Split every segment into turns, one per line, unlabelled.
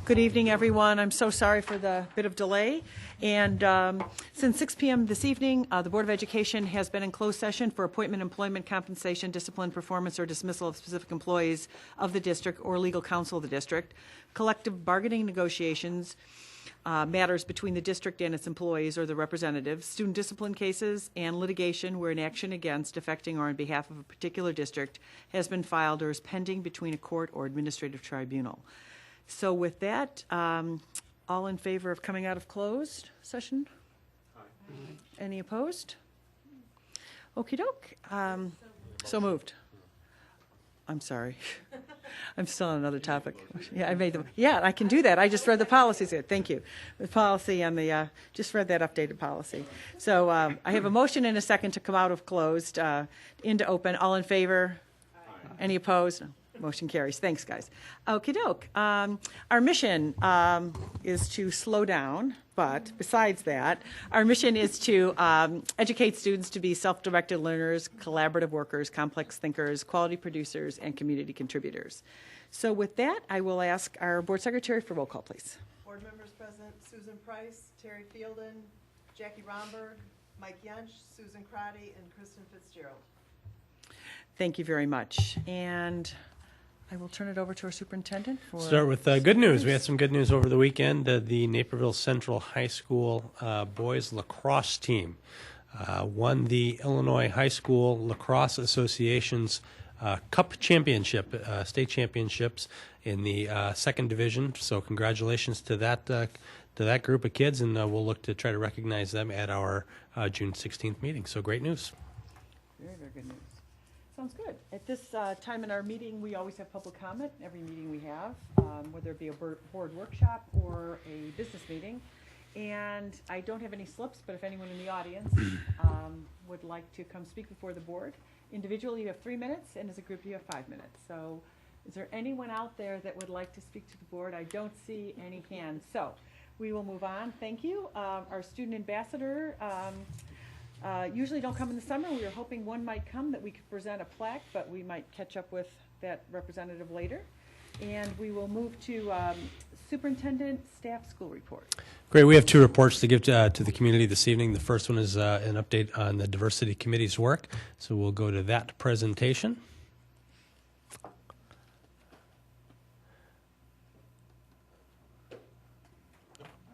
Good evening, everyone. I'm so sorry for the bit of delay. And since 6 p.m. this evening, the Board of Education has been in closed session for appointment, employment, compensation, discipline, performance, or dismissal of specific employees of the district or legal counsel of the district, collective bargaining negotiations, matters between the district and its employees or the representatives, student discipline cases, and litigation where an action against, affecting, or on behalf of a particular district has been filed or is pending between a court or administrative tribunal. So with that, all in favor of coming out of closed session? Aye. Any opposed? Okey doke. So moved. I'm sorry. I'm still on another topic. Yeah, I made them. Yeah, I can do that. I just read the policies here. Thank you. The policy on the, just read that updated policy. So I have a motion and a second to come out of closed into open. All in favor? Aye. Any opposed? No. Motion carries. Thanks, guys. Okie doke. Our mission is to slow down, but besides that, our mission is to educate students to be self-directed learners, collaborative workers, complex thinkers, quality producers, and community contributors. So with that, I will ask our board secretary for roll call, please.
Board members present: Susan Price, Terry Fielden, Jackie Romberg, Mike Yench, Susan Crotty, and Kristen Fitzgerald.
Thank you very much. And I will turn it over to our superintendent for...
Start with good news. We had some good news over the weekend. The Naperville Central High School boys lacrosse team won the Illinois High School Lacrosse Association's Cup Championship, state championships in the second division. So congratulations to that group of kids, and we'll look to try to recognize them at our June 16th meeting. So great news.
Very, very good news. Sounds good. At this time in our meeting, we always have public comment, every meeting we have, whether it be a board workshop or a business meeting. And I don't have any slips, but if anyone in the audience would like to come speak before the board, individually you have 3 minutes, and as a group you have 5 minutes. So is there anyone out there that would like to speak to the board? I don't see any hands. So we will move on. Thank you. Our student ambassador usually don't come in the summer. We were hoping one might come that we could present a plaque, but we might catch up with that representative later. And we will move to superintendent staff school report.
Great. We have 2 reports to give to the community this evening. The first one is an update on the diversity committee's work. So we'll go to that presentation.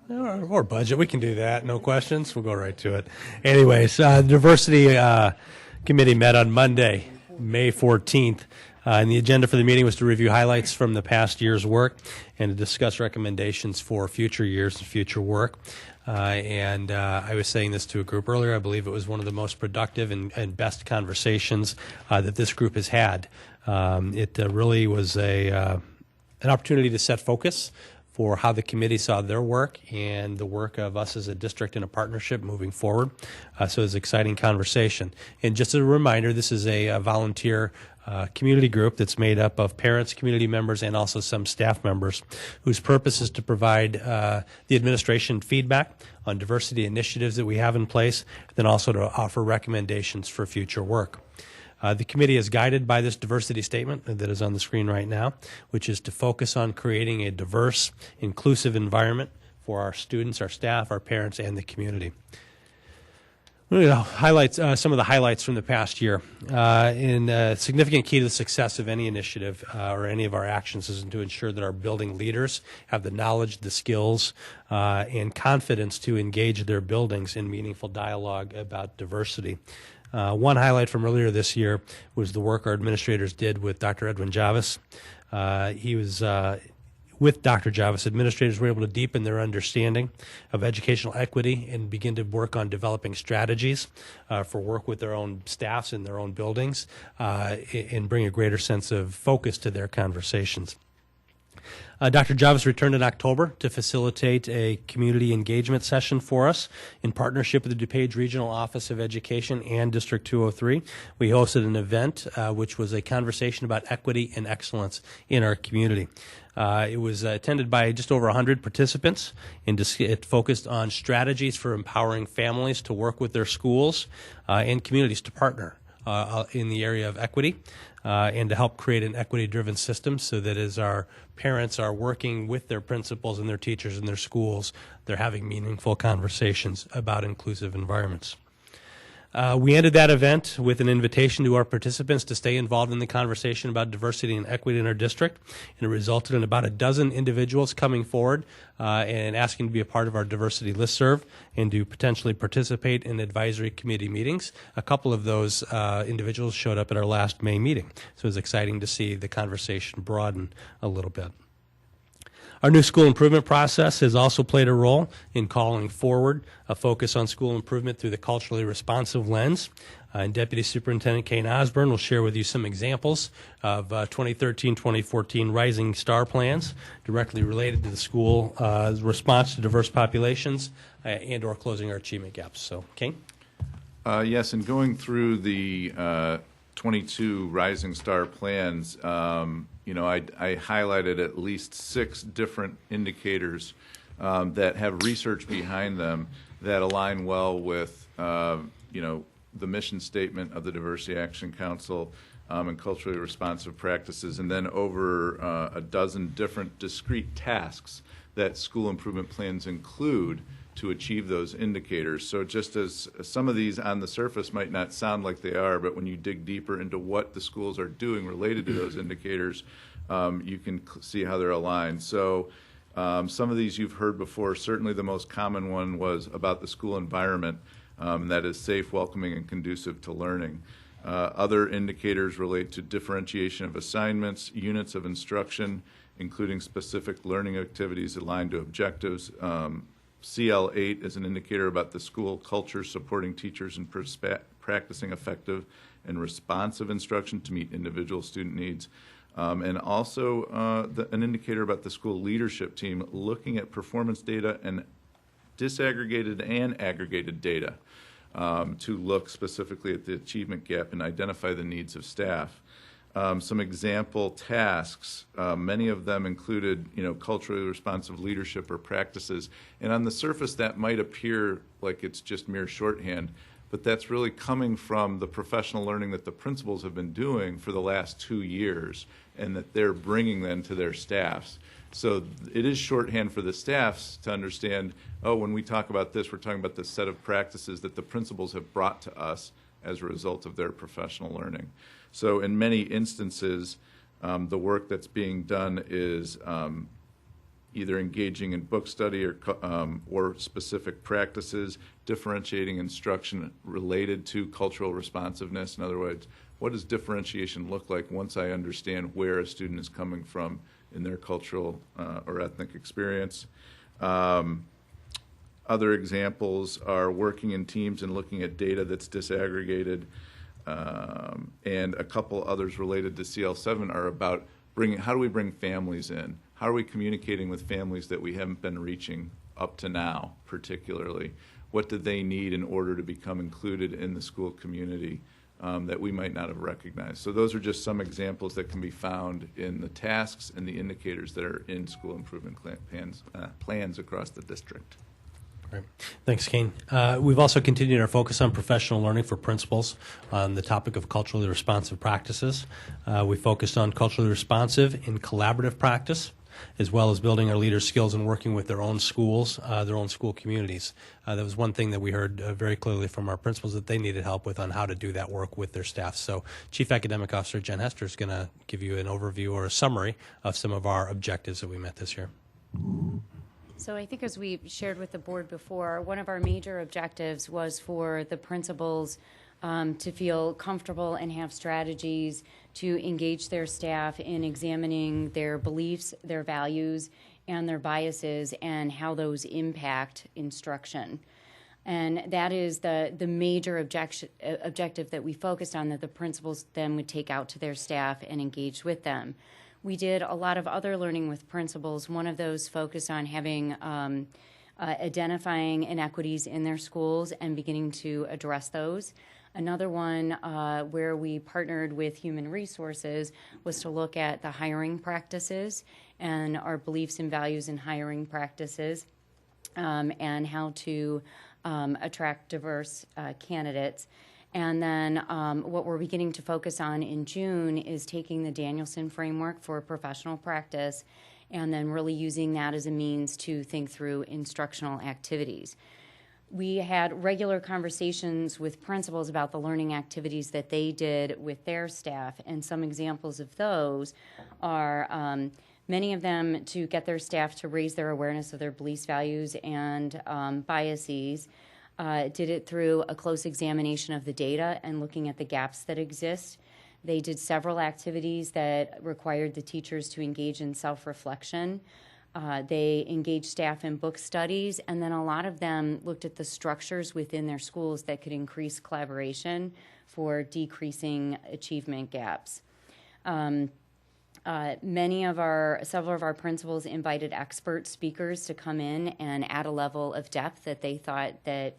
Or budget. We can do that. No questions. We'll go right to it. Anyways, the Diversity Committee met on Monday, May 14th. And the agenda for the meeting was to review highlights from the past year's work and to discuss recommendations for future years and future work. I was saying this to a group earlier. I believe it was one of the most productive and best conversations that this group has had. It really was an opportunity to set focus for how the committee saw their work and the work of us as a district in a partnership moving forward. So it was an exciting conversation. And just as a reminder, this is a volunteer community group that's made up of parents, community members, and also some staff members whose purpose is to provide the administration feedback on diversity initiatives that we have in place, then also to offer recommendations for future work. The committee is guided by this diversity statement that is on the screen right now, which is to focus on creating a diverse, inclusive environment for our students, our staff, our parents, and the community. I'm going to highlight some of the highlights from the past year. A significant key to the success of any initiative or any of our actions is to ensure that our building leaders have the knowledge, the skills, and confidence to engage their buildings in meaningful dialogue about diversity. One highlight from earlier this year was the work our administrators did with Dr. Edwin Javis. With Dr. Javis, administrators were able to deepen their understanding of educational equity and begin to work on developing strategies for work with their own staffs in their own buildings and bring a greater sense of focus to their conversations. Dr. Javis returned in October to facilitate a community engagement session for us in partnership with the DuPage Regional Office of Education and District 203. We hosted an event which was a conversation about equity and excellence in our community. It was attended by just over 100 participants, and it focused on strategies for empowering families to work with their schools and communities to partner in the area of equity and to help create an equity-driven system so that as our parents are working with their principals and their teachers in their schools, they're having meaningful conversations about inclusive environments. We ended that event with an invitation to our participants to stay involved in the conversation about diversity and equity in our district, and it resulted in about a dozen individuals coming forward and asking to be a part of our diversity listserv and to potentially participate in advisory committee meetings. A couple of those individuals showed up at our last May meeting, so it was exciting to see the conversation broaden a little bit. Our new school improvement process has also played a role in calling forward a focus on school improvement through the culturally responsive lens. And Deputy Superintendent Kane Osborne will share with you some examples of 2013-2014 Rising Star plans directly related to the school response to diverse populations and or closing our achievement gaps. So, Kane?
Yes, and going through the 22 Rising Star plans, I highlighted at least 6 different indicators that have research behind them that align well with, the mission statement of the Diversity Action Council and culturally responsive practices, and then over a dozen different discrete tasks that school improvement plans include to achieve those indicators. So just as some of these on the surface might not sound like they are, but when you dig deeper into what the schools are doing related to those indicators, you can see how they're aligned. So some of these you've heard before. Certainly the most common one was about the school environment, that is safe, welcoming, and conducive to learning. Other indicators relate to differentiation of assignments, units of instruction, including specific learning activities aligned to objectives. CL8 is an indicator about the school culture supporting teachers in practicing effective and responsive instruction to meet individual student needs. And also an indicator about the school leadership team looking at performance data and disaggregated and aggregated data to look specifically at the achievement gap and identify the needs of staff. Some example tasks, many of them included, culturally responsive leadership or practices. And on the surface, that might appear like it's just mere shorthand, but that's really coming from the professional learning that the principals have been doing for the last 2 years and that they're bringing then to their staffs. So it is shorthand for the staffs to understand, when we talk about this, we're talking about the set of practices that the principals have brought to us as a result of their professional learning. So in many instances, the work that's being done is either engaging in book study or specific practices, differentiating instruction related to cultural responsiveness. In other words, what does differentiation look like once I understand where a student is coming from in their cultural or ethnic experience? Other examples are working in teams and looking at data that's disaggregated. And a couple others related to CL7 are about how do we bring families in? How are we communicating with families that we haven't been reaching up to now, particularly? What do they need in order to become included in the school community that we might not have recognized? So those are just some examples that can be found in the tasks and the indicators that are in school improvement plans across the district.
Great. Thanks, Kane. We've also continued our focus on professional learning for principals on the topic of culturally responsive practices. We focused on culturally responsive and collaborative practice, as well as building our leaders' skills and working with their own schools, their own school communities. That was one thing that we heard very clearly from our principals that they needed help with on how to do that work with their staff. So Chief Academic Officer Jen Hester is going to give you an overview or a summary of some of our objectives that we met this year.
So I think as we shared with the board before, one of our major objectives was for the principals to feel comfortable and have strategies to engage their staff in examining their beliefs, their values, and their biases and how those impact instruction. And that is the major objective that we focused on, that the principals then would take out to their staff and engage with them. We did a lot of other learning with principals. One of those focused on having identifying inequities in their schools and beginning to address those. Another one where we partnered with human resources was to look at the hiring practices and our beliefs and values in hiring practices and how to attract diverse candidates. And then what we're beginning to focus on in June is taking the Danielson framework for professional practice and then really using that as a means to think through instructional activities. We had regular conversations with principals about the learning activities that they did with their staff, and some examples of those are many of them to get their staff to raise their awareness of their beliefs, values, and biases. Did it through a close examination of the data and looking at the gaps that exist. They did several activities that required the teachers to engage in self-reflection. They engaged staff in book studies, and then a lot of them looked at the structures within their schools that could increase collaboration for decreasing achievement gaps. Several of our principals invited expert speakers to come in and add a level of depth that they thought that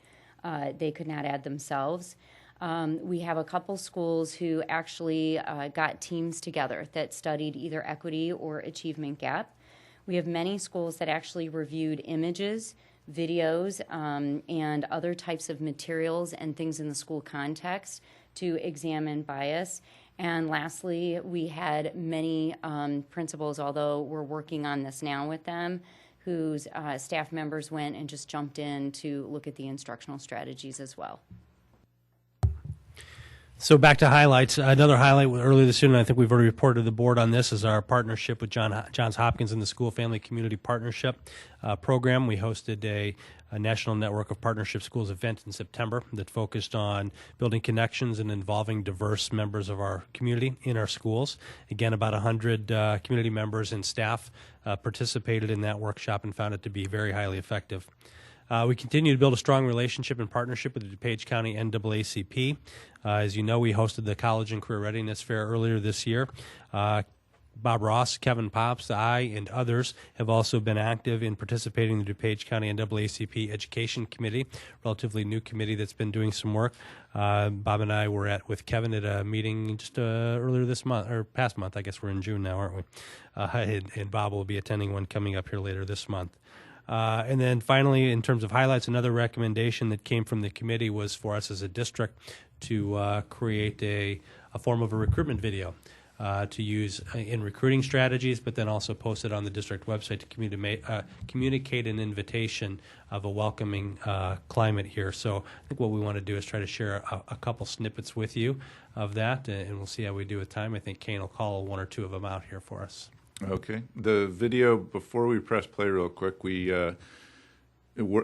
they could not add themselves. We have a couple schools who actually got teams together that studied either equity or achievement gap. We have many schools that actually reviewed images, videos, and other types of materials and things in the school context to examine bias. And lastly, we had many principals, although we're working on this now with them, whose staff members went and just jumped in to look at the instructional strategies as well.
So back to highlights. Another highlight earlier this year, and I think we've already reported to the board on this, is our partnership with Johns Hopkins and the School Family Community Partnership program. We hosted a national network of partnership schools event in September that focused on building connections and involving diverse members of our community in our schools. Again, about 100 community members and staff participated in that workshop and found it to be very highly effective. We continue to build a strong relationship and partnership with the DuPage County NAACP. As you know, we hosted the College and Career Readiness Fair earlier this year. Bob Ross, Kevin Pops, I, and others have also been active in participating in the DuPage County NAACP Education Committee, relatively new committee that's been doing some work. Bob and I were with Kevin at a meeting just earlier this month, or past month. I guess we're in June now, aren't we? And Bob will be attending one coming up here later this month. And then finally, in terms of highlights, another recommendation that came from the committee was for us as a district to create a form of a recruitment video to use in recruiting strategies, but then also post it on the district website to communicate an invitation of a welcoming climate here. So I think what we want to do is try to share a couple snippets with you of that, and we'll see how we do with time. I think Kane will call one or two of them out here for us.
Okay. The video, before we press play real quick,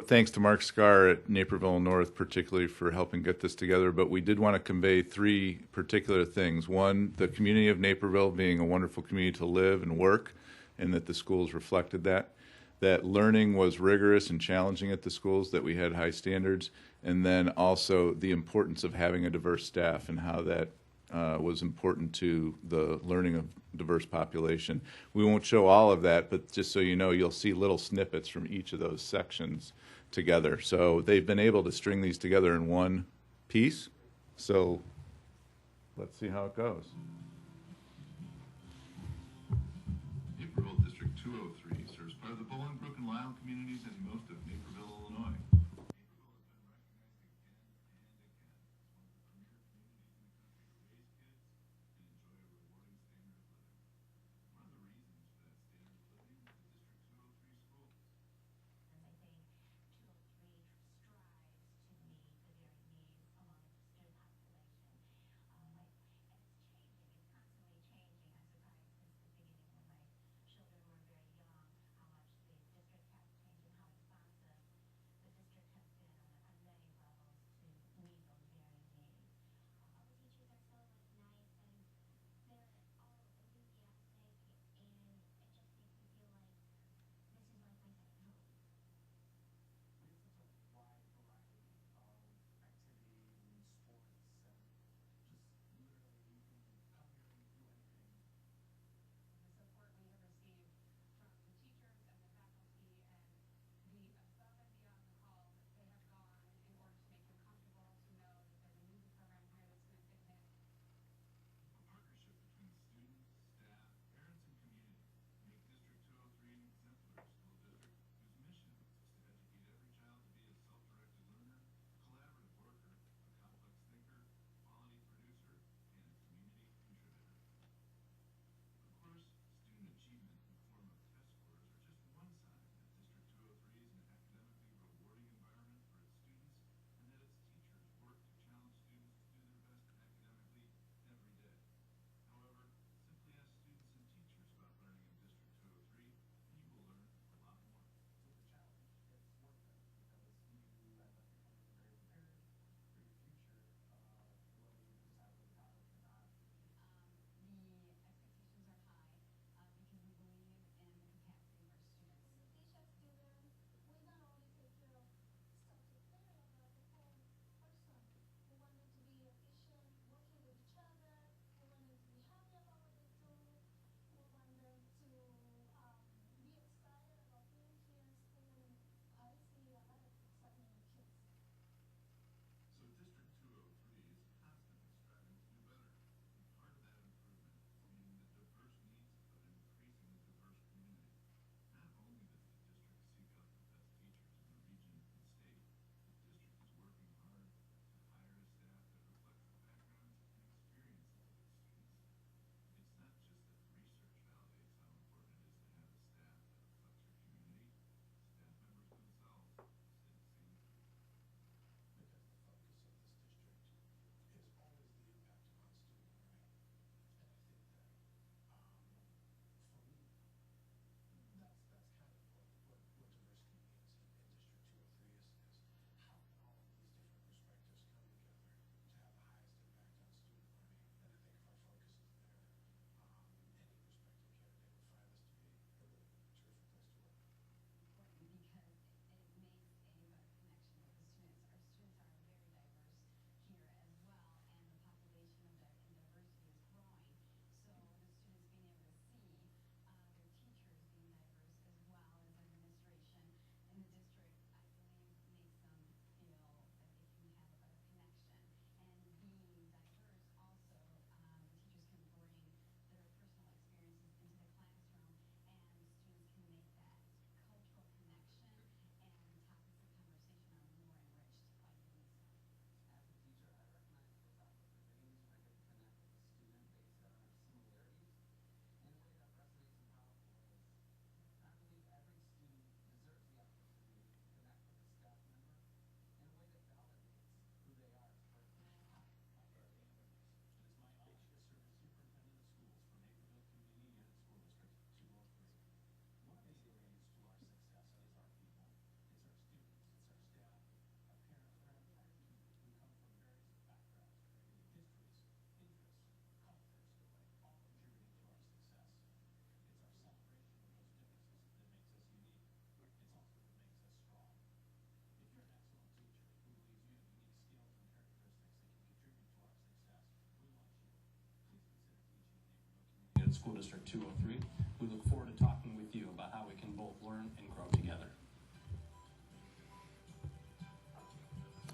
thanks to Mark Scar at Naperville North particularly for helping get this together, but we did want to convey three particular things. One, the community of Naperville being a wonderful community to live and work, and that the schools reflected that. That learning was rigorous and challenging at the schools, that we had high standards, and then also the importance of having a diverse staff and how that was important to the learning of diverse population. We won't show all of that, but just so you know, you'll see little snippets from each of those sections together. So they've been able to string these together in one piece. So let's see how it goes.
Naperville District 203 serves part of the Bolingbrook and Lyle communities and most of Naperville, Illinois.
at School District 203. We look forward to talking with you about how we can both learn and grow together.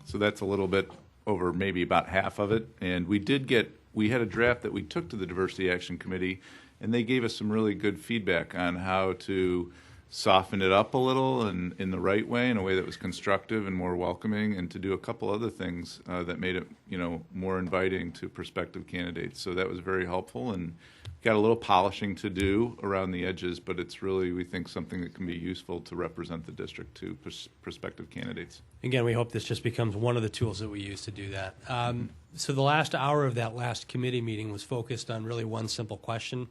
So that's a little bit over maybe about half of it. And we had a draft that we took to the Diversity Action Committee, and they gave us some really good feedback on how to soften it up a little and in the right way, in a way that was constructive and more welcoming, and to do a couple other things that made it, more inviting to prospective candidates. So that was very helpful, and got a little polishing to do around the edges, but it's really, we think, something that can be useful to represent the district to prospective candidates.
Again, we hope this just becomes one of the tools that we use to do that. So the last hour of that last committee meeting was focused on really one simple question.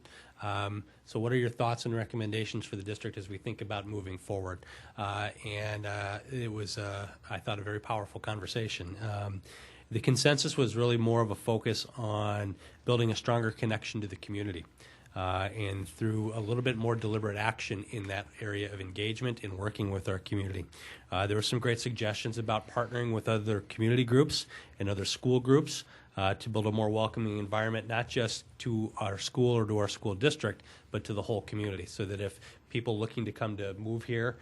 So what are your thoughts and recommendations for the district as we think about moving forward? It was, I thought, a very powerful conversation. The consensus was really more of a focus on building a stronger connection to the community. And through a little bit more deliberate action in that area of engagement in working with our community. There were some great suggestions about partnering with other community groups and other school groups to build a more welcoming environment, not just to our school or to our school district, but to the whole community, so that if people looking to come to move here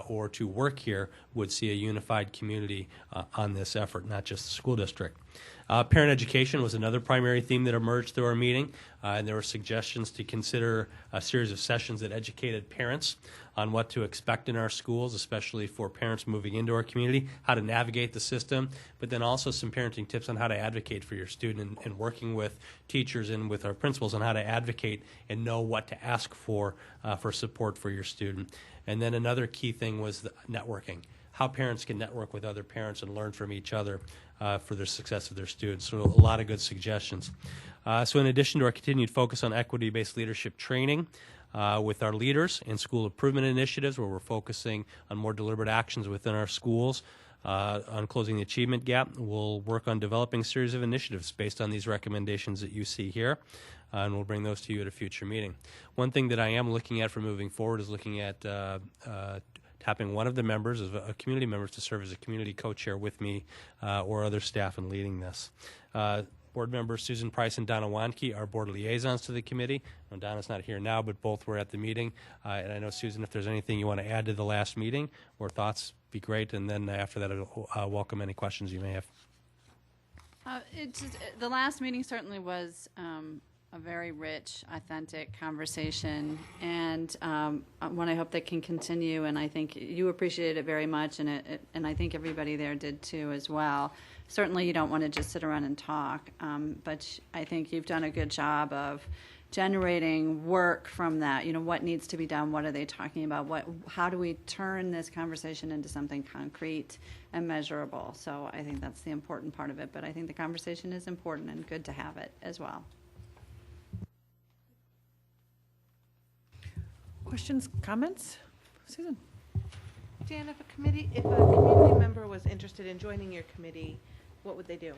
or to work here would see a unified community on this effort, not just the school district. Parent education was another primary theme that emerged through our meeting, and there were suggestions to consider a series of sessions that educated parents on what to expect in our schools, especially for parents moving into our community, how to navigate the system, but then also some parenting tips on how to advocate for your student and working with teachers and with our principals on how to advocate and know what to ask for support for your student. And then another key thing was the networking, how parents can network with other parents and learn from each other for the success of their students. So a lot of good suggestions. So in addition to our continued focus on equity-based leadership training with our leaders and school improvement initiatives, where we're focusing on more deliberate actions within our schools on closing the achievement gap, we'll work on developing a series of initiatives based on these recommendations that you see here. And we'll bring those to you at a future meeting. One thing that I am looking at for moving forward is looking at tapping one of the members, of community members, to serve as a community co-chair with me or other staff in leading this. Board members Susan Price and Donna Wanke are board liaisons to the committee. Well, Donna's not here now, but both were at the meeting. And I know, Susan, if there's anything you want to add to the last meeting or thoughts, be great. And then after that, I'll welcome any questions you may have.
The last meeting certainly was a very rich, authentic conversation, and one I hope that can continue. And I think you appreciated it very much, and I think everybody there did too as well. Certainly, you don't want to just sit around and talk, but I think you've done a good job of generating work from that. You know, what needs to be done? What are they talking about? How do we turn this conversation into something concrete and measurable? So I think that's the important part of it. But I think the conversation is important and good to have it as well.
Questions, comments? Susan?
Dan, if a community member was interested in joining your committee, what would they do?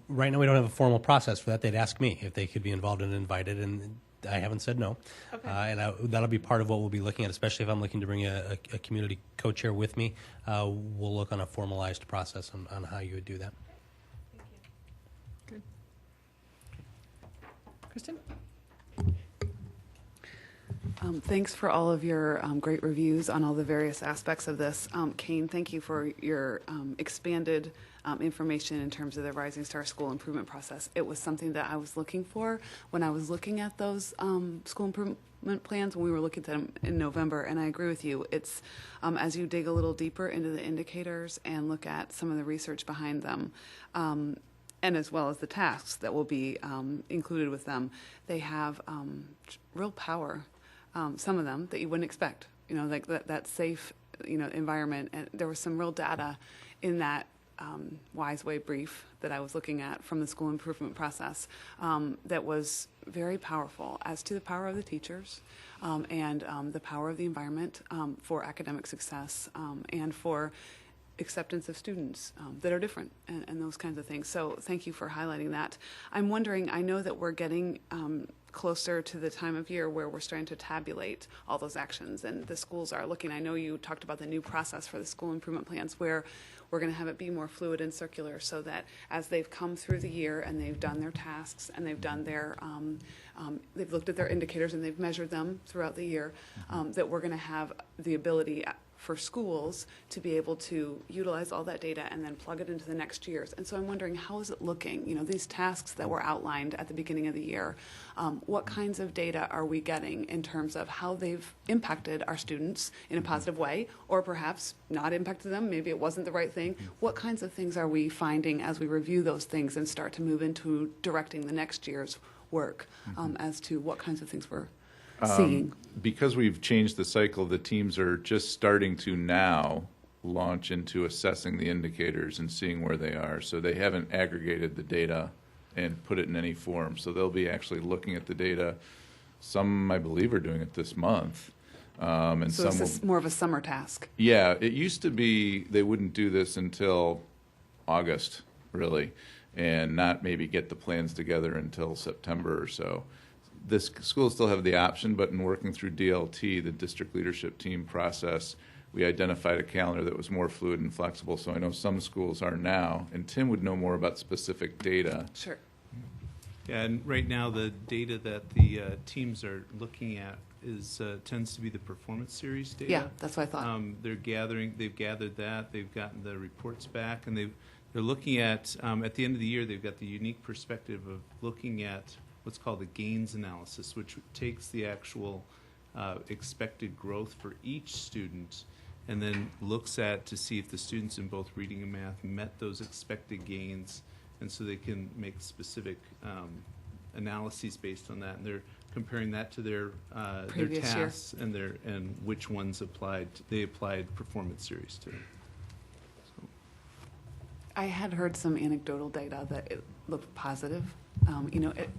Right now, we don't have a formal process for that. They'd ask me if they could be involved and invited, and I haven't said no.
Okay.
That'll be part of what we'll be looking at, especially if I'm looking to bring a community co-chair with me. We'll look on a formalized process on how you would do that.
Thank you.
Good. Kristen?
Thanks for all of your great reviews on all the various aspects of this. Kane, thank you for your expanded information in terms of the Rising Star School Improvement Process. It was something that I was looking for when I was looking at those school improvement plans when we were looking at them in November, and I agree with you. It's as you dig a little deeper into the indicators and look at some of the research behind them, and as well as the tasks that will be included with them, they have real power. Some of them that you wouldn't expect, like that safe, environment. And there was some real data in that Wise Way brief that I was looking at from the school improvement process that was very powerful as to the power of the teachers and the power of the environment for academic success and for acceptance of students that are different and those kinds of things. So thank you for highlighting that. I'm wondering, I know that we're getting closer to the time of year where we're starting to tabulate all those actions and the schools are looking. I know you talked about the new process for the school improvement plans where we're going to have it be more fluid and circular so that as they've come through the year and they've done their tasks and they've done their, they've looked at their indicators and they've measured them throughout the year, that we're going to have the ability for schools to be able to utilize all that data and then plug it into the next year's. And so I'm wondering, how is it looking? You know, these tasks that were outlined at the beginning of the year, what kinds of data are we getting in terms of how they've impacted our students in a positive way, or perhaps not impacted them, maybe it wasn't the right thing? What kinds of things are we finding as we review those things and start to move into directing the next year's work, as to what kinds of things we're seeing?
Because we've changed the cycle, the teams are just starting to now launch into assessing the indicators and seeing where they are. So they haven't aggregated the data and put it in any form. So they'll be actually looking at the data. Some, I believe, are doing it this month. And
So
some
this is more of a summer task.
Yeah, it used to be they wouldn't do this until August, really, and not maybe get the plans together until September or so. This schools still have the option, but in working through DLT, the district leadership team process, we identified a calendar that was more fluid and flexible. So I know some schools are now, and Tim would know more about specific data.
Sure.
Yeah, and right now the data that the teams are looking at is tends to be the performance series data.
Yeah, that's what I thought.
They've gathered that, they've gotten the reports back, and they're looking at the end of the year, they've got the unique perspective of looking at what's called the gains analysis, which takes the actual expected growth for each student and then looks at to see if the students in both reading and math met those expected gains, and so they can make specific analyses based on that. And they're comparing that to their
Previous year.
tasks and which ones they applied performance series to. So.
I had heard some anecdotal data that it looked positive,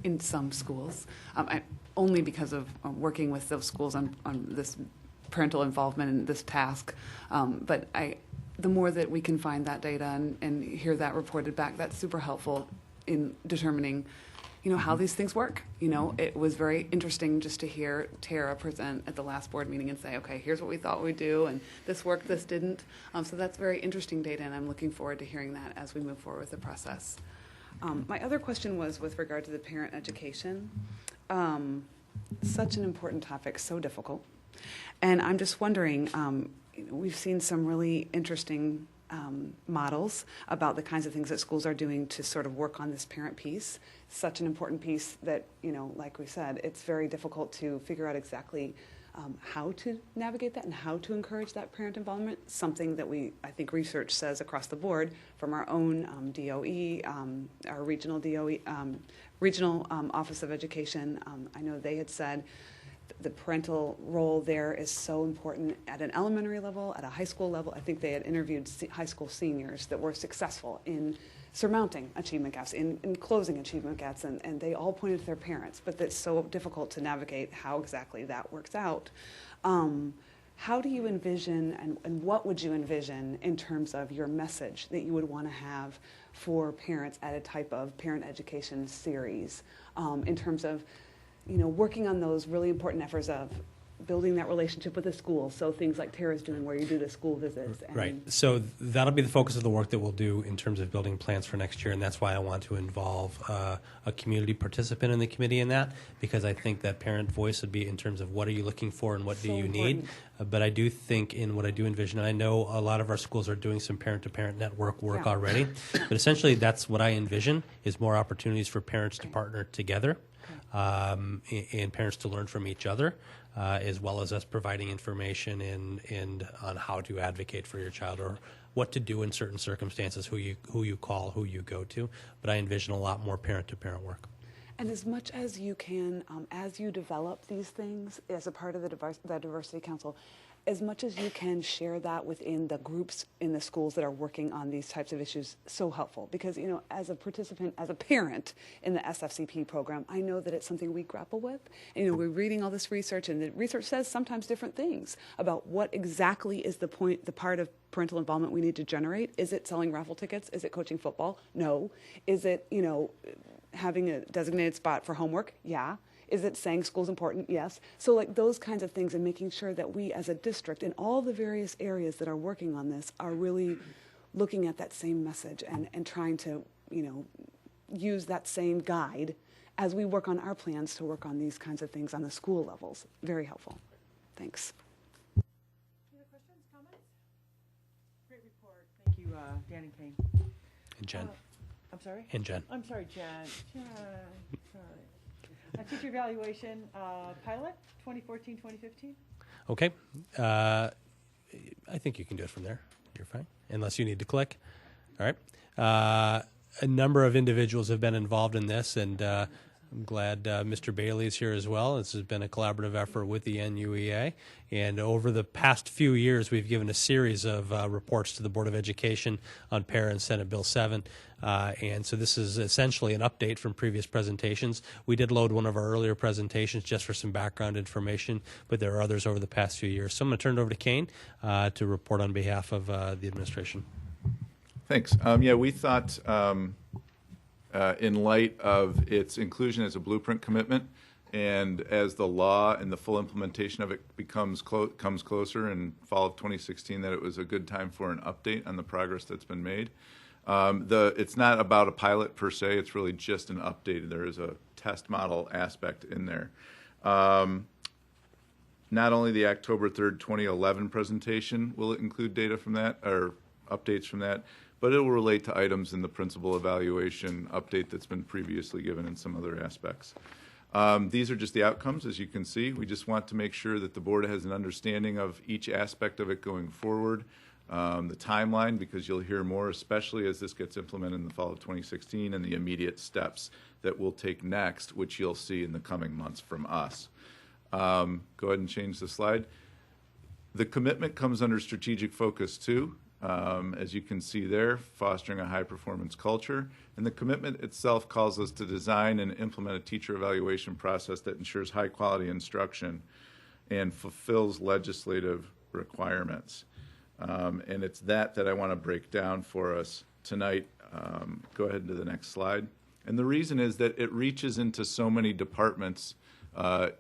in some schools, only because of working with those schools on this parental involvement in this task. But the more that we can find that data and hear that reported back, that's super helpful in determining, how these things work. It was very interesting just to hear Tara present at the last board meeting and say, okay, here's what we thought we'd do, and this worked, this didn't. So that's very interesting data, and I'm looking forward to hearing that as we move forward with the process. My other question was with regard to the parent education. Such an important topic, so difficult. And I'm just wondering, we've seen some really interesting models about the kinds of things that schools are doing to sort of work on this parent piece. Such an important piece that, like we said, it's very difficult to figure out exactly how to navigate that and how to encourage that parent involvement, something that I think research says across the board from our own DOE, our regional DOE, Regional Office of Education. I know they had said the parental role there is so important at an elementary level, at a high school level. I think they had interviewed high school seniors that were successful in surmounting achievement gaps, in closing achievement gaps, and they all pointed to their parents, but it's so difficult to navigate how exactly that works out. How do you envision, and what would you envision in terms of your message that you would want to have for parents at a type of parent education series, in terms of, working on those really important efforts of building that relationship with the school, so things like Tara's doing where you do the school visits. And
Right. So that'll be the focus of the work that we'll do in terms of building plans for next year, and that's why I want to involve a community participant in the committee in that, because I think that parent voice would be in terms of what are you looking for and what do you need. But I do think in what I do envision, and I know a lot of our schools are doing some parent-to-parent network work already, but essentially that's what I envision is more opportunities for parents to partner together. And parents to learn from each other, as well as us providing information and on how to advocate for your child or what to do in certain circumstances, who you call, who you go to. But I envision a lot more parent-to-parent work.
And as much as you can, as you develop these things as a part of the Diversity Council, as much as you can share that within the groups in the schools that are working on these types of issues, so helpful. Because, as a participant, as a parent in the SFCP program, I know that it's something we grapple with. And, we're reading all this research, and the research says sometimes different things about what exactly is the part of parental involvement we need to generate. Is it selling raffle tickets? Is it coaching football? No. Is it, having a designated spot for homework? Yeah. Is it saying school's important? Yes. So like those kinds of things, and making sure that we as a district in all the various areas that are working on this are really looking at that same message and trying to, use that same guide as we work on our plans to work on these kinds of things on the school levels. Very helpful. Thanks.
Any other questions, comments? Great report. Thank you, Dan and Kane.
And Jen.
I'm sorry?
And Jen.
I'm sorry, Jen. Sorry. Teacher evaluation pilot, 2014-2015.
Okay. I think you can do it from there. You're fine, unless you need to click. All right. A number of individuals have been involved in this, and I'm glad Mr. Bailey is here as well. This has been a collaborative effort with the NUEA, and over the past few years, we've given a series of reports to the Board of Education on PARA and Senate Bill 7, and so this is essentially an update from previous presentations. We did load one of our earlier presentations just for some background information, but there are others over the past few years. So I'm going to turn it over to Kane to report on behalf of the administration.
Thanks. Yeah, we thought in light of its inclusion as a blueprint commitment and as the law and the full implementation of it comes closer in fall of 2016, that it was a good time for an update on the progress that's been made. It's not about a pilot per se. It's really just an update. There is a test model aspect in there. Not only the October 3rd, 2011 presentation will include data from that, or updates from that, but it will relate to items in the principal evaluation update that's been previously given in some other aspects. These are just the outcomes, as you can see. We just want to make sure that the board has an understanding of each aspect of it going forward, the timeline, because you'll hear more, especially as this gets implemented in the fall of 2016, and the immediate steps that we'll take next, which you'll see in the coming months from us. Go ahead and change the slide. The commitment comes under strategic focus too. As you can see there, fostering a high-performance culture. And the commitment itself calls us to design and implement a teacher evaluation process that ensures high-quality instruction and fulfills legislative requirements. And it's that I want to break down for us tonight. Go ahead to the next slide. And the reason is that it reaches into so many departments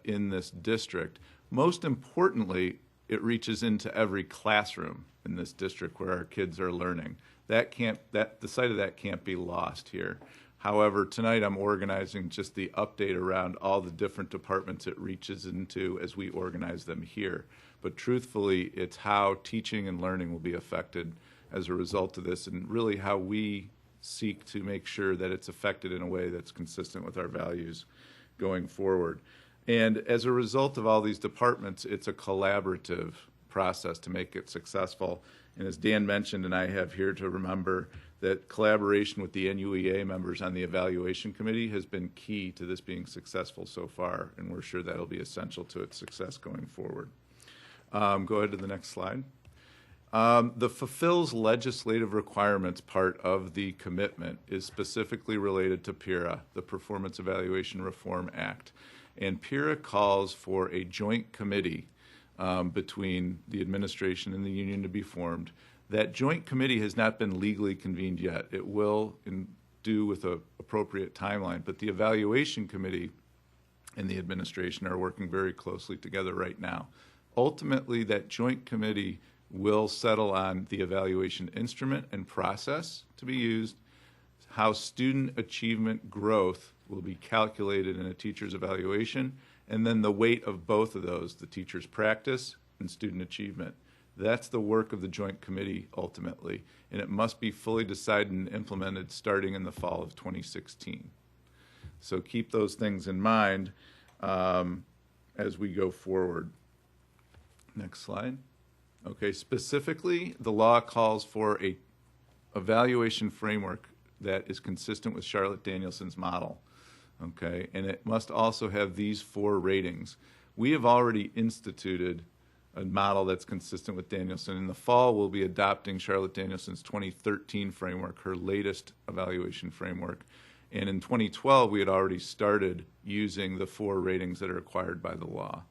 in this district. Most importantly, it reaches into every classroom in this district where our kids are learning. The site of that can't be lost here. However, tonight I'm organizing just the update around all the different departments it reaches into as we organize them here. But truthfully, it's how teaching and learning will be affected as a result of this, and really how we seek to make sure that it's affected in a way that's consistent with our values going forward. And as a result of all these departments, it's a collaborative process to make it successful. And as Dan mentioned, and I have here to remember, that collaboration with the NUEA members on the evaluation committee has been key to this being successful so far, and we're sure that'll be essential to its success going forward. Go ahead to the next slide. The fulfills legislative requirements part of the commitment is specifically related to PERA, the Performance Evaluation Reform Act. And PERA calls for a joint committee between the administration and the union to be formed. That joint committee has not been legally convened yet. It will do with an appropriate timeline, but the evaluation committee and the administration are working very closely together right now. Ultimately, that joint committee will settle on the evaluation instrument and process to be used, how student achievement growth will be calculated in a teacher's evaluation, and then the weight of both of those, the teacher's practice and student achievement. That's the work of the joint committee ultimately, and it must be fully decided and implemented starting in the fall of 2016. So keep those things in mind as we go forward. Next slide. Okay, specifically, the law calls for a evaluation framework that is consistent with Charlotte Danielson's model. Okay, and it must also have these 4 ratings. We have already instituted a model that's consistent with Danielson. In the fall, we'll be adopting Charlotte Danielson's 2013 framework, her latest evaluation framework. And in 2012, we had already started using the 4 ratings that are required by the law.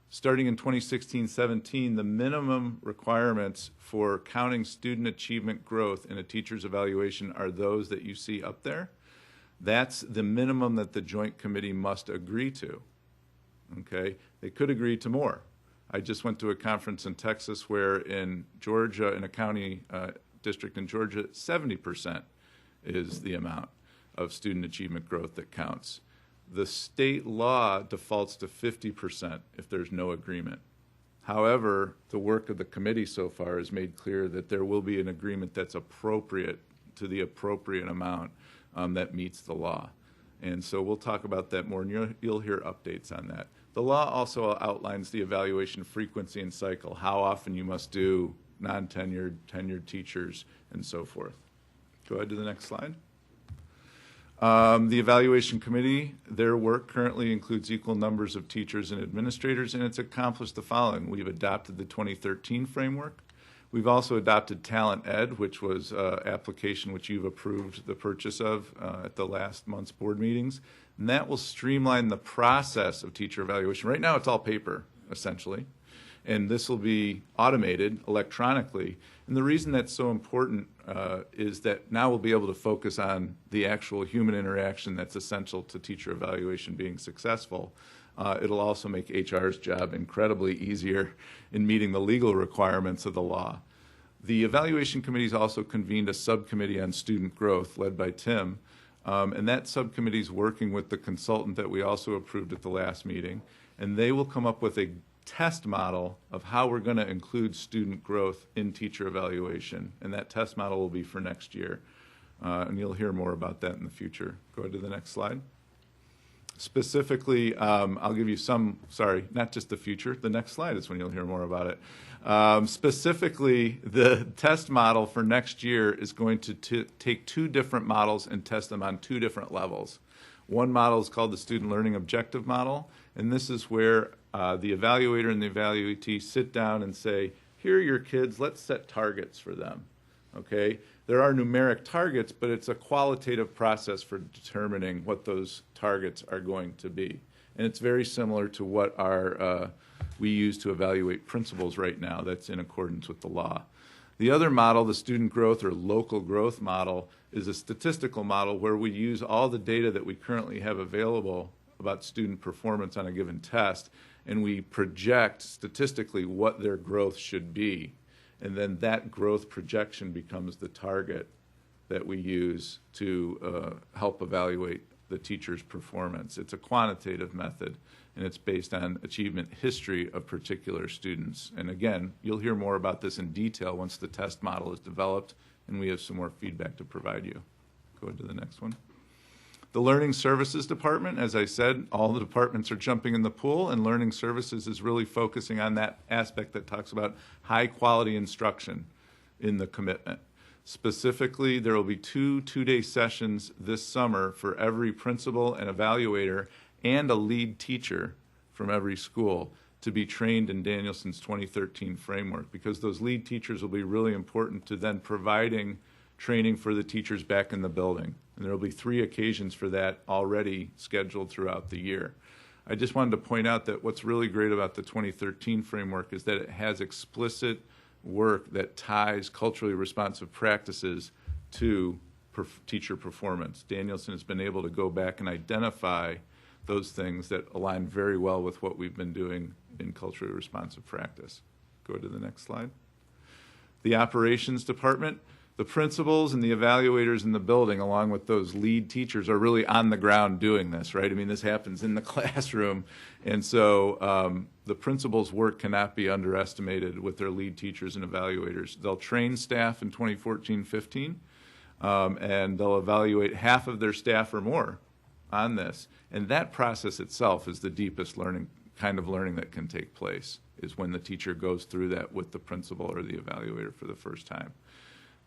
Starting in 2016-17, the minimum requirements for counting student achievement growth in a teacher's evaluation are those that you see up there. That's the minimum that the joint committee must agree to. Okay? They could agree to more. I just went to a conference in Texas where in Georgia, in a county district in Georgia, 70% is the amount of student achievement growth that counts. The state law defaults to 50% if there's no agreement. However, the work of the committee so far has made clear that there will be an agreement that's appropriate to the appropriate amount that meets the law. And so we'll talk about that more, and you'll hear updates on that. The law also outlines the evaluation frequency and cycle, how often you must do non-tenured, tenured teachers, and so forth. Go ahead to the next slide. The evaluation committee, their work currently includes equal numbers of teachers and administrators, and it's accomplished the following. We've adopted the 2013 framework. We've also adopted Talent Ed, which was an application which you've approved the purchase of at the last month's board meetings. And that will streamline the process of teacher evaluation. Right now it's all paper, essentially. And this will be automated electronically. And the reason that's so important is that now we'll be able to focus on the actual human interaction that's essential to teacher evaluation being successful. It'll also make HR's job incredibly easier in meeting the legal requirements of the law. The evaluation committee's also convened a subcommittee on student growth led by Tim, and that subcommittee's working with the consultant that we also approved at the last meeting, and they will come up with a test model of how we're going to include student growth in teacher evaluation, and that test model will be for next year, and you'll hear more about that in the future. Go ahead to the next slide. Specifically, I'll give you not just the future. The next slide is when you'll hear more about it. Specifically, the test model for next year is going to take two different models and test them on two different levels. One model is called the Student Learning Objective Model, and this is where the evaluator and the evaluatee sit down and say, here are your kids, let's set targets for them. Okay? There are numeric targets, but it's a qualitative process for determining what those targets are going to be. And it's very similar to what we use to evaluate principals right now. That's in accordance with the law. The other model, the student growth or local growth model, is a statistical model where we use all the data that we currently have available about student performance on a given test, and we project statistically what their growth should be. And then that growth projection becomes the target that we use to help evaluate the teacher's performance. It's a quantitative method, and it's based on achievement history of particular students. And again, you'll hear more about this in detail once the test model is developed, and we have some more feedback to provide you. Go to the next one. The Learning Services Department, as I said, all the departments are jumping in the pool, and Learning Services is really focusing on that aspect that talks about high-quality instruction in the commitment. Specifically, there will be two-day sessions this summer for every principal and evaluator and a lead teacher from every school to be trained in Danielson's 2013 framework, because those lead teachers will be really important to then providing training for the teachers back in the building. And there will be 3 occasions for that already scheduled throughout the year. I just wanted to point out that what's really great about the 2013 framework is that it has explicit work that ties culturally responsive practices to teacher performance. Danielson has been able to go back and identify those things that align very well with what we've been doing in culturally responsive practice. Go to the next slide. The operations department. The principals and the evaluators in the building, along with those lead teachers, are really on the ground doing this, right? I mean, this happens in the classroom. And so the principals' work cannot be underestimated with their lead teachers and evaluators. They'll train staff in 2014-15, and they'll evaluate half of their staff or more on this. And that process itself is the deepest kind of learning that can take place, is when the teacher goes through that with the principal or the evaluator for the first time.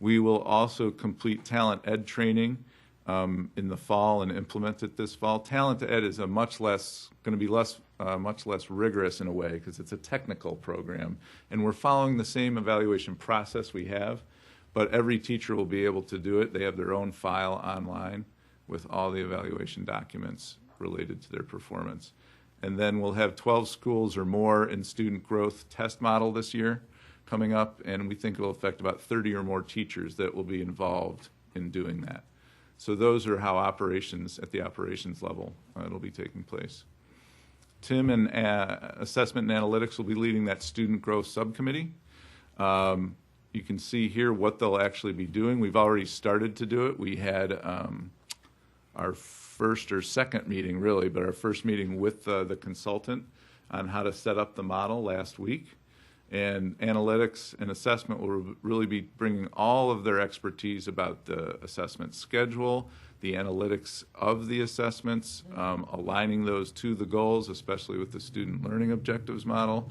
We will also complete Talent Ed training in the fall and implement it this fall. Talent Ed is much less rigorous in a way, because it's a technical program, and we're following the same evaluation process we have, but every teacher will be able to do it. They have their own file online with all the evaluation documents related to their performance. And then we'll have 12 schools or more in student growth test model this year coming up, and we think it will affect about 30 or more teachers that will be involved in doing that. So those are how operations, at the operations level, it'll be taking place. Tim and Assessment and Analytics will be leading that student growth subcommittee. you can see here what they'll actually be doing. We've already started to do it. We had our first or second meeting, really, but our first meeting with the consultant on how to set up the model last week. And analytics and assessment will really be bringing all of their expertise about the assessment schedule, the analytics of the assessments, aligning those to the goals, especially with the student learning objectives model.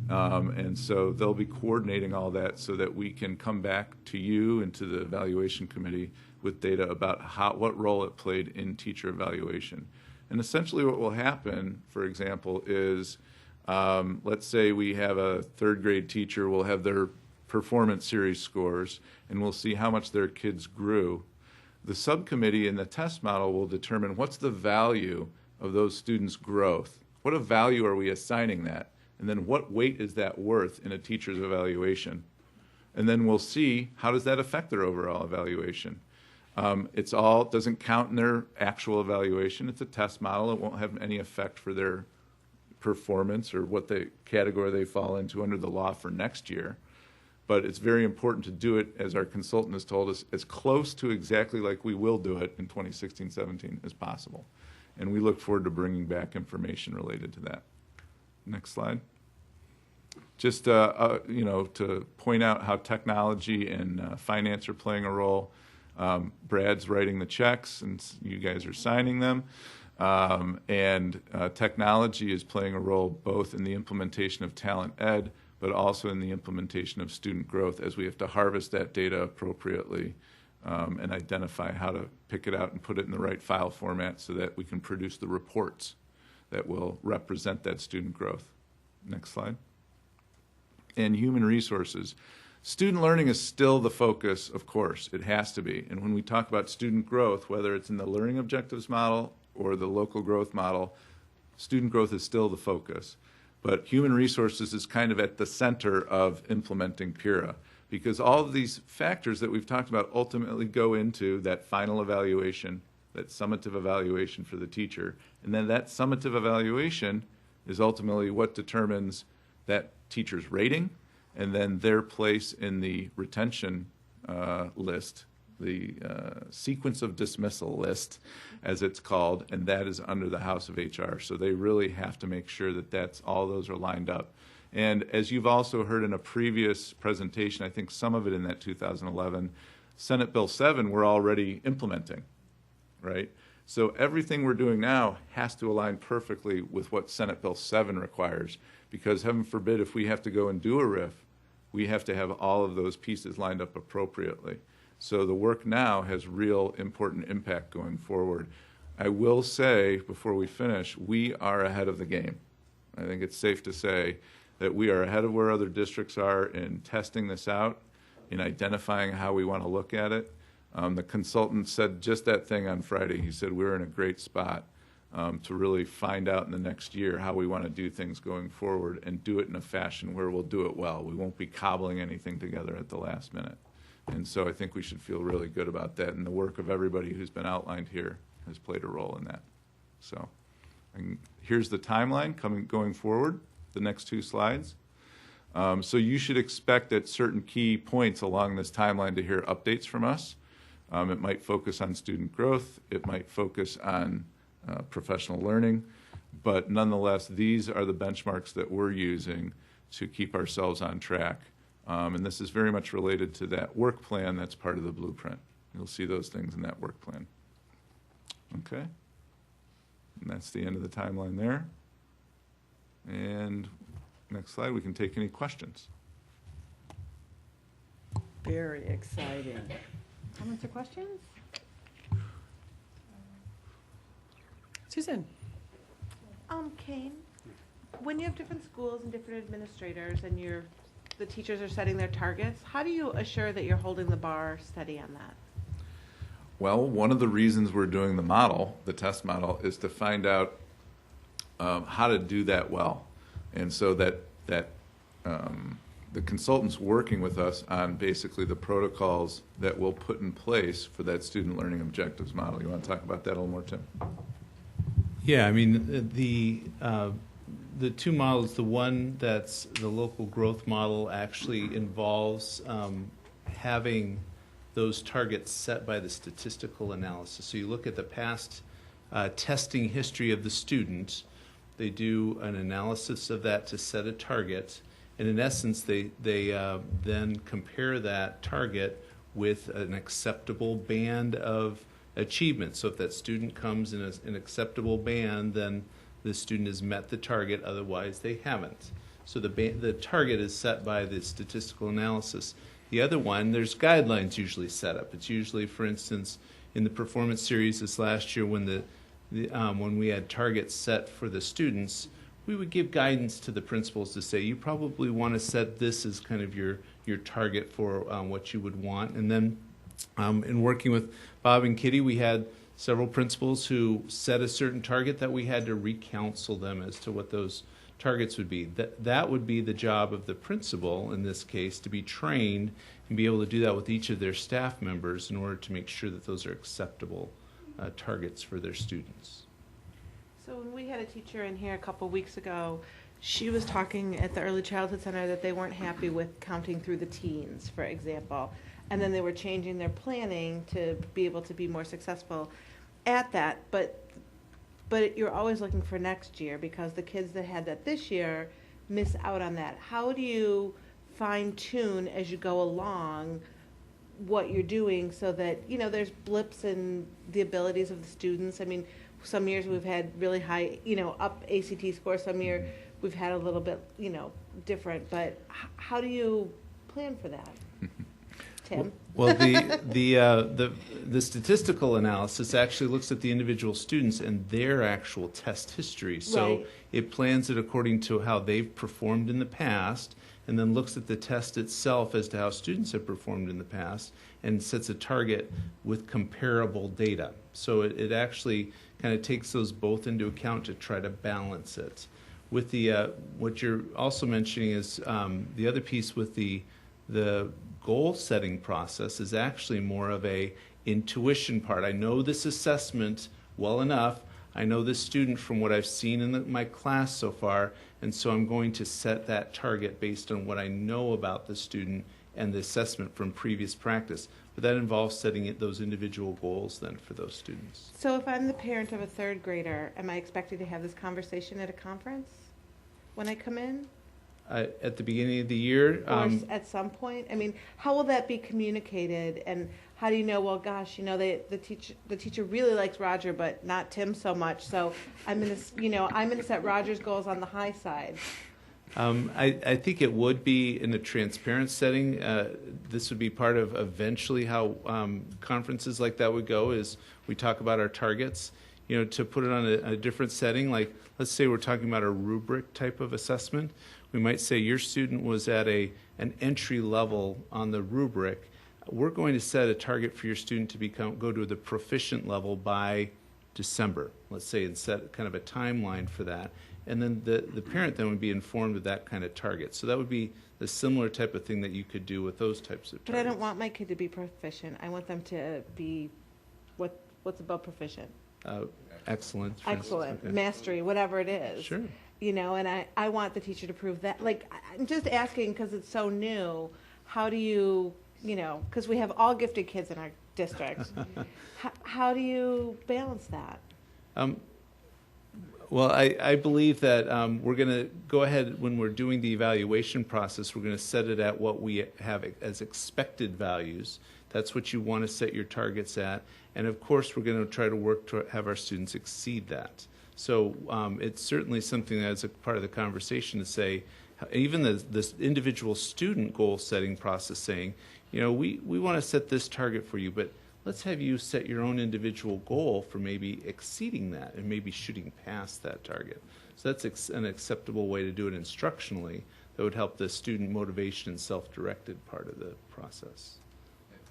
And so they'll be coordinating all that so that we can come back to you and to the evaluation committee with data about what role it played in teacher evaluation. And essentially what will happen, for example, is let's say we have a third grade teacher, we'll have their performance series scores, and we'll see how much their kids grew. The subcommittee in the test model will determine what's the value of those students' growth. What a value are we assigning that? And then what weight is that worth in a teacher's evaluation? And then we'll see how does that affect their overall evaluation. It doesn't count in their actual evaluation. It's a test model. It won't have any effect for their performance or what the category they fall into under the law for next year. But it's very important to do it, as our consultant has told us, as close to exactly like we will do it in 2016-17 as possible. And we look forward to bringing back information related to that. Next slide. Just to point out how technology and finance are playing a role. Brad's writing the checks, and you guys are signing them. And technology is playing a role both in the implementation of talent ed, but also in the implementation of student growth, as we have to harvest that data appropriately and identify how to pick it out and put it in the right file format so that we can produce the reports that will represent that student growth. Next slide. And human resources. Student learning is still the focus, of course. It has to be. And when we talk about student growth, whether it's in the learning objectives model or the local growth model, student growth is still the focus. But human resources is kind of at the center of implementing PIRA, because all of these factors that we've talked about ultimately go into that final evaluation, that summative evaluation for the teacher. And then that summative evaluation is ultimately what determines that teacher's rating and then their place in the retention list, the sequence of dismissal list, as it's called, and that is under the House of HR. So they really have to make sure that all those are lined up. And as you've also heard in a previous presentation, I think some of it in that 2011, Senate Bill 7 we're already implementing, right? So everything we're doing now has to align perfectly with what Senate Bill 7 requires, because heaven forbid if we have to go and do a RIF, we have to have all of those pieces lined up appropriately. So the work now has real important impact going forward. I will say, before we finish, we are ahead of the game. I think it's safe to say that we are ahead of where other districts are in testing this out, in identifying how we want to look at it. The consultant said just that thing on Friday. He said we're in a great spot to really find out in the next year how we want to do things going forward and do it in a fashion where we'll do it well. We won't be cobbling anything together at the last minute. And so I think we should feel really good about that. And the work of everybody who's been outlined here has played a role in that. So here's the timeline going forward, the next two slides. So you should expect at certain key points along this timeline to hear updates from us. It might focus on student growth. It might focus on professional learning. But nonetheless, these are the benchmarks that we're using to keep ourselves on track. And this is very much related to that work plan that's part of the blueprint. You'll see those things in that work plan. Okay? And that's the end of the timeline there. And next slide, we can take any questions.
Very exciting. Comments or questions? Susan?
Kane, when you have different schools and different administrators and the teachers are setting their targets, how do you assure that you're holding the bar steady on that?
Well, one of the reasons we're doing the model, the test model, is to find out how to do that well. And so that the consultant's working with us on basically the protocols that we'll put in place for that student learning objectives model. You want to talk about that a little more, Tim?
Yeah, I mean, the the two models, the one that's the local growth model actually involves having those targets set by the statistical analysis. So you look at the past testing history of the student, they do an analysis of that to set a target, and in essence, they then compare that target with an acceptable band of achievement. So if that student comes in an acceptable band, then the student has met the target, otherwise they haven't. So the target is set by the statistical analysis. The other one, there's guidelines usually set up. It's usually, for instance, in the performance series this last year when when we had targets set for the students, we would give guidance to the principals to say, you probably want to set this as kind of your target for what you would want. And then in working with Bob and Kitty, we had several principals who set a certain target that we had to recounsel them as to what those targets would be. That would be the job of the principal in this case, to be trained and be able to do that with each of their staff members in order to make sure that those are acceptable targets for their students.
So when we had a teacher in here a couple weeks ago, she was talking at the Early Childhood Center that they weren't happy with counting through the teens, for example. And then they were changing their planning to be able to be more successful at that. But you're always looking for next year because the kids that had that this year miss out on that. How do you fine tune as you go along what you're doing so that, you know, there's blips in the abilities of the students? I mean, some years we've had really high, you know, up ACT scores. Some year we've had a little bit, you know, different. But how do you plan for that? Tim?
Well, the statistical analysis actually looks at the individual students and their actual test history. So
Right.
it plans it according to how they've performed in the past, and then looks at the test itself as to how students have performed in the past, and sets a target with comparable data. So it actually kind of takes those both into account to try to balance it. With the what you're also mentioning is the other piece with the goal setting process is actually more of a intuition part. I know this assessment well enough. I know this student from what I've seen in my class so far, and so I'm going to set that target based on what I know about the student and the assessment from previous practice. But that involves setting those individual goals then for those students.
So if I'm the parent of a third grader, am I expected to have this conversation at a conference when I come in?
At the beginning of the year,
Or at some point? I mean, how will that be communicated? And how do you know, well, gosh, you know, the teacher really likes Roger, but not Tim so much. So I'm going to set Roger's goals on the high side.
I think it would be in a transparent setting. This would be part of eventually how conferences like that would go, is we talk about our targets. You know, to put it on a different setting, like let's say we're talking about a rubric type of assessment. We might say your student was at an entry level on the rubric. We're going to set a target for your student to go to the proficient level by December, let's say, and set kind of a timeline for that. And then the parent then would be informed of that kind of target. So that would be the similar type of thing that you could do with those types of targets.
But I don't want my kid to be proficient. I want them to be, what's above proficient?
Excellent.
Excellent,
Okay.
mastery, whatever it is.
Sure.
You know, and I want the teacher to prove that. Like, I'm just asking because it's so new. How do you, you know, because we have all gifted kids in our district. How do you balance that?
Well, I believe that we're going to go ahead when we're doing the evaluation process, we're going to set it at what we have as expected values. That's what you want to set your targets at. And of course, we're going to try to work to have our students exceed that. So it's certainly something that's a part of the conversation to say, even this individual student goal setting process saying, you know, we want to set this target for you, but let's have you set your own individual goal for maybe exceeding that and maybe shooting past that target. So that's an acceptable way to do it instructionally that would help the student motivation and self-directed part of the process.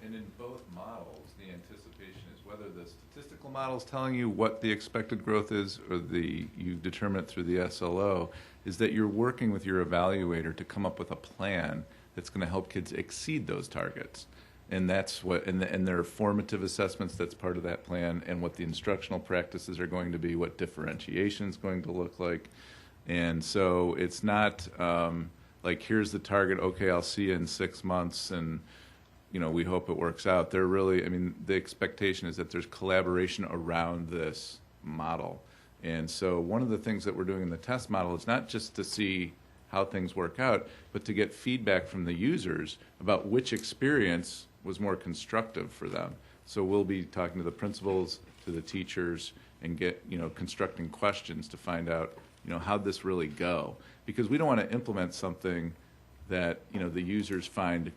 And in both models, the anticipation is whether the statistical model is telling you what the expected growth is or you determine it through the SLO, is that you're working with your evaluator to come up with a plan that's going to help kids exceed those targets. And that's what, and there are formative assessments that's part of that plan, and what the instructional practices are going to be, what differentiation is going to look like. And so it's not like, here's the target, okay, I'll see you in 6 months, and we hope it works out. They're really, the expectation is that there's collaboration around this model. And so one of the things that we're doing in the test model is not just to see how things work out, but to get feedback from the users about which experience was more constructive for them. So we'll be talking to the principals, to the teachers, and constructing questions to find out, how'd this really go? Because we don't want to implement something that, the users find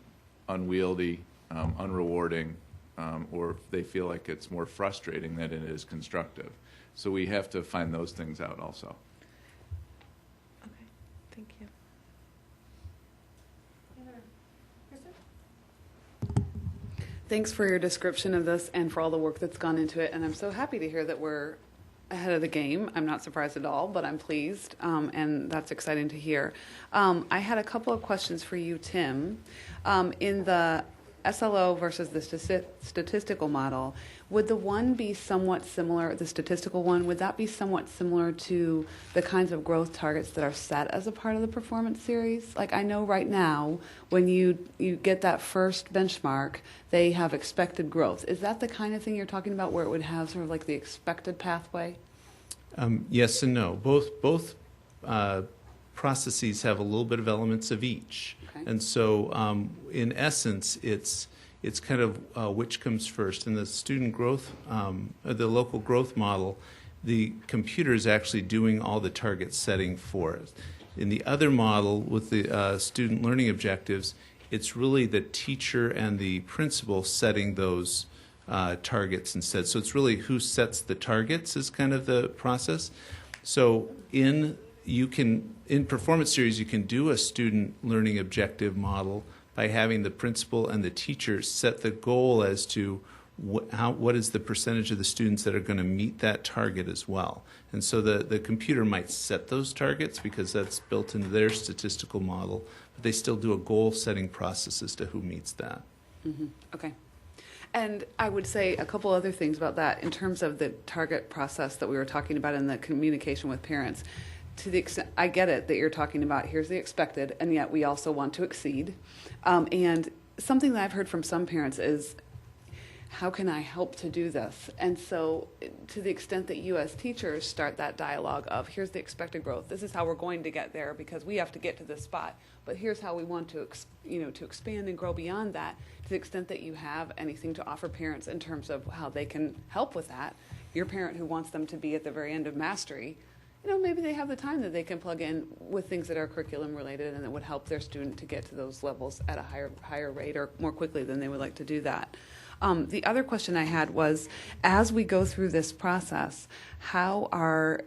unwieldy, unrewarding, or they feel like it's more frustrating than it is constructive. So we have to find those things out also.
Okay, thank you.
Thanks for your description of this and for all the work that's gone into it. And I'm so happy to hear that we're ahead of the game. I'm not surprised at all, but I'm pleased, and that's exciting to hear. I had a couple of questions for you, Tim. In the SLO versus the statistical model, would the one be somewhat similar, the statistical one, would that be somewhat similar to the kinds of growth targets that are set as a part of the performance series? Like, I know right now, when you get that first benchmark, they have expected growth. Is that the kind of thing you're talking about, where it would have sort of like the expected pathway?
Yes and no. Both processes have a little bit of elements of each.
Okay.
And so, in essence, it's kind of which comes first. In the student growth, the local growth model, the computer is actually doing all the target setting for it. In the other model, with the student learning objectives, it's really the teacher and the principal setting those targets instead. So it's really who sets the targets is kind of the process. So in performance series, you can do a student learning objective model by having the principal and the teacher set the goal as to what is the percentage of the students that are going to meet that target as well. And so the computer might set those targets because that's built into their statistical model, but they still do a goal-setting process as to who meets that.
Mm-hmm. Okay. And I would say a couple other things about that in terms of the target process that we were talking about in the communication with parents. To the extent, I get it that you're talking about here's the expected, and yet we also want to exceed. And something that I've heard from some parents is, how can I help to do this? And so to the extent that you as teachers start that dialogue of here's the expected growth, this is how we're going to get there because we have to get to this spot, but here's how we want to to expand and grow beyond that. To the extent that you have anything to offer parents in terms of how they can help with that, your parent who wants them to be at the very end of mastery, maybe they have the time that they can plug in with things that are curriculum related and that would help their student to get to those levels at a higher rate or more quickly than they would like to do that. The other question I had was, as we go through this process, how are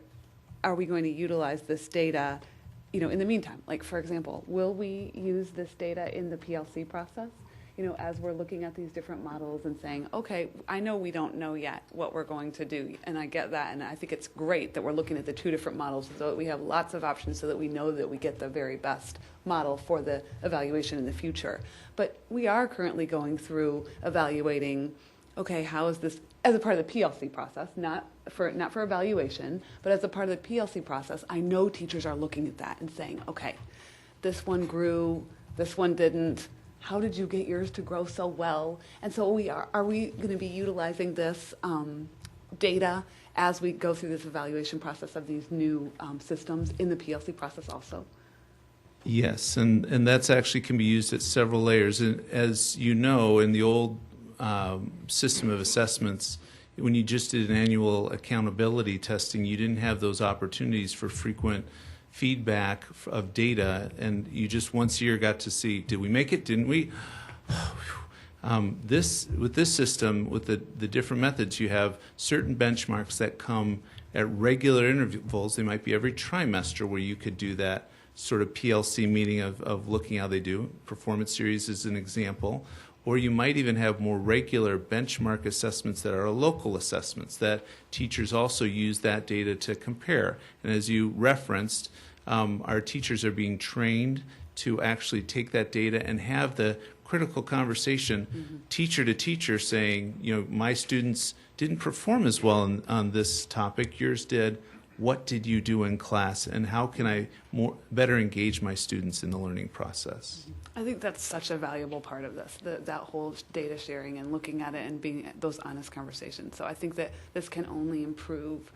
we going to utilize this data, in the meantime? Like, for example, will we use this data in the PLC process? As we're looking at these different models and saying, okay, I know we don't know yet what we're going to do, and I get that, and I think it's great that we're looking at the two different models so that we have lots of options so that we know that we get the very best model for the evaluation in the future. But we are currently going through evaluating, okay, how is this, as a part of the PLC process, not for evaluation, but as a part of the PLC process, I know teachers are looking at that and saying, okay, this one grew, this one didn't. How did you get yours to grow so well? And so are we going to be utilizing this data as we go through this evaluation process of these new systems in the PLC process also?
Yes, and that's actually can be used at several layers. And as you know, in the old system of assessments, when you just did an annual accountability testing, you didn't have those opportunities for frequent feedback of data, and you just once a year got to see, did we make it, didn't we? With this system, with the different methods, you have certain benchmarks that come at regular intervals. They might be every trimester where you could do that sort of PLC meeting of looking how they do. Performance series is an example. Or you might even have more regular benchmark assessments that are local assessments that teachers also use that data to compare. And as you referenced, our teachers are being trained to actually take that data and have the critical conversation, teacher to teacher, saying, my students didn't perform as well on this topic, yours did. what did you do in class, and how can I better engage my students in the learning process?
I think that's such a valuable part of this, that whole data sharing and looking at it and being those honest conversations. So I think that this can only improve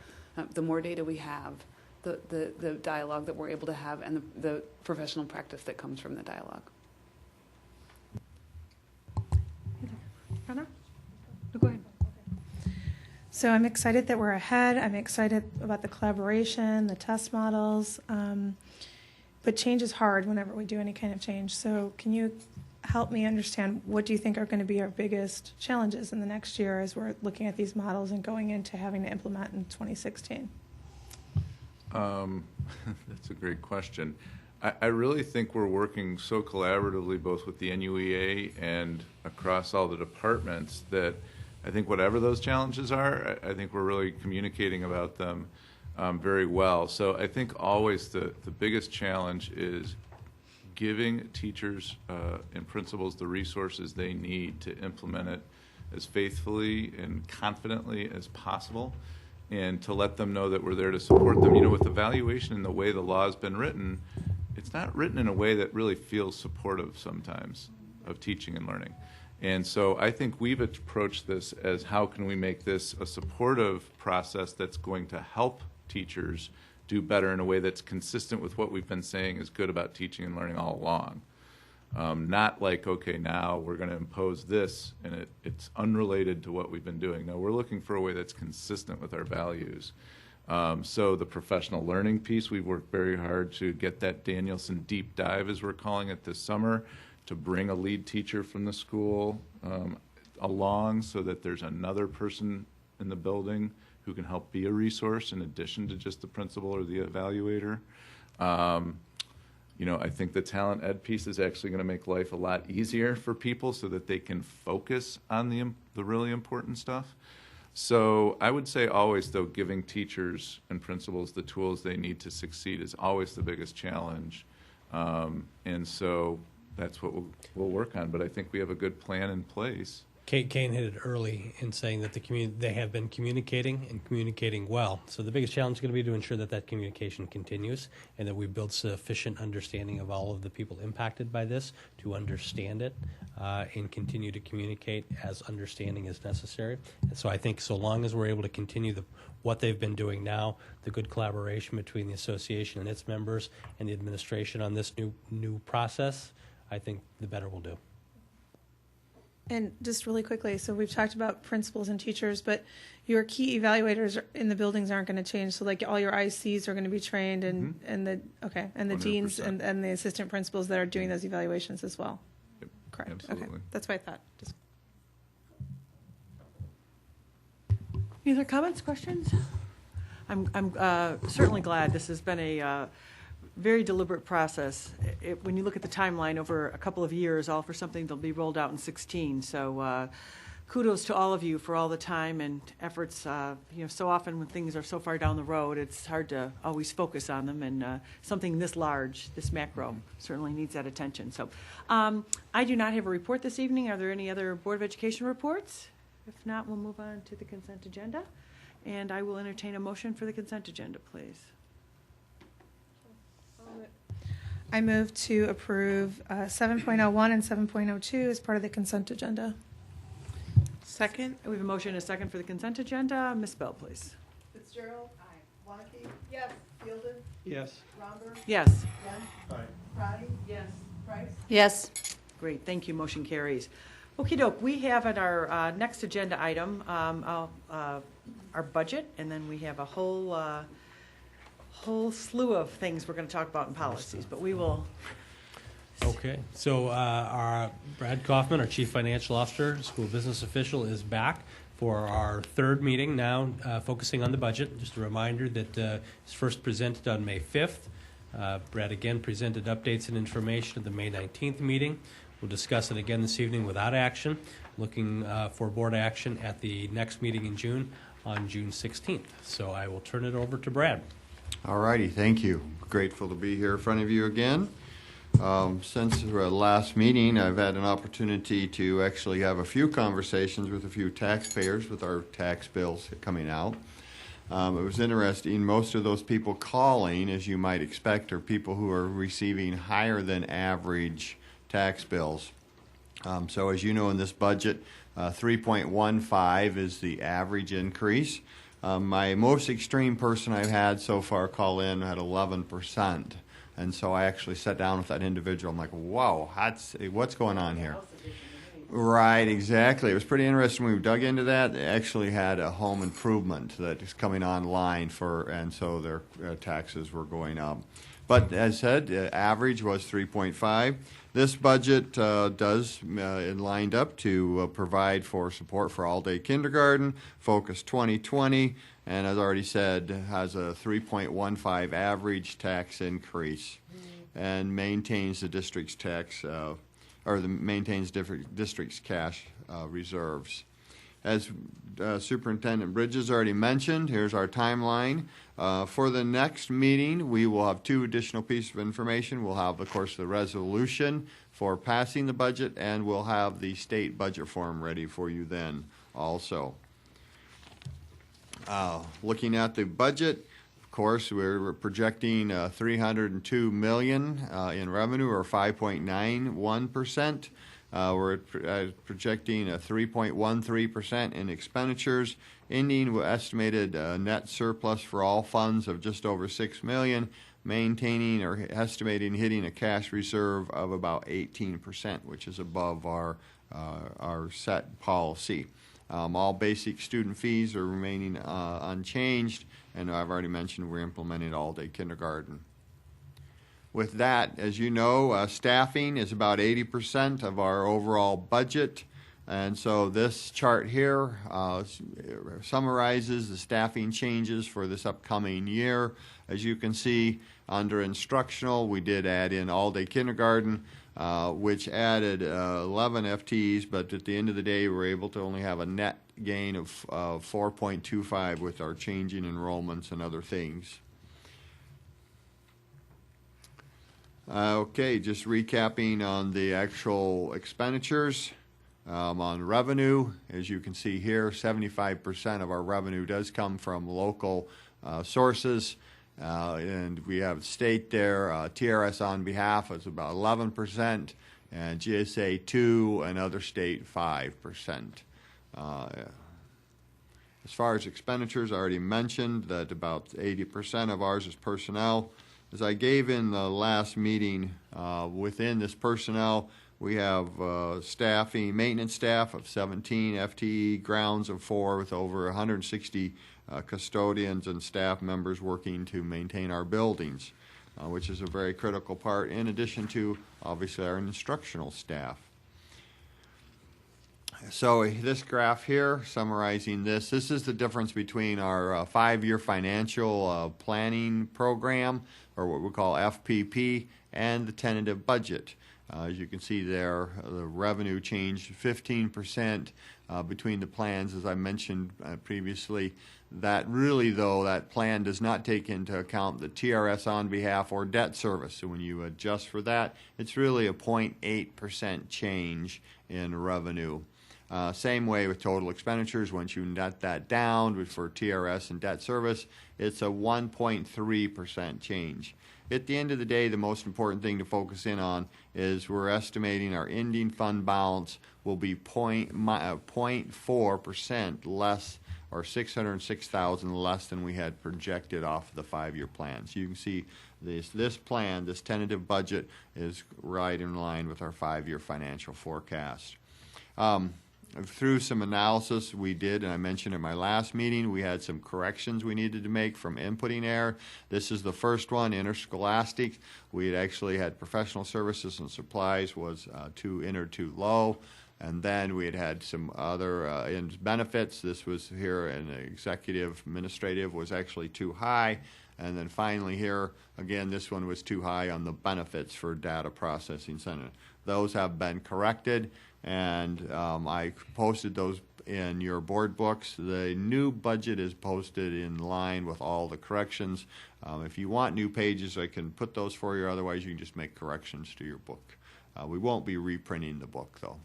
the more data we have, the dialogue that we're able to have, and the professional practice that comes from the dialogue.
Anna? No, go ahead.
So I'm excited that we're ahead. I'm excited about the collaboration, the test models. But change is hard whenever we do any kind of change. So can you help me understand what do you think are going to be our biggest challenges in the next year as we're looking at these models and going into having to implement in 2016?
That's a great question. I really think we're working so collaboratively both with the NUEA and across all the departments that I think whatever those challenges are, I think we're really communicating about them very well. So I think always the biggest challenge is giving teachers and principals the resources they need to implement it as faithfully and confidently as possible, and to let them know that we're there to support them. You know, with evaluation and the way the law has been written, it's not written in a way that really feels supportive sometimes of teaching and learning. And so I think we've approached this as how can we make this a supportive process that's going to help teachers do better in a way that's consistent with what we've been saying is good about teaching and learning all along. Not like, okay, now we're going to impose this and it's unrelated to what we've been doing. No, we're looking for a way that's consistent with our values. So the professional learning piece, we've worked very hard to get that Danielson deep dive, as we're calling it, this summer, to bring a lead teacher from the school along so that there's another person in the building who can help be a resource in addition to just the principal or the evaluator. You know, I think the talent ed piece is actually going to make life a lot easier for people so that they can focus on the really important stuff. So I would say always, though, giving teachers and principals the tools they need to succeed is always the biggest challenge. And so that's what we'll work on. But I think we have a good plan in place.
Kane hit it early in saying that they have been communicating and communicating well. So the biggest challenge is going to be to ensure that that communication continues and that we build sufficient understanding of all of the people impacted by this to understand it and continue to communicate as understanding is necessary. And so I think so long as we're able to continue what they've been doing now, the good collaboration between the association and its members and the administration on this new process, I think the better we'll do.
And just really quickly, so we've talked about principals and teachers, but your key evaluators in the buildings aren't going to change. So like all your ICs are going to be trained, and the deans
100%.
and the assistant principals that are doing those evaluations as well.
Yep,
Correct.
absolutely.
Okay, that's what I thought.
Any other comments, questions? I'm certainly glad this has been a very deliberate process. When you look at the timeline over a couple of years, all for something that'll be rolled out in 2016. So kudos to all of you for all the time and efforts. You know, so often when things are so far down the road, it's hard to always focus on them. And something this large, this macro, certainly needs that attention. So I do not have a report this evening. Are there any other Board of Education reports? If not, we'll move on to the consent agenda. And I will entertain a motion for the consent agenda, please.
I move to approve 7.01 and 7.02 as part of the consent agenda.
Second?
We have a motion and a second for the consent agenda. Ms. Bell, please.
Fitzgerald. Aye. Waneke. Yes. Fielden.
Yes.
Romber.
Yes.
Young. Crotty. Yes. Price.
Yes.
Great, thank you. Motion carries. Okey-doke, we have at our next agenda item our budget, and then we have a whole slew of things we're going to talk about in policies, but we will.
Okay, so our Brad Kaufman, our Chief Financial Officer, school business official, is back for our third meeting now, focusing on the budget. Just a reminder that it's first presented on May 5th. Brad again presented updates and information at the May 19th meeting. We'll discuss it again this evening without action, looking for board action at the next meeting in June on June 16th. So I will turn it over to Brad.
All righty, thank you. Grateful to be here in front of you again. Since the last meeting, I've had an opportunity to actually have a few conversations with a few taxpayers with our tax bills coming out. It was interesting. Most of those people calling, as you might expect, are people who are receiving higher than average tax bills. So as you know, in this budget, 3.15 is the average increase. My most extreme person I've had so far call in had 11%. And so I actually sat down with that individual. I'm like, wow, what's going on here? Right, exactly. It was pretty interesting when we dug into that. They actually had a home improvement that is coming online and so their taxes were going up. But as said, average was 3.5. This budget does lined up to provide for support for all-day kindergarten, Focus 2020, and as I already said, has a 3.15 average tax increase, and maintains the district's district's cash reserves. As Superintendent Bridges already mentioned, here's our timeline. For the next meeting, we will have 2 additional pieces of information. We'll have, of course, the resolution for passing the budget, and we'll have the state budget form ready for you then also. Looking at the budget, of course, we're projecting $302 million in revenue, or 5.91%. We're projecting a 3.13% in expenditures, ending with estimated net surplus for all funds of just over $6 million, maintaining or estimating hitting a cash reserve of about 18%, which is above our set policy. All basic student fees are remaining unchanged, and I've already mentioned we're implementing all-day kindergarten. With that, as you know, staffing is about 80% of our overall budget. And so this chart here summarizes the staffing changes for this upcoming year. As you can see, under instructional, we did add in all-day kindergarten, which added 11 FTEs, but at the end of the day, we were able to only have a net gain of 4.25 with our changing enrollments and other things. Okay, just recapping on the actual expenditures. On revenue, as you can see here, 75% of our revenue does come from local sources, and we have state there. TRS on behalf is about 11%, and GSA 2 and other state 5%. As far as expenditures, I already mentioned that about 80% of ours is personnel. As I gave in the last meeting, within this personnel, we have maintenance staff of 17 FTE, grounds of 4, with over 160 custodians and staff members working to maintain our buildings, which is a very critical part, in addition to, obviously, our instructional staff. So this graph here, summarizing this is the difference between our 5-year financial planning program, or what we call FPP, and the tentative budget. As you can see there, the revenue changed 15% between the plans, as I mentioned previously. That really, though, that plan does not take into account the TRS on behalf or debt service. So when you adjust for that, it's really a 0.8% change in revenue. Same way with total expenditures. Once you net that down for TRS and debt service, it's a 1.3% change. At the end of the day, the most important thing to focus in on is we're estimating our ending fund balance will be 0.4% less, or $606,000 less than we had projected off the 5-year plan. So you can see this plan, this tentative budget, is right in line with our 5-year financial forecast. Through some analysis we did, and I mentioned in my last meeting, we had some corrections we needed to make from inputting error. This is the first one, interscholastic. We had actually had professional services and supplies was too low. And then we had some other in benefits. This was here, and executive administrative was actually too high. And then finally here, again, this one was too high on the benefits for data processing center. Those have been corrected, and I posted those in your board books. The new budget is posted in line with all the corrections. If you want new pages, I can put those for you. Otherwise, you can just make corrections to your book. We won't be reprinting the book, though.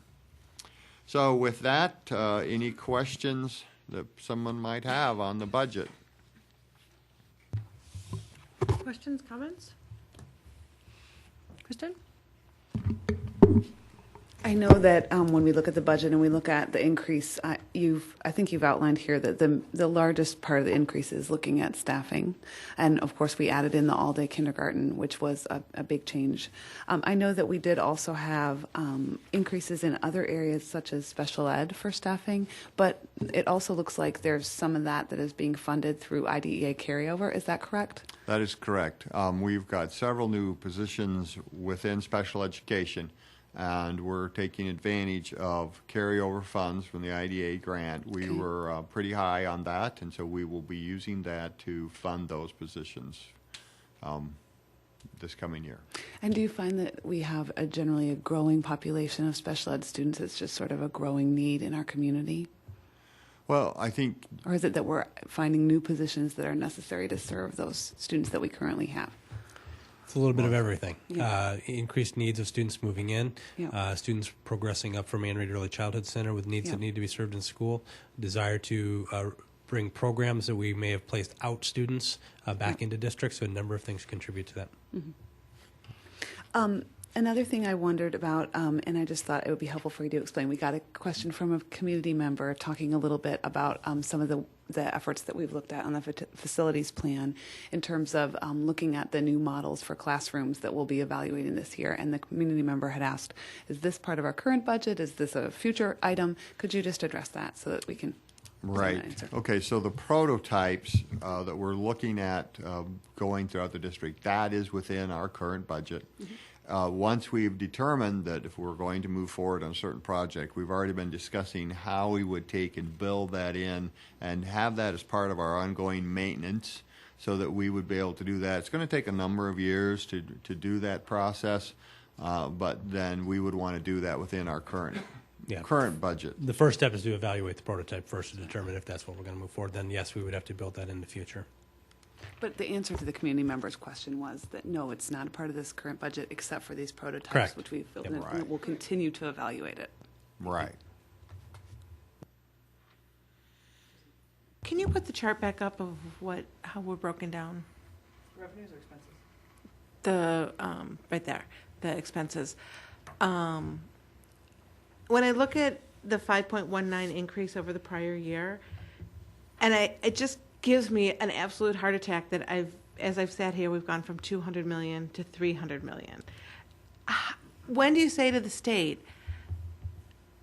So with that, any questions that someone might have on the budget?
Questions, comments? Kristen?
I know that when we look at the budget and we look at the increase, I think you've outlined here that the largest part of the increase is looking at staffing, and of course we added in the all-day kindergarten, which was a big change. I know that we did also have increases in other areas such as special ed for staffing, but it also looks like there's some of that is being funded through IDEA carryover. Is that correct?
That is correct. We've got several new positions within special education, and we're taking advantage of carryover funds from the IDA grant. We were pretty high on that, and so we will be using that to fund those positions this coming year.
And do you find that we have generally a growing population of special ed students? It's just sort of a growing need in our community?
Well, I think...
Or is it that we're finding new positions that are necessary to serve those students that we currently have?
It's a little bit of everything.
Yeah.
Increased needs of students moving in,
Yeah.
Students progressing up from Ann Reed Early Childhood Center with needs
Yeah.
that need to be served in school, desire to bring programs that we may have placed out students back into districts, so a number of things contribute to that.
Mm-hmm. Another thing I wondered about, and I just thought it would be helpful for you to explain, we got a question from a community member talking a little bit about some of the efforts that we've looked at on the facilities plan in terms of looking at the new models for classrooms that we'll be evaluating this year. And the community member had asked, is this part of our current budget? Is this a future item? Could you just address that so that we can...
Right. Okay, so the prototypes that we're looking at going throughout the district, that is within our current budget.
Mm-hmm.
Once we've determined that if we're going to move forward on a certain project, we've already been discussing how we would take and build that in and have that as part of our ongoing maintenance so that we would be able to do that. It's going to take a number of years to do that process, but then we would want to do that within our current budget.
The first step is to evaluate the prototype first to determine if that's what we're going to move forward. Then, yes, we would have to build that in the future.
But the answer to the community member's question was that no, it's not a part of this current budget except for these prototypes,
Correct.
which we've built,
Yep.
and
Right.
we'll continue to evaluate it.
Right.
Can you put the chart back up of how we're broken down?
Revenues or expenses?
The, right there, the expenses. When I look at the 5.19 increase over the prior year, and it just gives me an absolute heart attack that as I've sat here, we've gone from 200 million to 300 million. When do you say to the state,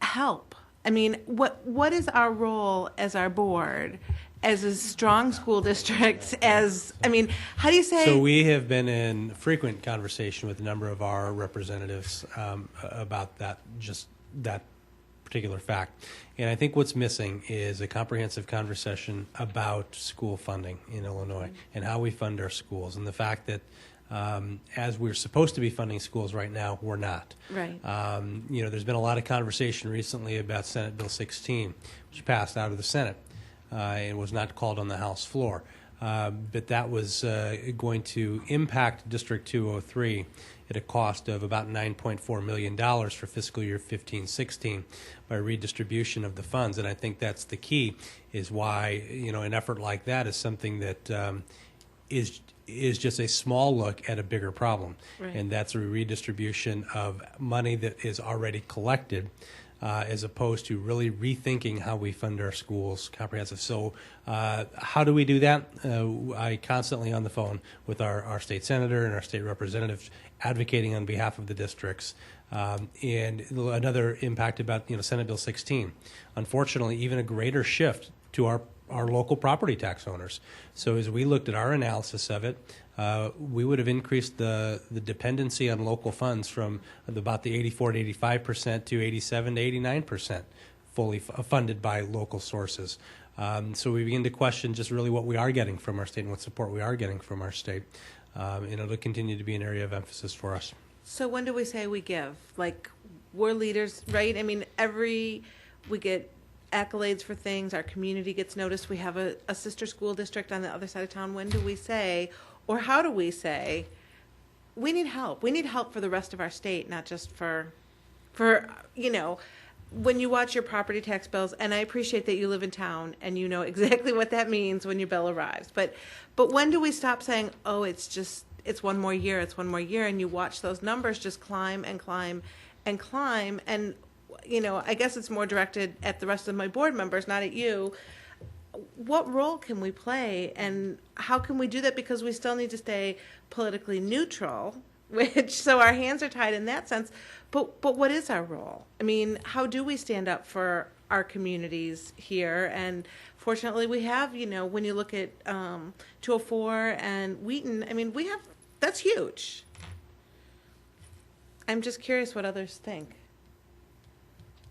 help? I mean, what is our role as our board, as a strong school district, how do you say?
So we have been in frequent conversation with a number of our representatives about that particular fact. And I think what's missing is a comprehensive conversation about school funding in Illinois and how we fund our schools, and the fact that as we're supposed to be funding schools right now, we're not.
Right.
There's been a lot of conversation recently about Senate Bill 16, which passed out of the Senate and was not called on the House floor. But that was going to impact District 203 at a cost of about $9.4 million for fiscal year 15-16 by redistribution of the funds. And I think that's the key, is why an effort like that is something that is just a small look at a bigger problem.
Right.
And that's a redistribution of money that is already collected, as opposed to really rethinking how we fund our schools comprehensive. So how do we do that? I constantly on the phone with our state senator and our state representatives advocating on behalf of the districts. And another impact about Senate Bill 16. Unfortunately, even a greater shift to our local property tax owners. So as we looked at our analysis of it, we would have increased the dependency on local funds from about the 84 to 85% to 87 to 89% fully funded by local sources. So we begin to question just really what we are getting from our state and what support we are getting from our state. And it'll continue to be an area of emphasis for us.
So when do we say we give? Like, we're leaders, right? I mean, we get accolades for things. Our community gets noticed. We have a sister school district on the other side of town. When do we say, or how do we say, we need help? We need help for the rest of our state, not just for when you watch your property tax bills, and I appreciate that you live in town and you know exactly what that means when your bill arrives, but when do we stop saying, oh, it's one more year, and you watch those numbers just climb and climb and climb, and I guess it's more directed at the rest of my board members, not at you. What role can we play, and how can we do that? Because we still need to stay politically neutral, so our hands are tied in that sense. But what is our role? I mean, how do we stand up for our communities here? And fortunately, we have, when you look at 204 and Wheaton, I mean, that's huge. I'm just curious what others think,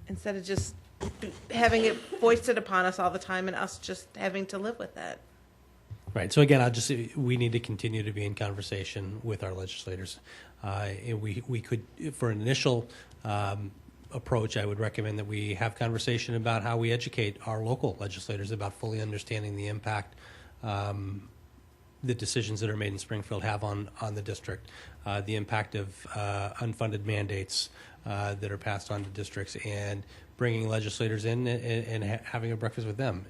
instead of just having it foisted upon us all the time and us just having to live with it.
Right. So again, we need to continue to be in conversation with our legislators. And we could, for an initial approach, I would recommend that we have conversation about how we educate our local legislators about fully understanding the impact the decisions that are made in Springfield have on the district, the impact of unfunded mandates that are passed on to districts, and bringing legislators in and having a breakfast with them.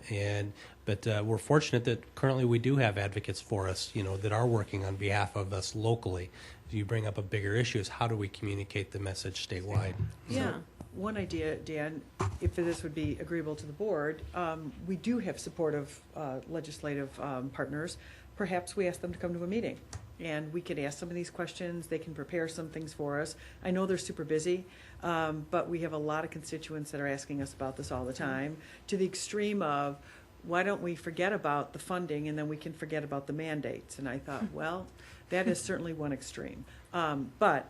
But we're fortunate that currently we do have advocates for us, that are working on behalf of us locally. You bring up a bigger issue is how do we communicate the message statewide?
Yeah. One idea, Dan, if this would be agreeable to the board, we do have supportive legislative partners. Perhaps we ask them to come to a meeting, and we could ask some of these questions. They can prepare some things for us. I know they're super busy, but we have a lot of constituents that are asking us about this all the time, to the extreme of, why don't we forget about the funding and then we can forget about the mandates? And I thought, well, that is certainly one extreme. But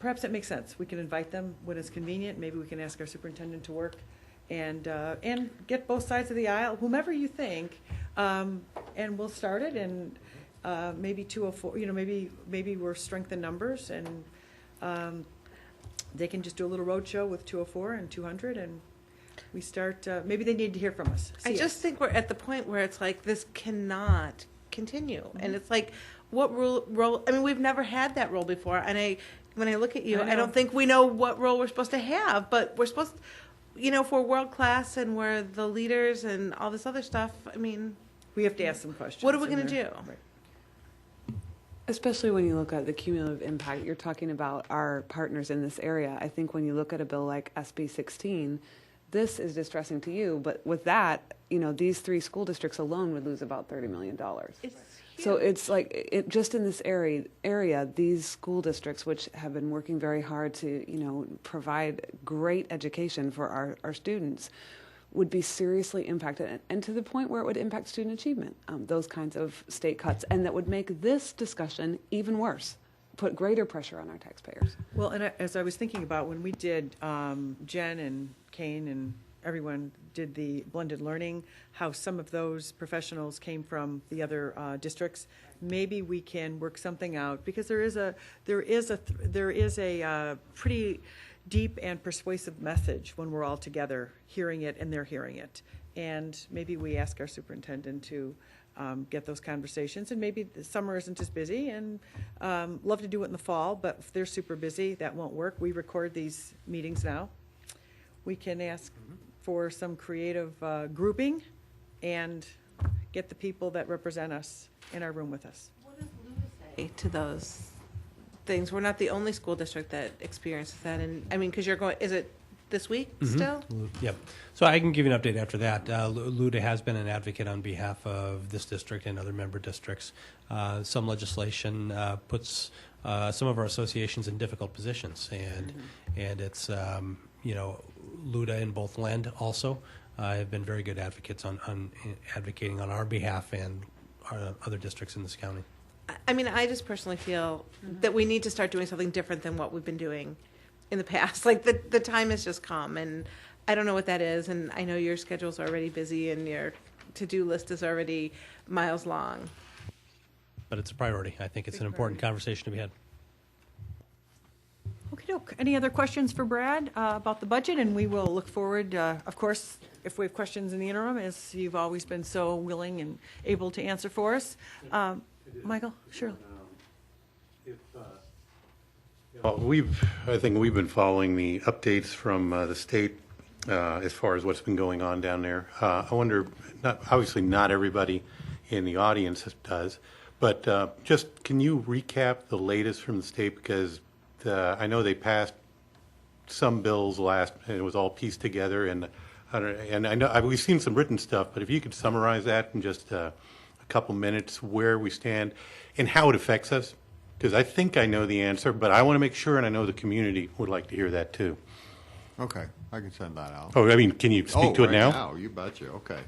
perhaps it makes sense. We can invite them when it's convenient. Maybe we can ask our superintendent to work and get both sides of the aisle, whomever you think, and we'll start it. And maybe 204, maybe we're strength in numbers, and they can just do a little roadshow with 204 and 200, and we start. Maybe they need to hear from us.
I just think we're at the point where it's like, this cannot continue, mm-hmm. And it's like, what role? I mean, we've never had that role before, and when I look at you, I don't think we know what role we're supposed to have, but we're supposed, if we're world class and we're the leaders and all this other stuff. I mean,
we have to ask some questions.
What are we going to do?
Right.
Especially when you look at the cumulative impact, you're talking about our partners in this area. I think when you look at a bill like SB 16, this is distressing to you, but with that, these 3 school districts alone would lose about $30 million.
It's huge.
So it's like, just in this area, these school districts, which have been working very hard to, provide great education for our students, would be seriously impacted, and to the point where it would impact student achievement, those kinds of state cuts, and that would make this discussion even worse, put greater pressure on our taxpayers.
Well, and as I was thinking about when we did, Jen and Kane and everyone did the blended learning, how some of those professionals came from the other districts. Maybe we can work something out, because there is a pretty deep and persuasive message when we're all together hearing it and they're hearing it. And maybe we ask our superintendent to get those conversations, and maybe the summer isn't as busy, and love to do it in the fall, but if they're super busy, that won't work. We record these meetings now. We can ask for some creative grouping and get the people that represent us in our room with us.
What does Lewis say to those things? We're not the only school district that experiences that, and I mean, because you're going, is it this week still?
Yep. So I can give you an update after that. LUDA has been an advocate on behalf of this district and other member districts. Some legislation puts some of our associations in difficult positions, and it's LUDA and both Lend also have been very good advocates on advocating on our behalf and other districts in this county.
I mean, I just personally feel that we need to start doing something different than what we've been doing in the past. Like, the time has just come, and I don't know what that is, and I know your schedule's already busy and your to-do list is already miles long.
But it's a priority. I think it's an important conversation to be had.
Okey-doke. Any other questions for Brad about the budget? And we will look forward, of course, if we have questions in the interim, as you've always been so willing and able to answer for us. Michael, sure.
I think we've been following the updates from the state as far as what's been going on down there. I wonder, obviously not everybody in the audience does, but just can you recap the latest from the state? Because I know they passed some bills and it was all pieced together, and I know we've seen some written stuff, but if you could summarize that in just a couple minutes, where we stand and how it affects us. Because I think I know the answer, but I want to make sure, and I know the community would like to hear that too.
Okay, I can send that out.
Oh, I mean, can you speak to it
right
now?
You betcha, okay.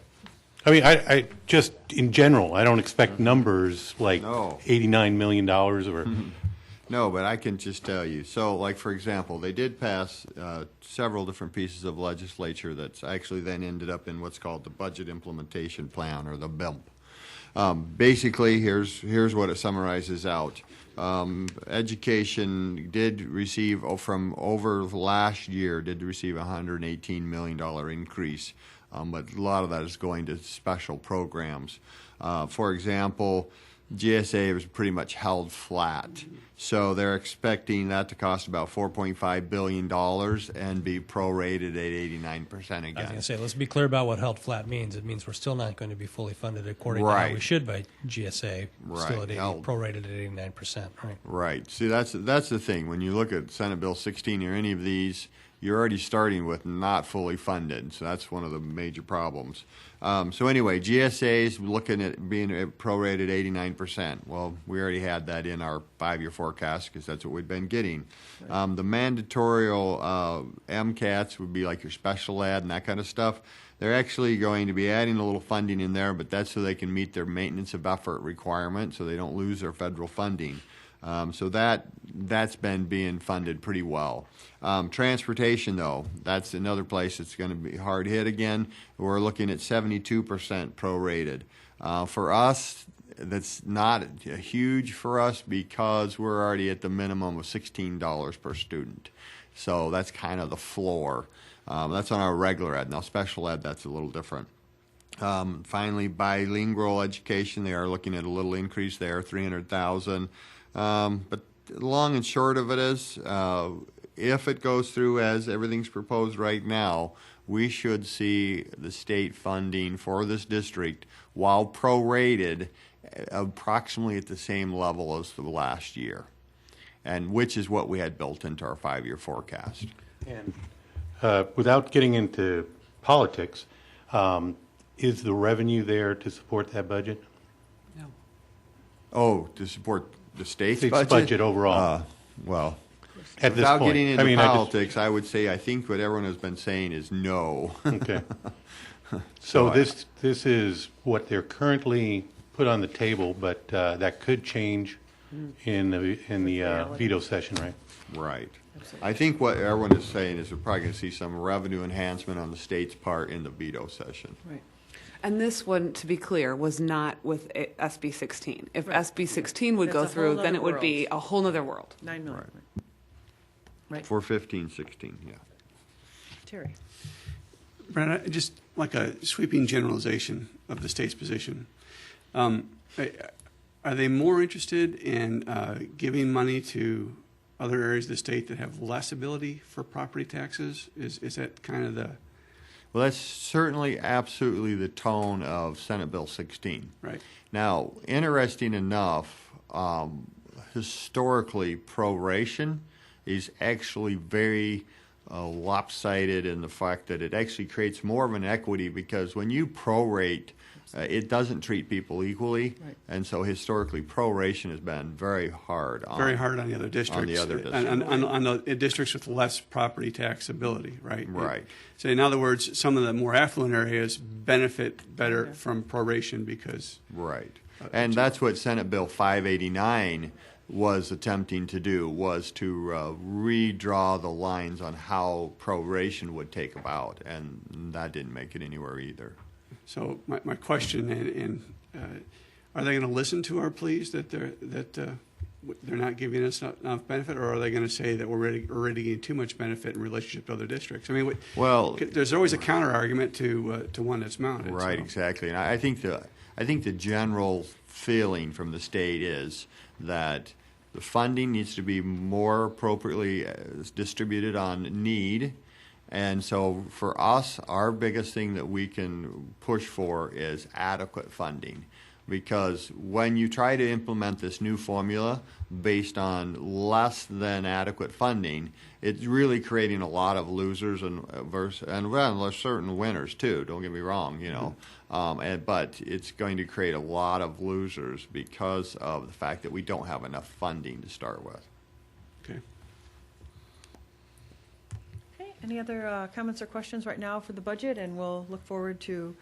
I mean, I just, in general, I don't expect numbers like
No.
$89 million or,
No, but I can just tell you. So, like, for example, they did pass several different pieces of legislature that's actually then ended up in what's called the Budget Implementation Plan, or the BIMP. Basically, here's what it summarizes out. Education did receive, from over last year, did receive a $118 million increase, but a lot of that is going to special programs. For example, GSA was pretty much held flat. So they're expecting that to cost about $4.5 billion and be prorated at 89% again.
I was going to say, let's be clear about what held flat means. It means we're still not going to be fully funded according to how
Right.
we should by GSA, still
Right.
at 80, prorated at 89%, right?
Right. See, that's the thing. When you look at Senate Bill 16 or any of these, you're already starting with not fully funded. So that's one of the major problems. So anyway, GSA is looking at being prorated 89%. Well, we already had that in our 5-year forecast because that's what we've been getting. The mandatory MCATs would be like your special ed and that kind of stuff. They're actually going to be adding a little funding in there, but that's so they can meet their maintenance of effort requirement so they don't lose their federal funding. So that's been being funded pretty well. Transportation, though, that's another place that's going to be hard hit again. We're looking at 72% prorated. For us, that's not huge for us because we're already at the minimum of $16 per student. So that's kind of the floor. That's on our regular ed. Now, special ed, that's a little different. Finally, bilingual education, they are looking at a little increase there, $300,000. But long and short of it is, if it goes through as everything's proposed right now, we should see the state funding for this district, while prorated, approximately at the same level as the last year, and which is what we had built into our 5-year forecast.
and without getting into politics, is the revenue there to support that budget?
Oh, to support the state's
State's budget overall.
Well,
At this
without
point.
getting into
I mean,
politics, I would say I think what everyone has been saying is no.
Okay. So
I-
this is what they're currently put on the table, but that could change in the veto session, right?
Right. I think what everyone is saying is we're probably going to see some revenue enhancement on the state's part in the veto session.
Right. And this one, to be clear, was not with SB 16. If SB 16 would
That's
go
a whole
through, then
nother
it would be
world.
a whole nother world.
9 million. Right.
For 15-16, yeah.
Terry.
Brad, just like a sweeping generalization of the state's position, are they more interested in giving money to other areas of the state that have less ability for property taxes? Is that kind of the...
Well, that's certainly absolutely the tone of Senate Bill 16.
Right.
Now, interesting enough, historically, proration is actually very lopsided in the fact that it actually creates more of an equity, because when you prorate, it doesn't treat people equally,
Right.
and so historically proration has been very hard on
Very hard on the other districts.
on the other districts.
On the districts with less property tax ability, right?
Right.
So in other words, some of the more affluent areas benefit better from proration because...
Right. And that's what Senate Bill 589 was attempting to do, was to redraw the lines on how proration would take about, and that didn't make it anywhere either.
So my question, are they going to listen to our pleas that they're not giving us enough benefit, or are they going to say that we're already getting too much benefit in relationship to other districts? I mean,
Well,
there's always a counter argument to one that's mounted.
right,
so.
exactly. And I think the general feeling from the state is that The funding needs to be more appropriately distributed on need. And so for us, our biggest thing that we can push for is adequate funding. Because when you try to implement this new formula based on less than adequate funding, it's really creating a lot of losers and well, there's certain winners too. Don't get me wrong, you know, but it's going to create a lot of losers because of the fact that we don't have enough funding to start with.
Okay.
Okay, any other comments or questions right now for the budget? And we'll look forward to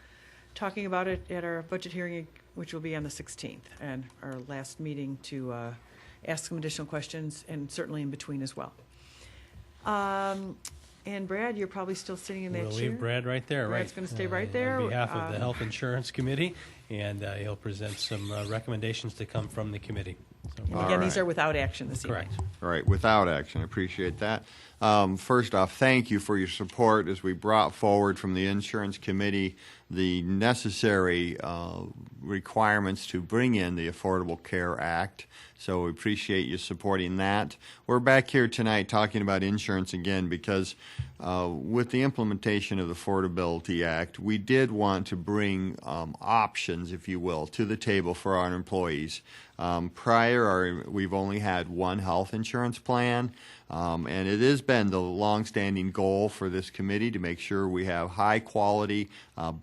talking about it at our budget hearing, which will be on the 16th, and our last meeting to ask some additional questions, and certainly in between as well. And Brad, you're probably still sitting in that
We'll
chair?
leave Brad right there, right?
Brad's going to stay right there.
On behalf of the Health Insurance Committee, and he'll present some recommendations to come from the committee. So,
And again, these are without action this evening.
correct.
All right, without action. I appreciate that. First off, thank you for your support as we brought forward from the Insurance Committee the necessary requirements to bring in the Affordable Care Act. So we appreciate you supporting that. We're back here tonight talking about insurance again because with the implementation of the Affordability Act, we did want to bring options, if you will, to the table for our employees. We've only had one health insurance plan, and it has been the longstanding goal for this committee to make sure we have high quality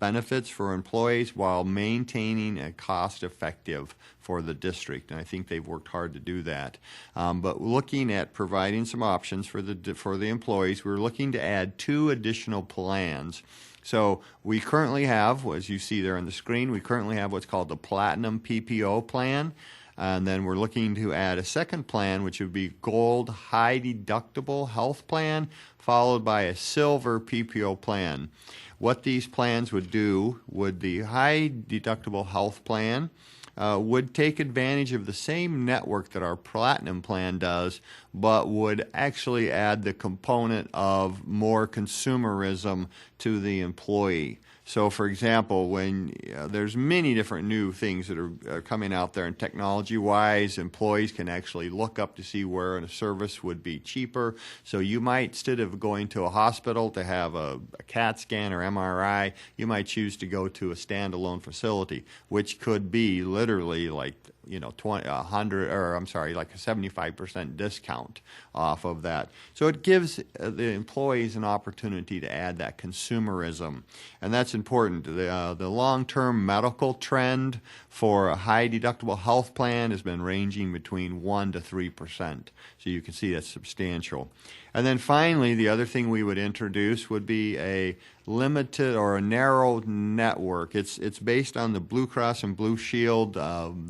benefits for employees while maintaining a cost-effective for the district, and I think they've worked hard to do that. But looking at providing some options for the employees, we're looking to add 2 additional plans. So we currently have, as you see there on the screen, we currently have what's called the Platinum PPO plan. And then we're looking to add a second plan, which would be Gold High Deductible Health Plan, followed by a Silver PPO plan. What these plans would do, the High Deductible Health Plan would take advantage of the same network that our Platinum plan does, but would actually add the component of more consumerism to the employee. So, for example, when there's many different new things that are coming out there, and technology-wise, employees can actually look up to see where a service would be cheaper. So you might, instead of going to a hospital to have a CAT scan or MRI, you might choose to go to a standalone facility, which could be literally like, you know, like a 75% discount off of that. So it gives the employees an opportunity to add that consumerism, and that's important. The long-term medical trend for a high deductible health plan has been ranging between 1% to 3%. So you can see that's substantial. And then finally, the other thing we would introduce would be a limited or a narrow network. It's based on the Blue Cross and Blue Shield,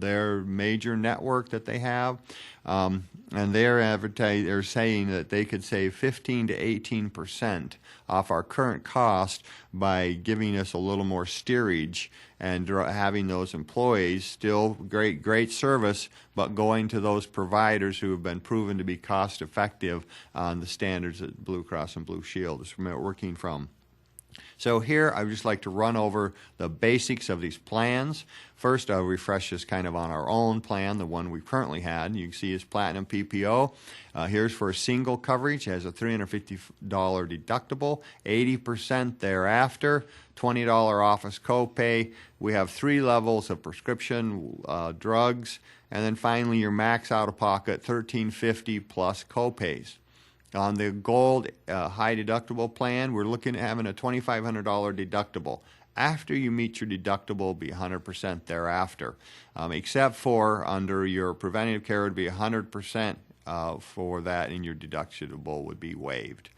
their major network that they have, and they're saying that they could save 15 to 18% off our current cost by giving us a little more steerage and having those employees still great service, but going to those providers who have been proven to be cost effective on the standards that Blue Cross and Blue Shield is working from. So here, I would just like to run over the basics of these plans. First, I'll refresh this kind of on our own plan, the one we currently had. You can see is Platinum PPO. Here's for a single coverage. It has a $350 deductible, 80% thereafter, $20 office copay. We have 3 levels of prescription drugs. And then finally, your max out-of-pocket, $1,350 plus copays. On the Gold High Deductible plan, we're looking at having a $2,500 deductible. After you meet your deductible, it'll be 100% thereafter. Except for under your preventative care, it would be 100% for that, and your deductible would be waived.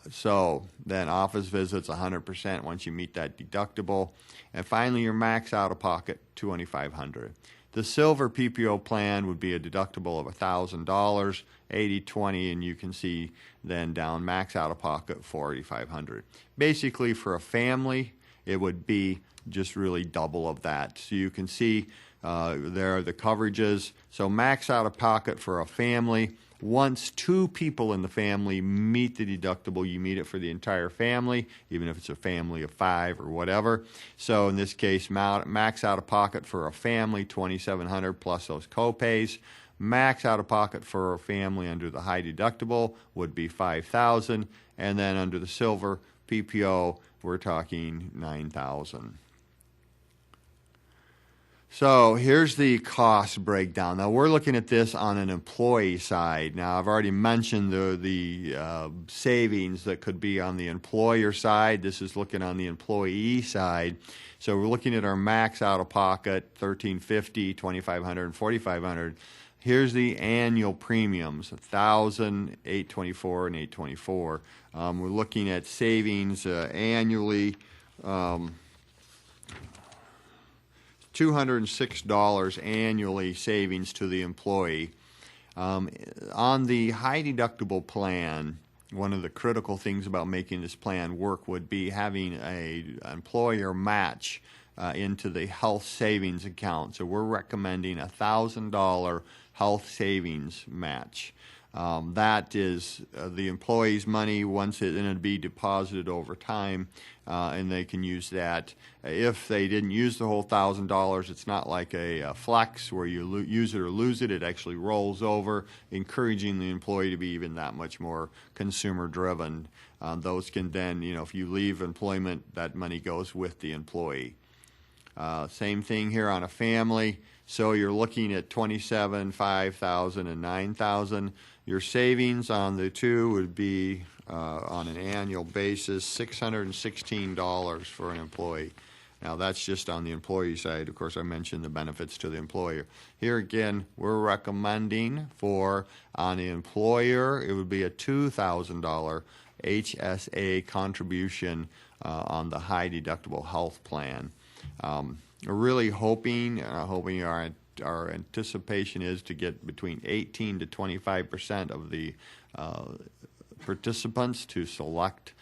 So then office visits, 100% once you meet that deductible. And finally, your max out-of-pocket, $2,500. The Silver PPO plan would be a deductible of $1,000, 80/20, and you can see then down max out-of-pocket $4,500. Basically, for a family, it would be just really double of that. So you can see there are the coverages. So max out-of-pocket for a family. Once 2 people in the family meet the deductible, you meet it for the entire family, even if it's a family of 5 or whatever. So in this case, max out-of-pocket for a family, $2,700 plus those copays. max out of pocket for a family under the high deductible would be $5,000, and then under the silver PPO, we're talking $9,000. So here's the cost breakdown. Now we're looking at this on an employee side. Now I've already mentioned the savings that could be on the employer side. This is looking on the employee side. So we're looking at our max out of pocket, $1,350, $2,500, and $4,500. Here's the annual premiums, $1,000, $824, and $824. We're looking at savings annually. $206 annually savings to the employee. On the high deductible plan, one of the critical things about making this plan work would be having an employer match into the health savings account. So we're recommending a $1,000 health savings match. That is the employee's money once it'd be deposited over time, and they can use that. If they didn't use the whole $1,000, it's not like a flex where you use it or lose it. It actually rolls over, encouraging the employee to be even that much more consumer driven. Those can then, if you leave employment, that money goes with the employee. Same thing here on a family. So you're looking at $27,000, $5,000, and $9,000. Your savings on the two would be, on an annual basis, $616 for an employee. Now, that's just on the employee side. Of course, I mentioned the benefits to the employer. Here again, we're recommending for, on the employer, it would be a $2,000 HSA contribution on the high deductible health plan. We're really hoping our anticipation is to get between 18 to 25% of the participants to select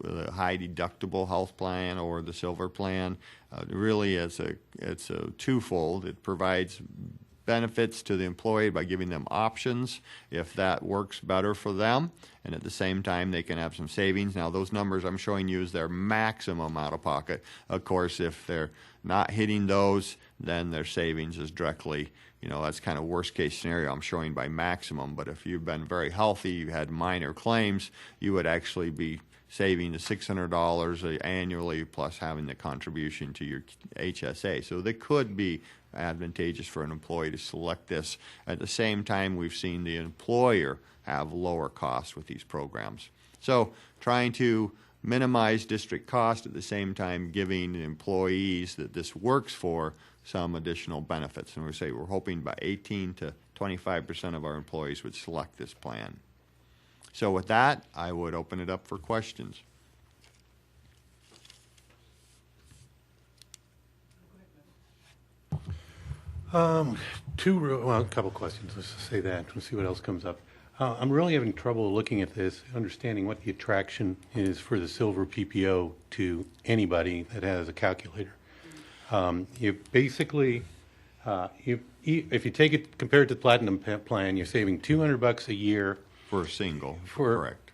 the high deductible health plan or the silver plan. Really, it's a twofold. It provides benefits to the employee by giving them options if that works better for them, and at the same time they can have some savings. Now those numbers I'm showing you is their maximum out of pocket. Of course, if they're not hitting those, then their savings is directly, that's kind of worst case scenario I'm showing by maximum. But if you've been very healthy, you had minor claims, you would actually be saving the $600 annually plus having the contribution to your HSA. So they could be advantageous for an employee to select this. At the same time, we've seen the employer have lower costs with these programs. So trying to minimize district cost at the same time giving the employees that this works for some additional benefits. And we say we're hoping by 18 to 25% of our employees would select this plan. So with that, I would open it up for questions.
A couple questions. Let's just say that. We'll see what else comes up. I'm really having trouble looking at this, understanding what the attraction is for the silver PPO to anybody that has a calculator. You basically, if you take it compared to the platinum plan, you're saving $200 a year
for a single.
Correct.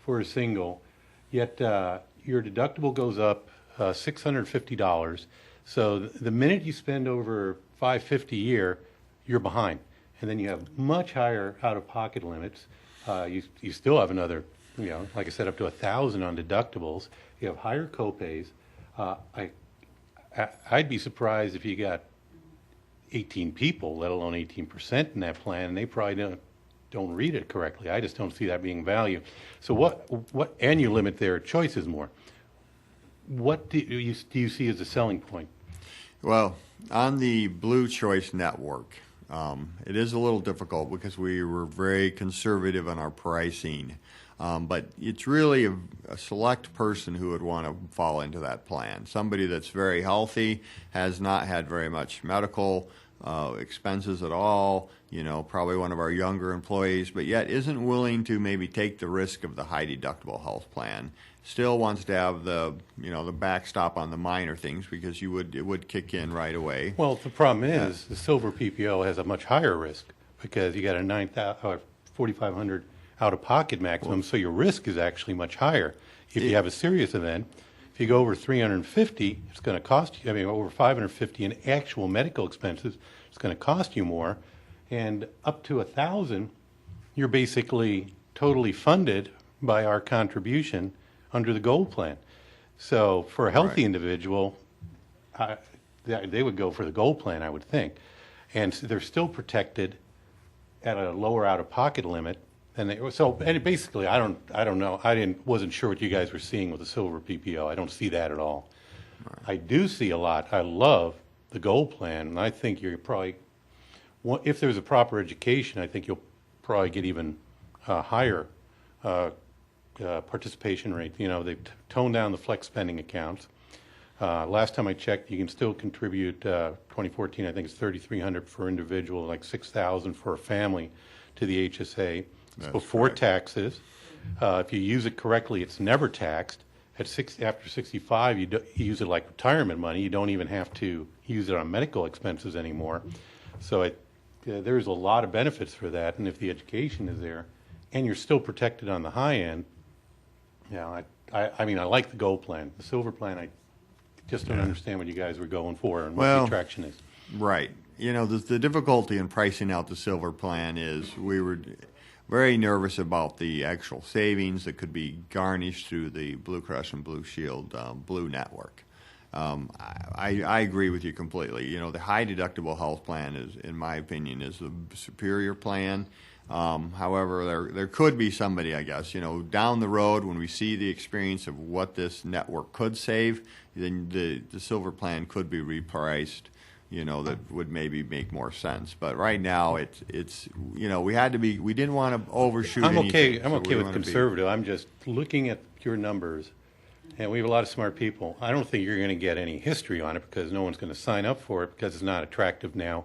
For a single, yet your deductible goes up $650. So the minute you spend over $550 a year, you're behind. And then you have much higher out-of-pocket limits. You still have another, like I said, up to $1,000 on deductibles. You have higher copays. I'd be surprised if you got 18 people, let alone 18% in that plan, and they probably don't read it correctly. I just don't see that being value. So what? And you limit their choices more. What do you see as a selling point?
Well, on the Blue Choice Network, it is a little difficult because we were very conservative in our pricing. But it's really a select person who would want to fall into that plan. Somebody that's very healthy, has not had very much medical expenses at all, probably one of our younger employees, but yet isn't willing to maybe take the risk of the high deductible health plan. Still wants to have the backstop on the minor things because it would kick in right away.
Well, the problem is the silver PPO has a much higher risk because you got a $4,500 out-of-pocket maximum, so your risk is actually much higher. If you have a serious event, if you go over $350, it's going to cost you. Over $550 in actual medical expenses, it's going to cost you more. And up to 1,000, you're basically totally funded by our contribution under the gold plan. So for a healthy
Right.
individual, they would go for the gold plan, I would think. And they're still protected at a lower out-of-pocket limit. And basically, I don't know. Wasn't sure what you guys were seeing with the silver PPO. I don't see that at all. I do see a lot. I love the gold plan, and I think you're probably, if there's a proper education, I think you'll probably get even higher participation rate. You know, they've toned down the flex spending accounts. Last time I checked, you can still contribute. 2014, I think it's $3,300 for individual, like $6,000 for a family to the HSA. It's
That's
before
correct.
taxes. If you use it correctly, it's never taxed. After 65, you use it like retirement money. You don't even have to use it on medical expenses anymore. So there's a lot of benefits for that. And if the education is there, and you're still protected on the high end, I mean, I like the gold plan. The silver plan, I just don't understand what you guys were going for and what the attraction is.
Right. You know, the difficulty in pricing out the silver plan is we were very nervous about the actual savings that could be garnished through the Blue Cross and Blue Shield Blue Network. I agree with you completely. You know, the high deductible health plan is, in my opinion, is the superior plan. However, there could be somebody, I guess, you know, down the road when we see the experience of what this network could save, then the silver plan could be repriced, you know, that would maybe make more sense. But right now, it's you know, we didn't want to overshoot anything.
I'm
so
okay
we
with
wanna be-
conservative. I'm just looking at your numbers, and we have a lot of smart people. I don't think you're going to get any history on it because no one's going to sign up for it because it's not attractive now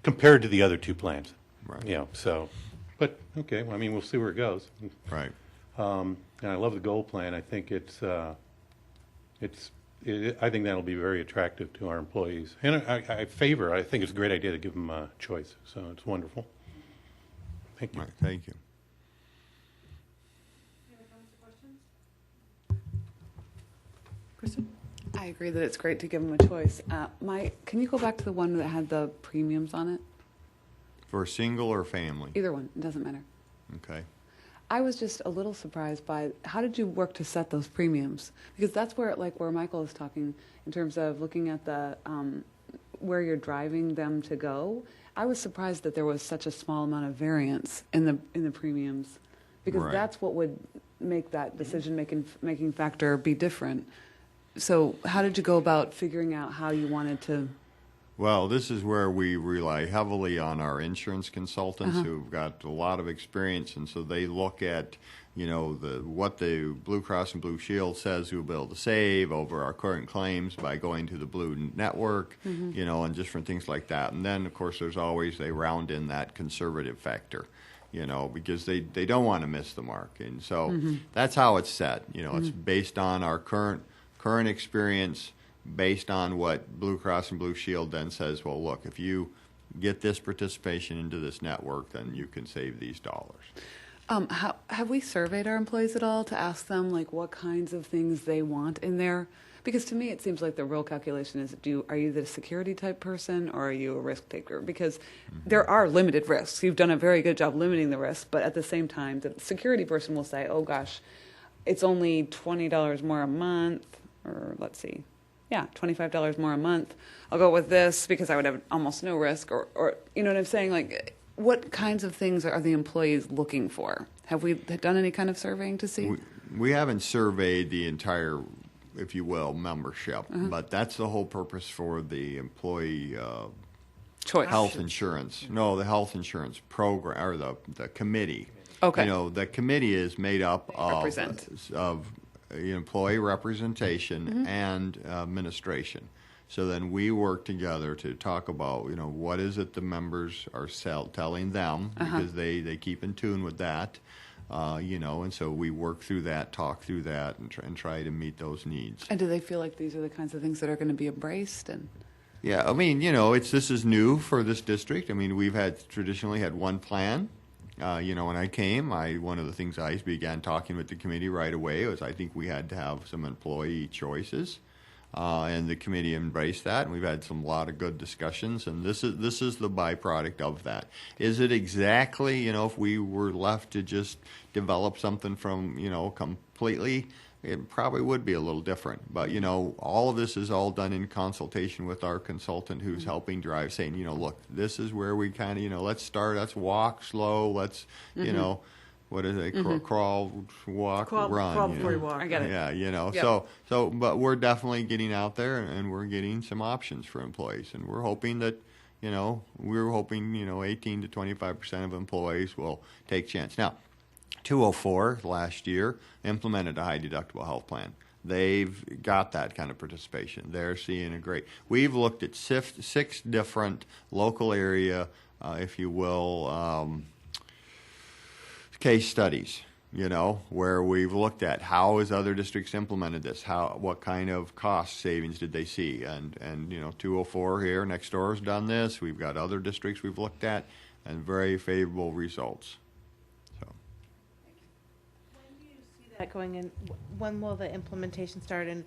compared to the other two plans.
Right.
You know, so, but okay. Well, I mean, we'll see where it goes.
Right.
And I love the gold plan. I think I think that'll be very attractive to our employees. And I think it's a great idea to give them a choice. So it's wonderful. Thank you.
Right. Thank you.
Kristen?
I agree that it's great to give them a choice. Can you go back to the one that had the premiums on it?
For single or family?
Either one, it doesn't matter.
Okay.
I was just a little surprised by how did you work to set those premiums? Because that's where Michael is talking in terms of looking at the where you're driving them to go. I was surprised that there was such a small amount of variance in the premiums, because
Right.
that's what would make that decision making factor be different. So how did you go about figuring out how you wanted to?
Well, this is where we rely heavily on our insurance consultants who've got a lot of experience, and so they look at, you know, what the Blue Cross and Blue Shield says we'll be able to save over our current claims by going to the Blue Network, you know, and different things like that. And then, of course, there's always, they round in that conservative factor, you know, because they don't want to miss the mark. And so that's how it's set. You know, it's based on our current experience, based on what Blue Cross and Blue Shield then says, well, look, if you get this participation into this network, then you can save these dollars.
Have we surveyed our employees at all to ask them like what kinds of things they want in there? Because to me, it seems like the real calculation is: are you the security type person or are you a risk taker? Because there are limited risks. You've done a very good job limiting the risk, but at the same time, the security person will say, "Oh gosh, it's only $20 more a month," or let's see. Yeah, $25 more a month. I'll go with this because I would have almost no risk, or you know what I'm saying? Like, what kinds of things are the employees looking for? Have we done any kind of surveying to see?
We haven't surveyed the entire, if you will, membership, but that's the whole purpose for the employee
Choice.
health insurance. No, the health insurance program, or the committee.
Okay.
You know, the committee is made up
Represent.
of employee representation and administration. So then we work together to talk about, you know, what is it the members are telling them, because they keep in tune with that, you know, and so we work through that, talk through that, and try to meet those needs.
And do they feel like these are the kinds of things that are going to be embraced? And
Yeah, I mean, you know, this is new for this district. I mean, we've traditionally had one plan. You know, when I came, one of the things I began talking with the committee right away was I think we had to have some employee choices. and the committee embraced that, and we've had a lot of good discussions, and this is the byproduct of that. Is it exactly, if we were left to just develop something from, completely, it probably would be a little different. But, all of this is all done in consultation with our consultant who's helping drive, saying, look, this is where we kind of, let's start, let's walk slow, let's, what is it, crawl, walk, run.
Crawl before you walk.
I get it.
Yeah,
Yep.
but we're definitely getting out there and we're getting some options for employees, and we're hoping that, 18 to 25% of employees will take chance. Now, 204 last year implemented a high deductible health plan. They've got that kind of participation. They're seeing a great. We've looked at 6 different local area, if you will, case studies, where we've looked at how has other districts implemented this, what kind of cost savings did they see, and 204 here next door has done this. We've got other districts we've looked at, and very favorable results. So,
When do you see that going in? When will the implementation start, and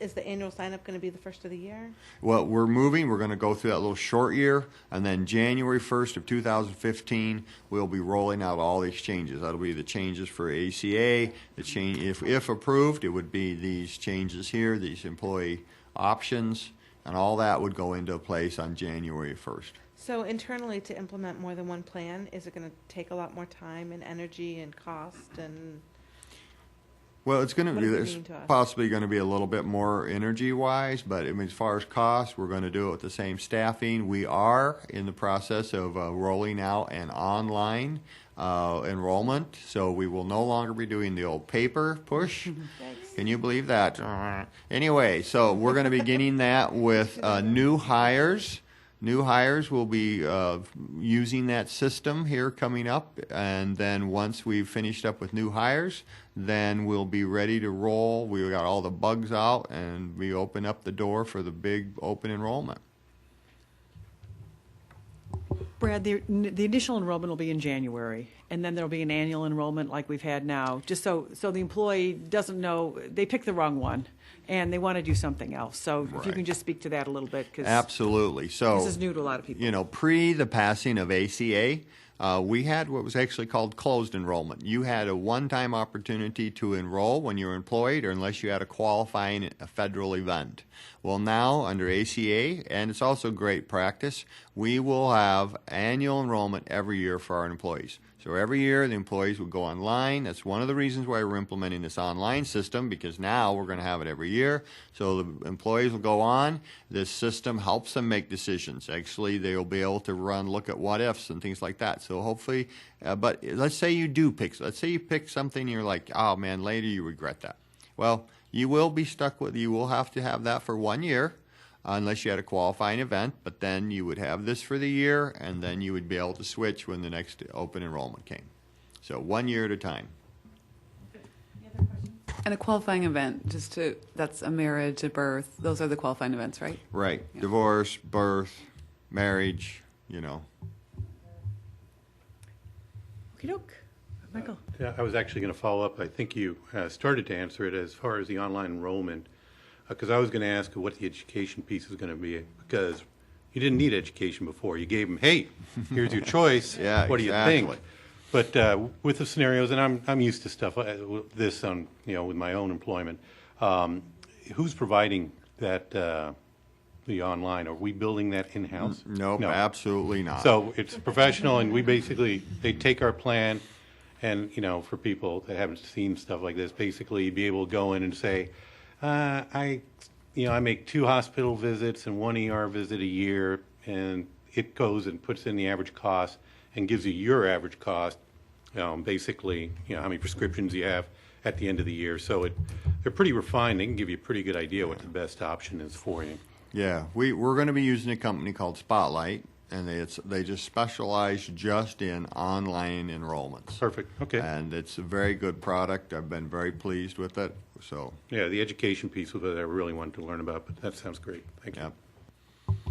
is the annual sign-up going to be the first of the year?
well, we're moving. We're going to go through that little short year, and then January 1st of 2015, we'll be rolling out all these changes. That'll be the changes for ACA. The change, if approved, it would be these changes here, these employee options, and all that would go into place on January 1st.
So internally, to implement more than one plan, is it going to take a lot more time and energy and cost and?
Well, it's going to
What
be
does it
there's
mean to us?
possibly going to be a little bit more energy-wise, but as far as cost, we're going to do it with the same staffing. We are in the process of rolling out an online enrollment, so we will no longer be doing the old paper push. Can you believe that? Anyway, so we're going to be beginning that with new hires. New hires will be using that system here coming up, and then once we've finished up with new hires, then we'll be ready to roll. We've got all the bugs out, and we open up the door for the big open enrollment.
Brad, the initial enrollment will be in January, and then there'll be an annual enrollment like we've had now, just so the employee doesn't know they picked the wrong one, and they want to do something else. So if you
Right.
can just speak to that a little bit, because
Absolutely. So
this is new to a lot of people.
Pre the passing of ACA, we had what was actually called closed enrollment. You had a one-time opportunity to enroll when you were employed, or unless you had a qualifying federal event. Well, now under ACA, and it's also great practice, we will have annual enrollment every year for our employees. So every year the employees will go online. That's one of the reasons why we're implementing this online system, because now we're going to have it every year. So the employees will go on. This system helps them make decisions. Actually, they'll be able to look at what ifs and things like that. So hopefully, but let's say you pick something and you're like, oh man, later you regret that. Well, you will be stuck with, you will have to have that for 1 year. Unless you had a qualifying event, but then you would have this for the year, and then you would be able to switch when the next open enrollment came. So 1 year at a time.
And a qualifying event, that's a marriage, a birth, those are the qualifying events, right?
Right.
Yeah.
Divorce, birth, marriage,
Okey-doke. Michael?
Yeah, I was actually going to follow up. I think you started to answer it as far as the online enrollment, because I was going to ask what the education piece is going to be, because you didn't need education before. You gave them, hey, here's your choice.
Yeah,
what do you
exactly.
think? But with the scenarios, and I'm used to stuff this on with my own employment. Who's providing that the online? Are we building that in house?
Nope, absolutely not.
So it's professional, and they take our plan, and for people that haven't seen stuff like this, basically you'd be able to go in and say, I make 2 hospital visits and 1 ER visit a year, and it goes and puts in the average cost and gives you your average cost, basically, how many prescriptions you have at the end of the year. So they're pretty refined. They can give you a pretty good idea what the best option is for you.
Yeah, we're going to be using a company called Spotlight, and they just specialize just in online enrollments.
Perfect. Okay.
And it's a very good product. I've been very pleased with it. So
Yeah, the education piece was what I really wanted to learn about, but that sounds great. Thank you.
yeah.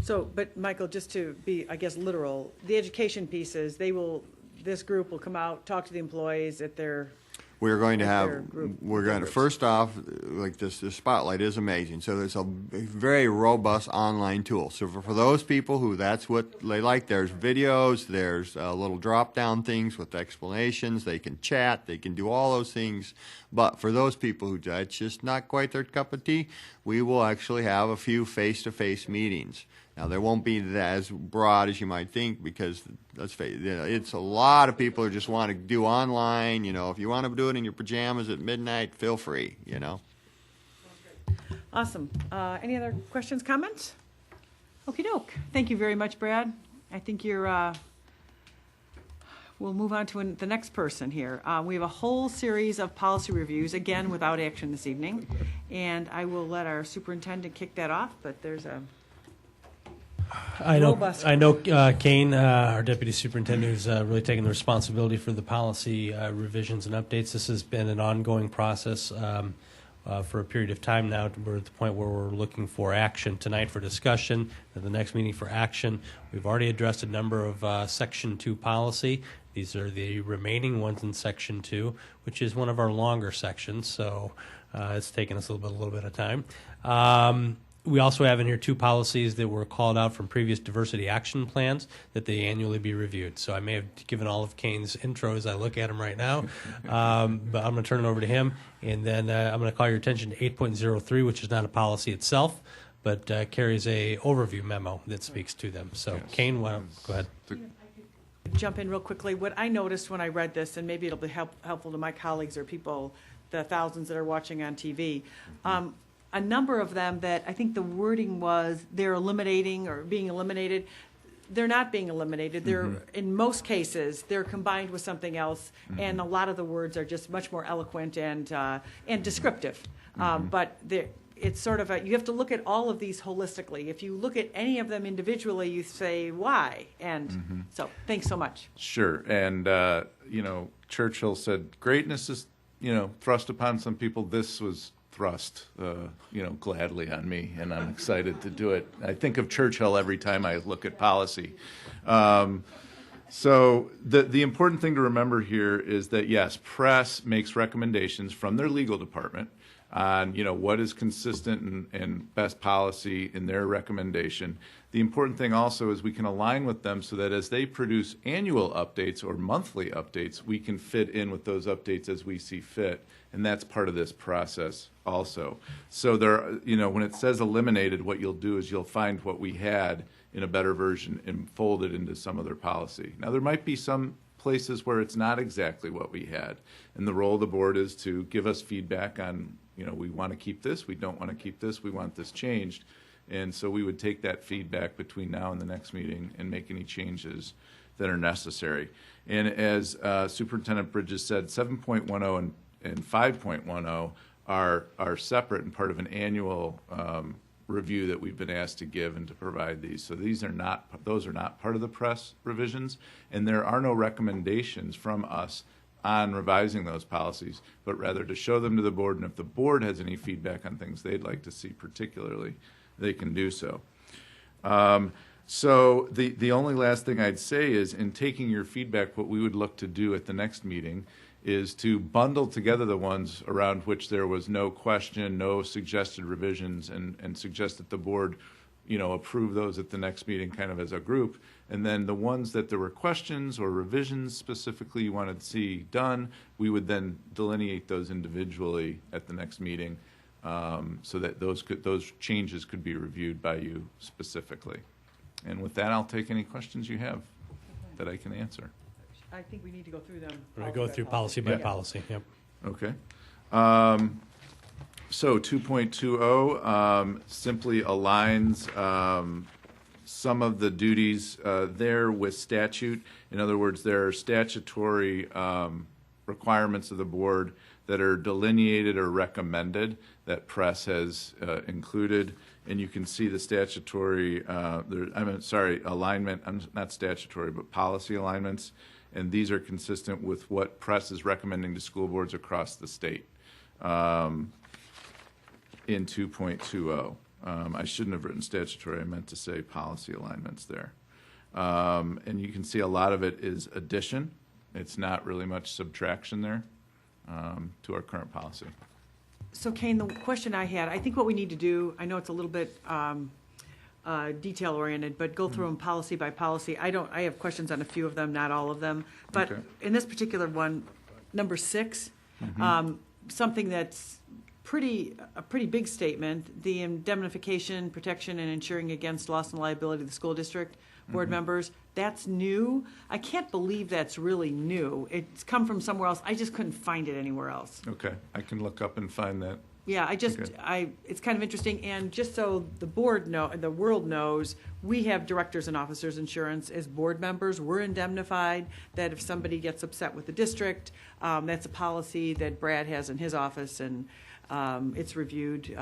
So, but Michael, just to be, I guess, literal, the education pieces, this group will come out, talk to the employees at their
We're going to have,
their group-
we're
their
going to,
groups.
first off, like this spotlight is amazing. So there's a very robust online tool. So for those people who that's what they like, there's videos, there's little drop-down things with explanations. They can chat, they can do all those things. But for those people who that's just not quite their cup of tea, we will actually have a few face-to-face meetings. Now, there won't be that as broad as you might think because, let's face it, it's a lot of people who just want to do online. If you want to do it in your pajamas at midnight, feel free,
Awesome. Any other questions, comments? Okey doke. Thank you very much, Brad. I think we'll move on to the next person here. We have a whole series of policy reviews, again, without action this evening. And I will let our superintendent kick that off, but there's a robust-
I know Kane, our deputy superintendent, who's really taken the responsibility for the policy revisions and updates. This has been an ongoing process for a period of time now. We're at the point where we're looking for action tonight for discussion, at the next meeting for action. We've already addressed a number of Section 2 policy. These are the remaining ones in Section 2, which is one of our longer sections, so it's taken us a little bit of time. We also have in here 2 policies that were called out from previous diversity action plans that they annually be reviewed. So I may have given all of Kane's intro as I look at him right now, but I'm going to turn it over to him. And then I'm going to call your attention to 8.03, which is not a policy itself, but carries a overview memo that speaks to them. So
Yes.
Kane, go ahead.
jump in real quickly. What I noticed when I read this, and maybe it'll be helpful to my colleagues or people, the thousands that are watching on TV, a number of them that I think the wording was they're eliminating or being eliminated. They're not being eliminated. They're in most cases they're combined with something else, and a lot of the words are just much more eloquent and descriptive. But it's sort of you have to look at all of these holistically. If you look at any of them individually, you say why. And so, thanks so much.
Sure. And, Churchill said, greatness is, thrust upon some people. This was thrust, gladly on me, and I'm excited to do it. I think of Churchill every time I look at policy. So the important thing to remember here is that, yes, press makes recommendations from their legal department on, what is consistent and best policy in their recommendation. The important thing also is we can align with them so that as they produce annual updates or monthly updates, we can fit in with those updates as we see fit. And that's part of this process also. So when it says eliminated, what you'll do is you'll find what we had in a better version and fold it into some other policy. Now, there might be some places where it's not exactly what we had. And the role of the board is to give us feedback on, we want to keep this, we don't want to keep this, we want this changed. And so we would take that feedback between now and the next meeting and make any changes that are necessary. And as Superintendent Bridges said, 7.10 and 5.10 are separate and part of an annual review that we've been asked to give and to provide these. So those are not part of the press revisions, and there are no recommendations from us on revising those policies, but rather to show them to the board, and if the board has any feedback on things they'd like to see particularly, they can do so. So the only last thing I'd say is, in taking your feedback, what we would look to do at the next meeting is to bundle together the ones around which there was no question, no suggested revisions, and suggest that the board, approve those at the next meeting kind of as a group. And then the ones that there were questions or revisions specifically you wanted to see done, we would then delineate those individually at the next meeting so that those changes could be reviewed by you specifically. And with that, I'll take any questions you have that I can answer.
I think we need to go through them.
We're going to go through policy by policy. Yep.
Okay. So 2.20 simply aligns some of the duties there with statute. In other words, there are statutory requirements of the board that are delineated or recommended that press has included. And you can see the statutory, alignment, not statutory, but policy alignments. And these are consistent with what press is recommending to school boards across the state in 2.20. I shouldn't have written statutory. I meant to say policy alignments there. And you can see a lot of it is addition. It's not really much subtraction there. to our current policy.
So Kane, the question I had, I think what we need to do, I know it's a little bit detail-oriented, but go through them policy by policy. I have questions on a few of them, not all of them. But
Okay.
in this particular one, number 6, something that's a pretty big statement, the indemnification, protection, and insuring against loss and liability of the school district board members, that's new. I can't believe that's really new. It's come from somewhere else. I just couldn't find it anywhere else.
Okay, I can look up and find that.
Yeah,
Okay.
it's kind of interesting, and just so the world knows, we have directors and officers insurance as board members. We're indemnified, that if somebody gets upset with the district, that's a policy that Brad has in his office, and it's reviewed.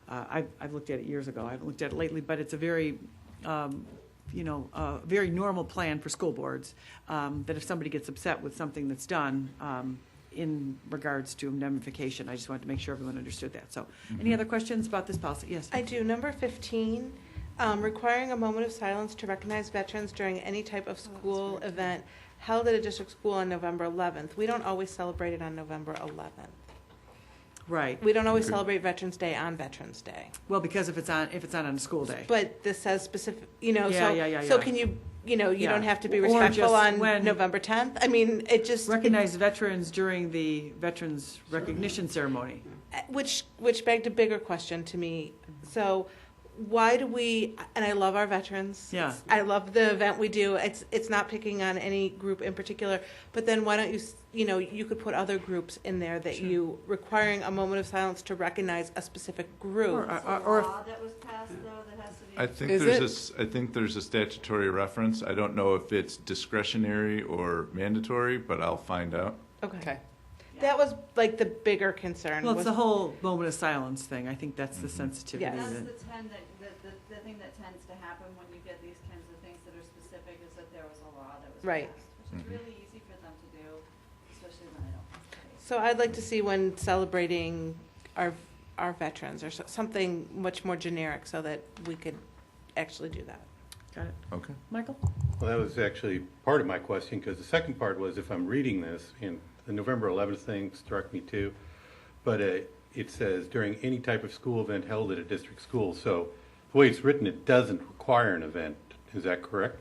I've looked at it years ago. I haven't looked at it lately, but it's a very, very normal plan for school boards, that if somebody gets upset with something that's done, in regards to indemnification. I just wanted to make sure everyone understood that. So, any other questions about this policy? Yes.
I do. Number 15, requiring a moment of silence to recognize veterans during any type of school event held at a district school on November 11th. We don't always celebrate it on November 11th.
Right.
We don't always celebrate Veterans Day on Veterans Day.
Well, because if it's on a school day.
But this says specific,
Yeah.
so can you, you
Yeah.
don't have to be
Or
respectful
just
on
when-
November 10th? I mean, it just.
Recognize veterans during the Veterans Recognition Ceremony.
Which begged a bigger question to me. So why do we, and I love our veterans.
Yeah.
I love the event we do. It's not picking on any group in particular, but then why don't you could put other groups in there that you, requiring a moment of silence to recognize a specific group.
Or
That was passed, though, that has to be.
I think there's a statutory reference. I don't know if it's discretionary or mandatory, but I'll find out.
Okay. That was like the bigger concern.
well, it's
was-
the whole moment of silence thing. I think that's the sensitivity.
Yes.
That's
that-
the thing that tends to happen when you get these kinds of things that are specific is that there was a law that was
Right.
passed, which is really easy for them to do, especially when they don't have to pay.
So I'd like to see when celebrating our veterans or something much more generic so that we could actually do that.
Got it.
Okay.
Michael?
Well, that was actually part of my question, because the second part was, if I'm reading this, and the November 11th thing struck me too, but it says during any type of school event held at a district school. So the way it's written, it doesn't require an event. Is that correct?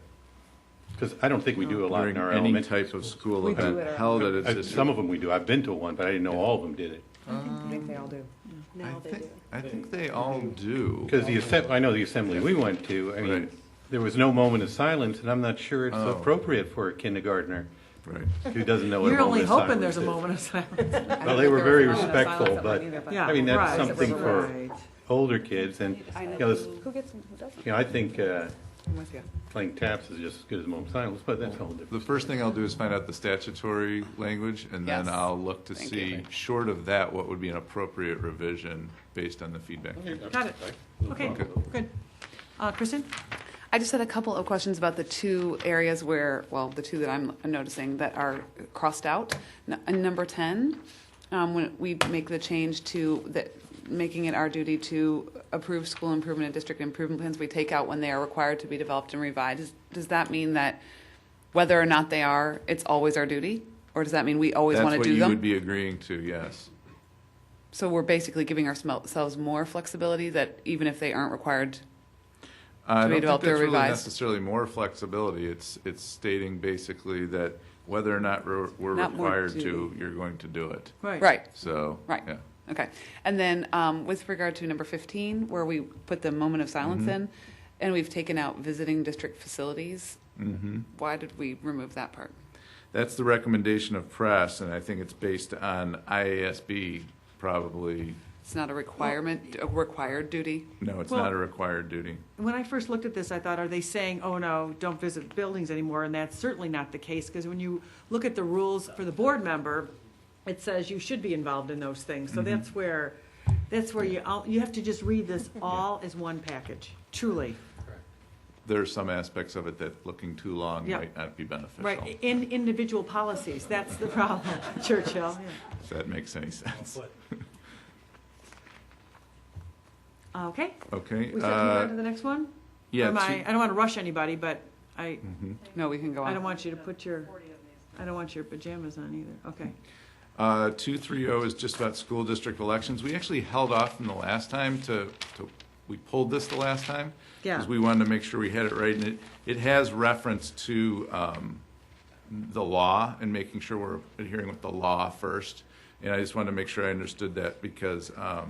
Because I don't think we do a lot
During
in our
any
elementary.
type of school
We do
event
it at our-
held at a district.
Some of them we do. I've been to one, but I didn't know all of them did it.
I think they all do.
Now they do.
I think they all do.
Because I know the assembly we went to, I mean,
Right.
there was no moment of silence, and I'm not sure it's
Oh.
appropriate for a kindergartner
Right.
who doesn't know what a
You're
moment
only
of
hoping
silence
there's a
is.
moment of silence.
Well, they were very respectful, but,
Yeah,
I mean, that's
right,
something for
right.
older kids, and, you know,
Who gets them, who doesn't?
I think
I'm with you.
playing taps is just as good as a moment of silence, but that's all different.
The first thing I'll do is find out the statutory language, and then
Yes.
I'll look to
Thank
see,
you.
short of that, what would be an appropriate revision based on the feedback.
Got it. Okay, good. Kristen?
I just had a couple of questions about the two areas where, well, the two that I'm noticing that are crossed out. In number 10, when we make the change to making it our duty to approve school improvement and district improvement plans, we take out when they are required to be developed and revised. Does that mean that whether or not they are, it's always our duty? Or does that mean we always want to do
That's what you
them?
would be agreeing to, yes.
So we're basically giving ourselves more flexibility that even if they aren't required
I don't think
developed
that's
or
really
revised?
necessarily more flexibility. It's stating basically that whether or not we're
Not more
required to,
duty.
you're going to do it.
Right.
So,
Right.
yeah.
Okay. And then with regard to number 15, where we put the moment of silence
Mm-hmm.
in, and we've taken out visiting district facilities,
Mhm.
why did we remove that part?
That's the recommendation of press, and I think it's based on IASB, probably.
It's not a requirement, a required duty?
No, it's
Well-
not a required duty.
When I first looked at this, I thought, are they saying, oh, no, don't visit buildings anymore? And that's certainly not the case, because when you look at the rules for the board member, it says you should be involved in those things. So that's where you have to just read this all as one package, truly.
There are some aspects of it that looking too long
Yeah.
might not be beneficial.
Right, in individual policies, that's the problem, Churchill.
If that makes any sense.
Okay,
Okay.
we start to move on to the next one?
Yeah.
Or am I don't want to rush anybody, but
Mhm.
No, we can go on.
I don't want you to put your, I don't want your pajamas on either, okay.
230 is just about school district elections. We actually held off from the last time we pulled this the last time.
Yeah.
Because we wanted to make sure we had it right. And it has reference to the law and making sure we're adhering with the law first. And I just wanted to make sure I understood that because I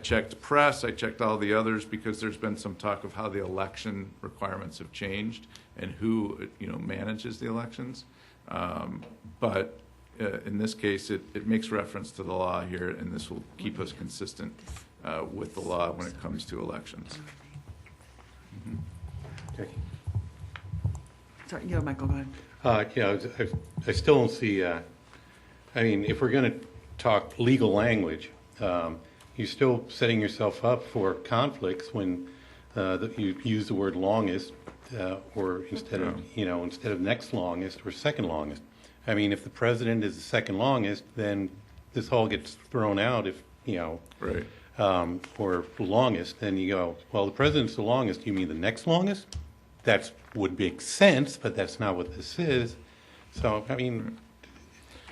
checked press, I checked all the others because there's been some talk of how the election requirements have changed and who manages the elections. But in this case, it makes reference to the law here, and this will keep us consistent with the law when it comes to elections.
Sorry, yeah, Michael, go ahead.
Yeah, I still don't see, I mean, if we're going to talk legal language, you're still setting yourself up for conflicts when you use the word longest or instead of next longest or second longest. I mean, if the president is the second longest, then this all gets thrown out if,
Right.
or the longest, then you go, well, the president's the longest, you mean the next longest? That would make sense, but that's not what this is. So, I mean,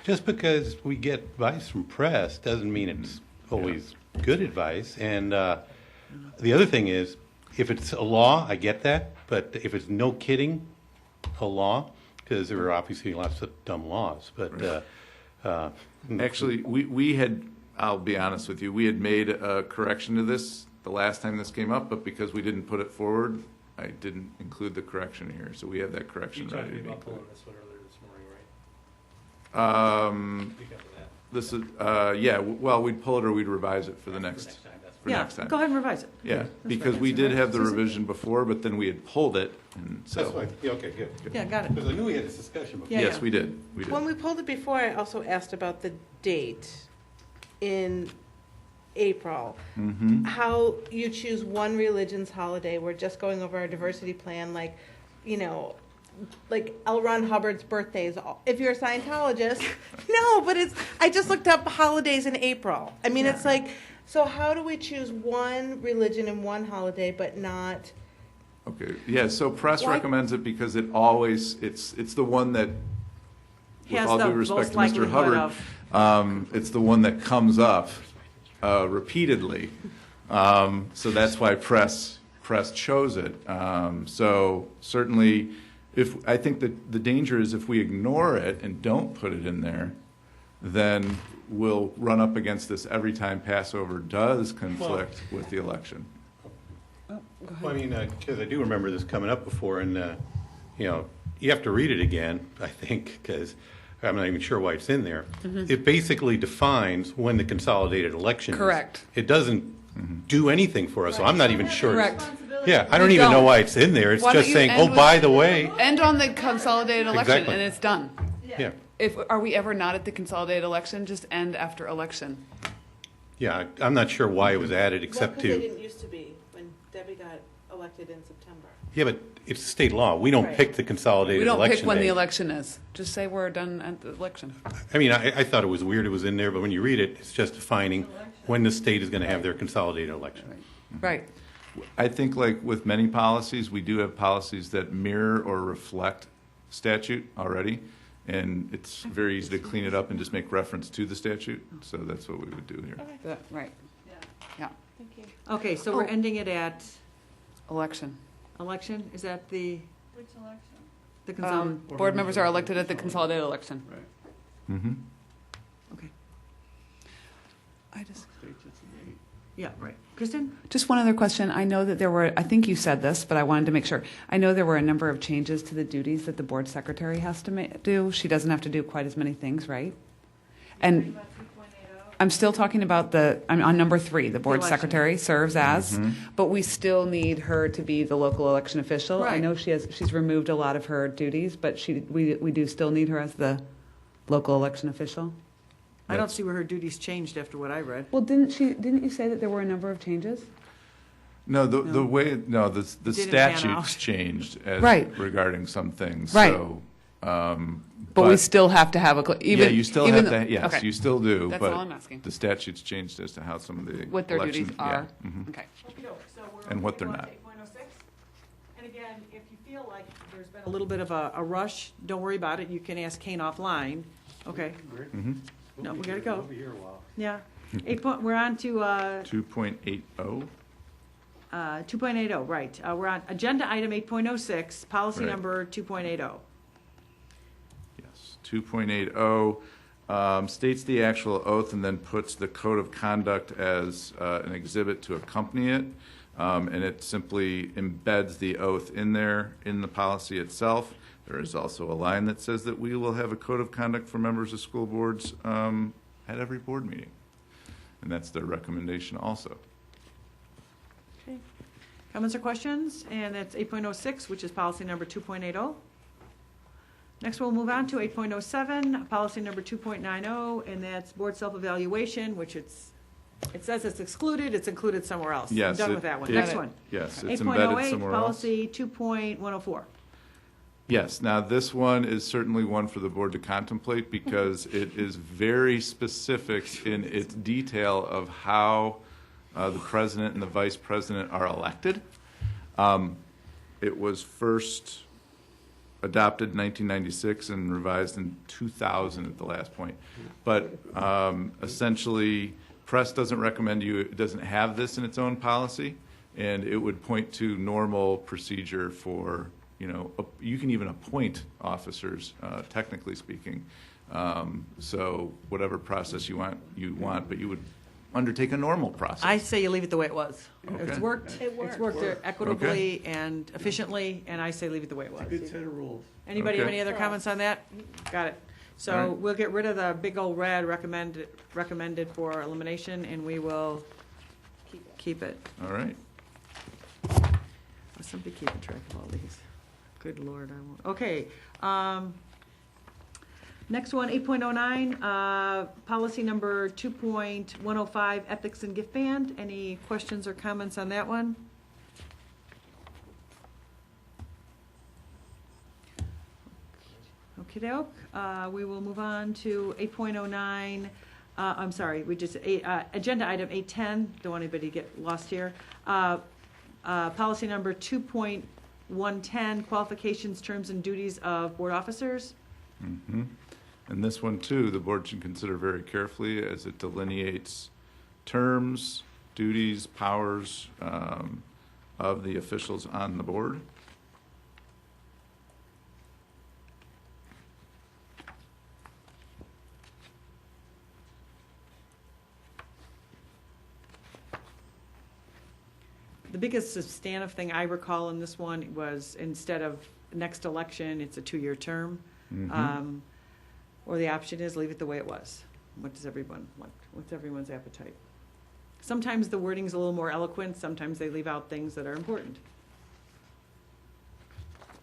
just because we get advice from press doesn't mean it's always good advice. And the other thing is, if it's a law, I get that, but if it's no kidding a law, because there are obviously lots of dumb laws, but
Actually, we had, I'll be honest with you, we had made a correction to this the last time this came up, but because we didn't put it forward, I didn't include the correction here, so we have that correction ready to be included.
this one earlier this morning, right?
This is, yeah, well, we'd pull it or we'd revise it for the next, for
Yeah,
next time.
go ahead and revise it.
Yeah, because we did have the revision before, but then we had pulled it, and
that's
so.
fine. Yeah, okay, good.
Yeah, got it.
Because I knew we had this discussion before.
Yeah,
Yes, we did, we did.
When we pulled it before, I also asked about the date in April. How you choose one religion's holiday. We're just going over our diversity plan, like L. Ron Hubbard's birthdays. If you're a Scientologist, no, but I just looked up holidays in April. I mean, it's like, so how do we choose one religion and one holiday, but not?
Okay, yeah, so press
Why-
recommends it because it always, it's the one that, with
Has
all
the
due respect
most
to Mr.
likelihood
Hubbard, it's the one that comes up repeatedly. So that's why press chose it. So certainly, I think that the danger is if we ignore it and don't put it in there, then we'll run up against this every time Passover does conflict with the election.
Well, I mean, because I do remember this coming up before, and, you have to read it again, I think, because I'm not even sure why it's in there. It basically defines when the consolidated election is.
Correct.
It doesn't do anything for us, so I'm not even sure.
Correct.
Yeah, I don't
We
even know
don't.
why it's in there. It's
Why don't
just
you
saying,
end
oh,
with-
by the way,
End on the consolidated election,
Exactly.
and it's done.
yeah.
Are we ever not at the consolidated election? Just end after election.
Yeah, I'm not sure why it was added, except
Because they
to,
didn't used to be when Debbie got elected in September.
yeah, but it's state law. We don't
Right.
pick the consolidated
We don't
election
pick when the
date.
election is. Just say we're done at the election.
I mean, I thought it was weird it was in there, but when you read it, it's just defining when the state is going to have their consolidated election.
Right.
I think like with many policies, we do have policies that mirror or reflect statute already, and it's very easy to clean it up and just make reference to the statute, so that's what we would do here.
Right. Yeah.
Thank you.
Okay, so we're ending it at
Election.
election? Is that the?
Which election?
The consol.
Board members are elected at the consolidated election.
Mm-hmm.
Okay,
I just.
yeah, right. Kristen?
Just one other question. I know that there were, I think you said this, but I wanted to make sure. I know there were a number of changes to the duties that the board secretary has to do. She doesn't have to do quite as many things, right? And I'm still talking about I'm on number 3, the board
election.
secretary serves as, but we still need her to be the local election official. I
Right.
know she's removed a lot of her duties, but we do still need her as the local election official.
I don't see where her duties changed after what I read.
Well, didn't you say that there were a number of changes?
No, the way, no, the
Didn't pan
statutes
out.
changed as
Right.
regarding some things,
Right.
so.
But we still have to have
Yeah, you still have to, yes,
okay.
you still do,
That's
but
all I'm asking.
the statutes changed as to how some of the.
What their duties
election-
are.
yeah, mhm.
Okay.
So we're
And what
okay
they're
with
not.
8.06? And again, if you feel like there's been a little bit of a rush, don't worry about it. You can ask Kane offline, Okay,
Mhm.
no, we gotta go. Yeah. We're on to,
2.80.
2.80, right. We're on agenda item 8.06, policy
Right.
number 2.80.
Yes, 2.80 states the actual oath and then puts the code of conduct as an exhibit to accompany it. And it simply embeds the oath in there, in the policy itself. There is also a line that says that we will have a code of conduct for members of school boards at every board meeting. And that's their recommendation also.
Okay. Comments or questions? And that's 8.06, which is policy number 2.80. Next, we'll move on to 8.07, policy number 2.90, and that's board self-evaluation, which it says it's excluded, it's included somewhere else.
Yes,
I'm done
it-
with that one.
it-
Next one.
Yes, it's embedded
8.08,
somewhere else.
policy 2.104.
Yes, now this one is certainly one for the board to contemplate because it is very specific in its detail of how the president and the vice president are elected. It was first adopted in 1996 and revised in 2000 at the last point. But essentially, press doesn't recommend it doesn't have this in its own policy, and it would point to normal procedure for, you can even appoint officers, technically speaking. So whatever process you want, but you would undertake a normal process.
I say you leave it the way it was.
Okay.
It's worked equitably and efficiently, and I say leave it the way it was.
Good set of rules.
Anybody have
Okay.
any other comments on that? Got it.
All
So
right.
we'll get rid of the big old red recommended for elimination, and we will keep it.
All right.
Somebody keeping track of all these. Good Lord, I won't. Okay. Next one, 8.09, policy number 2.105, ethics and gift band. Any questions or comments on that one? Okey-doke. We will move on to 8.09. I'm sorry, agenda item 810. Don't want anybody to get lost here. Policy number 2.110, qualifications, terms, and duties of board officers.
Mhm. And this one, too, the board should consider very carefully as it delineates terms, duties, powers of the officials on the board.
The biggest substantive thing I recall in this one was instead of next election, it's a 2-year term.
Mhm.
Or the option is leave it the way it was. What does everyone want? What's everyone's appetite? Sometimes the wording's a little more eloquent, sometimes they leave out things that are important.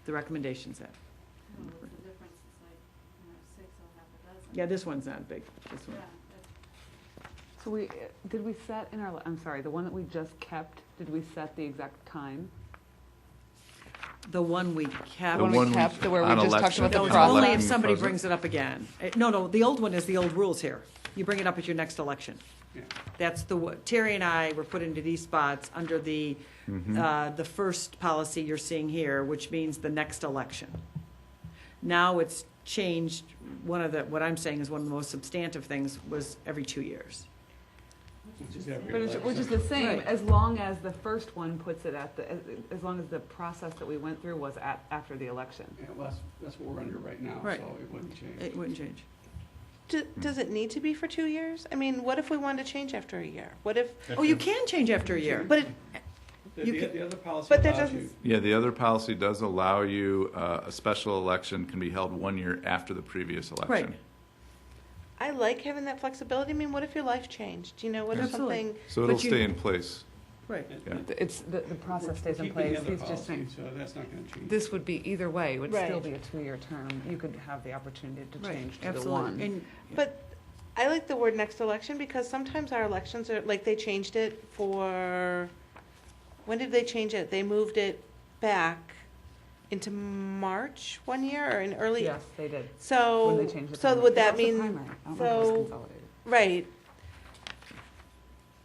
The recommendation's that. Yeah, this one's not big, this one.
So did we set in our, I'm sorry, the one that we just kept, did we set the exact time?
The one we kept.
The one we
kept, where we
on
just talked
election-
about the
No, it's
on
only if
electing
somebody
president.
brings it up again. No, the old one is the old rules here. You bring it up at your next election.
Yeah.
That's Terry and I were put into these spots under the first policy you're seeing here, which means the next election. Now it's changed, what I'm saying is one of the most substantive things was every 2 years.
Which is the same,
Right.
as long as the first one puts it as long as the process that we went through was after the election.
Yeah, well, that's what we're under right now,
Right.
so it wouldn't change.
It wouldn't change.
Does it need to be for 2 years? I mean, what if we wanted to change after a year? What if,
Oh, you can change after a year.
but it,
You could-
The other policy
but that
allows you,
doesn't,
Yeah, the other policy does allow you, a special election can be held 1 year after the previous election.
Right.
I like having that flexibility. I mean, what if your life changed? You know, what if
Absolutely.
something,
So it'll
But you-
stay in place.
Right.
Yeah.
It's, the process stays in
keeping
place.
the other
He's just
policy,
saying,
so that's not going to change.
this would be either way, it would still
Right.
be a 2-year term. You could have the opportunity to
Right,
change to the
absolutely.
one.
And
but I like the word next election because sometimes our elections are, like, they changed it for, when did they change it? They moved it back into March one year or in early?
Yes, they did. When
So,
they changed the
so
primary.
would that
It was the
mean,
primary. I don't know if it was
so,
consolidated.
right.
might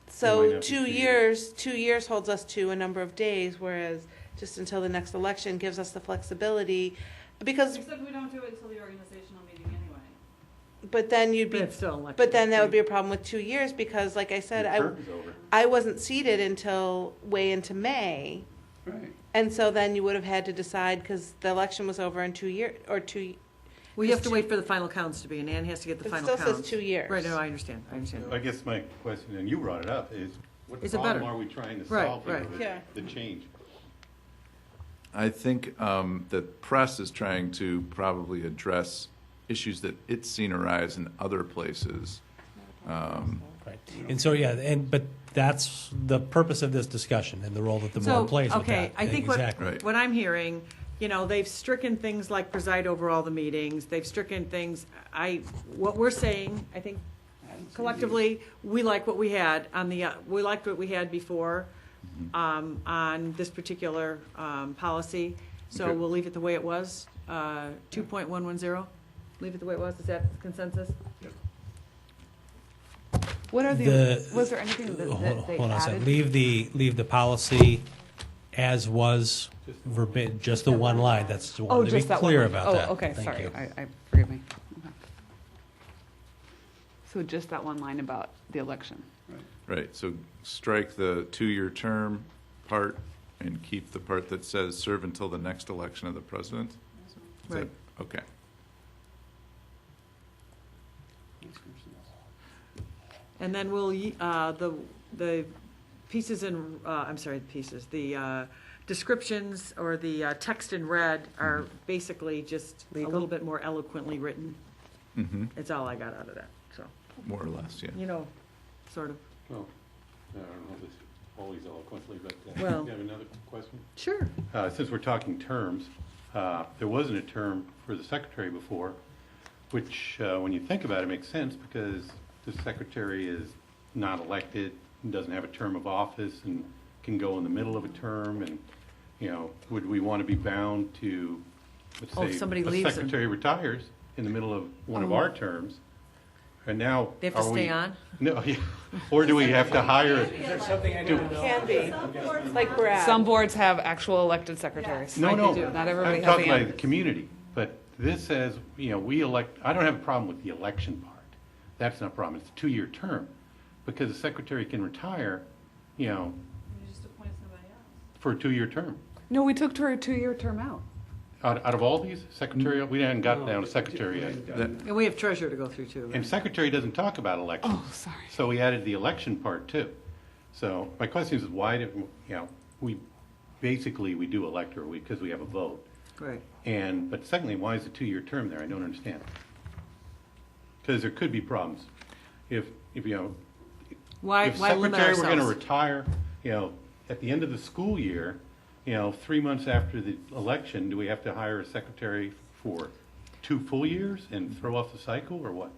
So
not be
2 years, 2 years holds us to a number of days, whereas just until the next election gives us the flexibility, because,
Except we don't do it until the organizational meeting anyway.
But then you'd be,
But it's still an election.
but then that would be a problem with 2 years, because like I said, I wasn't seated until way into May.
Right.
And so then you would have had to decide, because the election was over in 2 years, or 2.
Well, you have to wait for the final counts to be, and Ann has to get the
It
final
still
counts.
says 2 years.
Right, no, I understand.
I guess my question, and you brought it up, is what
Is it
problem
better?
are we trying to
Right,
solve here
right.
with
Yeah.
the change?
I think the press is trying to probably address issues that it's seen arise in other places.
Right. And so, but that's the purpose of this discussion and the role that the board plays with
okay,
that.
I think
Exactly.
Right.
what I'm hearing, they've stricken things like preside over all the meetings. They've stricken things. What we're saying, I think collectively, we like what we had we liked what we had before on this particular policy. So
Okay.
we'll leave it the way it was, 2.110. Leave it the way it was. Is that consensus?
What are was there anything that they
Hold on a second.
added?
Leave the policy as was, verbatim, just the one line. That's
Oh,
wanted to be
just that
clear
one line.
about that.
Oh, okay,
Thank
sorry.
you.
I forgive me. Okay. So just that one line about the election.
Right, so strike the 2-year term part and keep the part that says serve until the next election of the president? Is that-
Right.
Okay.
And then we'll, the pieces in, I'm sorry, the descriptions or the text in red are basically just a little bit more eloquently written.
Mm-hmm.
It's all I got out of that, so,
More or less, yeah.
sort of.
Well, I don't know if it's always eloquently, but
Well-
you have another question?
Sure.
Since we're talking terms, there wasn't a term for the secretary before, which, when you think about it, makes sense because the secretary is not elected, and doesn't have a term of office, and can go in the middle of a term, and, would we want to be bound to, let's
Oh, if
say,
somebody
a
leaves
secretary retires in the middle of one of our terms, and now
They have to
are we-
stay on?
No, yeah. Or do we have to hire?
Can be, like Brad.
Some boards have actual elected secretaries.
No, no.
Not everybody
I'm
has
talking
the
about the community, but this says, we elect, I don't have a problem with the election part. That's not a problem. It's a 2-year term, because the secretary can retire, for a 2-year term.
No, we took her a 2-year term out.
Out of all these, secretarial, we haven't gotten down to secretary yet.
And we have treasurer to go through, too.
And secretary doesn't talk about elections.
Oh, sorry.
So we added the election part too. So my question is, why did, we do elect her because we have a vote.
Right.
But secondly, why is the 2-year term there? I don't understand. Because there could be problems. If
Why limit
secretary were going to
ourselves?
retire, at the end of the school year, 3 months after the election, do we have to hire a secretary for 2 full years and throw off the cycle, or what?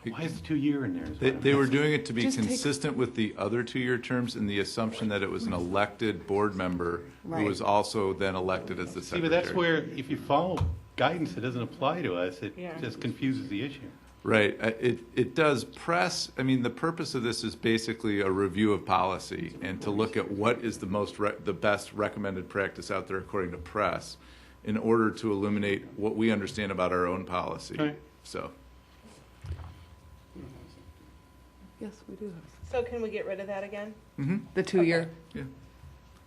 Why is the 2-year in there? is what I'm
They were
asking.
doing it to be
Just take-
consistent with the other 2-year terms in the assumption that it was an elected board member who
Right.
was also then elected as the
See,
secretary.
but that's where, if you follow guidance that doesn't apply to us, it
Yeah.
just confuses the issue.
Right. It does press, the purpose of this is basically a review of policy and to look at what is the best recommended practice out there according to press in order to illuminate what we understand about our own policy.
Right.
So,
Yes, we do have.
So can we get rid of that again?
The 2-year.
yeah.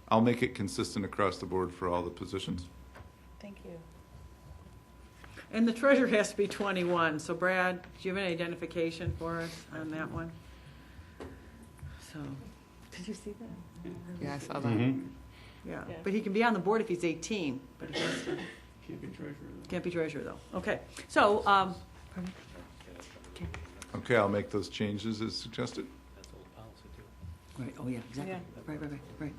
I'll make it consistent across the board for all the positions.
Thank you.
And the treasurer has to be 21. So Brad, do you have an identification for us on that one? So, did you see that?
Yeah, I saw that.
Mhm.
Yeah,
Yeah.
but he can be on the board if he's 18, but he has to-
Can't be treasurer.
can't be treasurer, though. Okay, so,
Okay, I'll make those changes as suggested.
right, oh, yeah, exactly.
Yeah.
Right.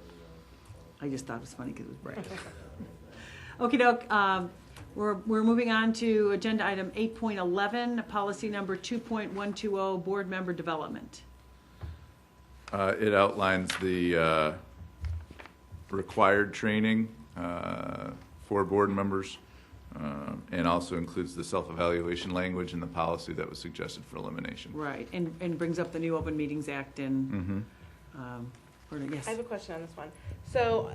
I just thought it was funny because it was Brad. Okey-doke, we're moving on to agenda item 8.11, policy number 2.120, board member development.
It outlines the required training for board members and also includes the self-evaluation language in the policy that was suggested for elimination.
Right, and brings up the new Open Meetings Act and, yes.
I have a question on this one. So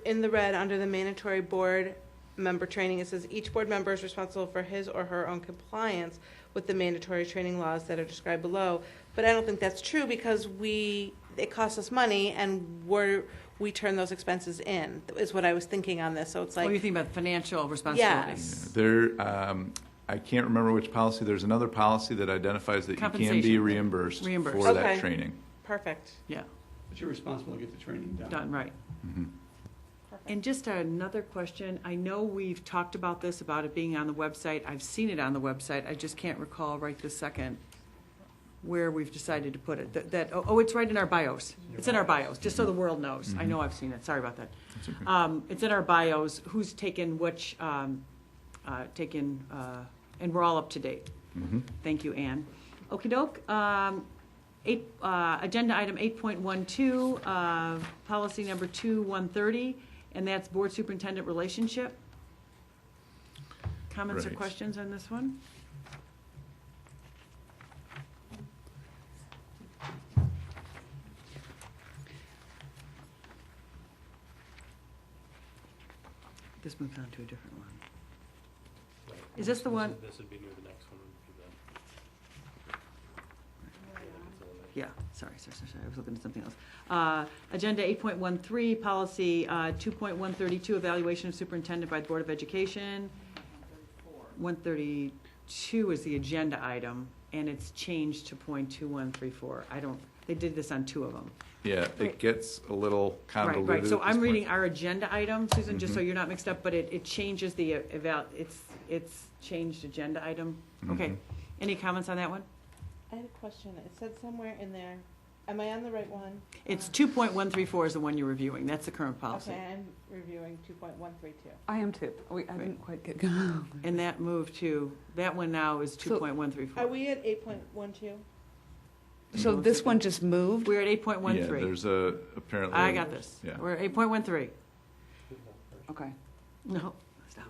in the red, under the mandatory board member training, it says each board member is responsible for his or her own compliance with the mandatory training laws that are described below. But I don't think that's true because it costs us money and we turn those expenses in, is what I was thinking on this. So it's like.
What do you think about financial responsibility?
Yes.
I can't remember which policy. There's another policy that identifies that you can be
Compensation.
reimbursed for
Reimbursed.
that
Okay.
training.
Perfect.
Yeah,
But you're responsible to get the training done.
done, right.
Perfect.
And just another question, I know we've talked about this, about it being on the website. I've seen it on the website. I just can't recall right this second where we've decided to put it. It's right in our bios. It's in our bios, just so the world knows. I know I've seen it. Sorry about that.
That's okay.
It's in our bios, who's taken which, and we're all up to date. Thank you, Ann. Okey doke. Agenda item 8.12, policy number 2130, and that's board superintendent relationship. Comments or
Right.
questions on this one? This moved on to a different one. Is this the one?
This would be near the next one.
Yeah, sorry, I was looking at something else. Agenda 8.13, policy 2.132, evaluation of superintendent by the Board of Education. 132 is the agenda item, and it's changed to .2134. They did this on two of them.
Yeah, it gets a little convoluted.
Right, so
at this
I'm
point.
reading our agenda item, Susan, just so you're not mixed up, but it changes the it's changed agenda item. Okay, any comments on that one?
I had a question. It said somewhere in there, am I on the right one?
It's 2.134 is the one you're reviewing, that's the current policy.
Okay, I'm reviewing 2.132.
I am too. I didn't quite get going.
And that moved to, that one now is
So-
2.134.
Are we at 8.12?
So this one just moved?
We're at
Yeah,
8.13.
there's apparently.
I got this.
Yeah.
We're at 8.13.
Okay.
No, stop.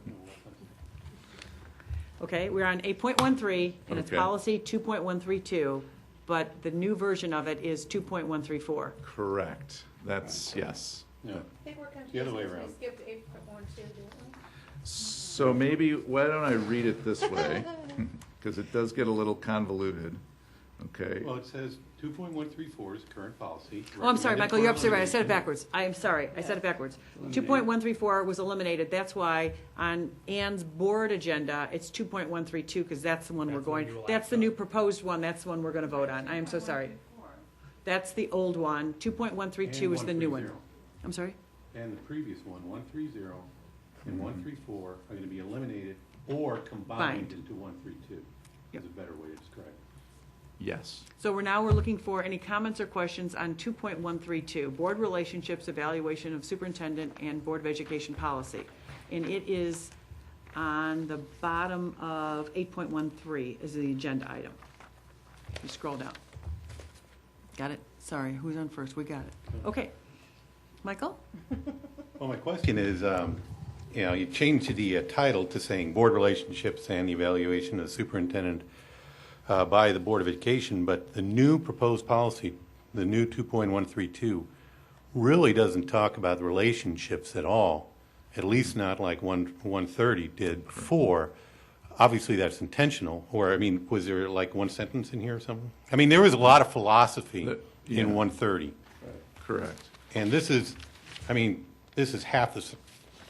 Okay, we're on 8.13, and it's
Okay.
policy 2.132, but the new version of it is 2.134.
Correct. That's, yes.
No,
They were
the other way
confused,
around.
we skipped 8.12, didn't we?
So maybe, why don't I read it this way? Because it does get a little convoluted. Okay.
Well, it says 2.134 is current policy.
Oh, I'm sorry,
Recommended
Michael, you're absolutely right, I said it
elimination.
backwards. I am sorry, I said it backwards. 2.134 was eliminated, that's why on Ann's board agenda, it's 2.132, because that's the one we're going, that's the new proposed one, that's the one we're gonna vote on. I am so sorry. That's the old one, 2.132 is the new one.
130.
I'm sorry?
And the previous one, 130 and 134 are going to be eliminated or combined
Combined.
into 132.
Yep.
Is a better way to describe it.
Yes.
So we're looking for any comments or questions on 2.132, Board Relationships, Evaluation of Superintendent and Board of Education Policy. And it is on the bottom of 8.13 is the agenda item. You scroll down. Got it? Sorry, who's on first? We got it. Okay. Michael?
Well, my question is, you changed the title to saying Board Relationships and Evaluation of the Superintendent by the Board of Education, but the new proposed policy, the new 2.132, really doesn't talk about the relationships at all, at least not like 130 did before. Obviously, that's intentional, or, I mean, was there like one sentence in here or something? I mean, there was a lot of philosophy
Yeah.
in 130.
Correct.
And this is, I mean, this is half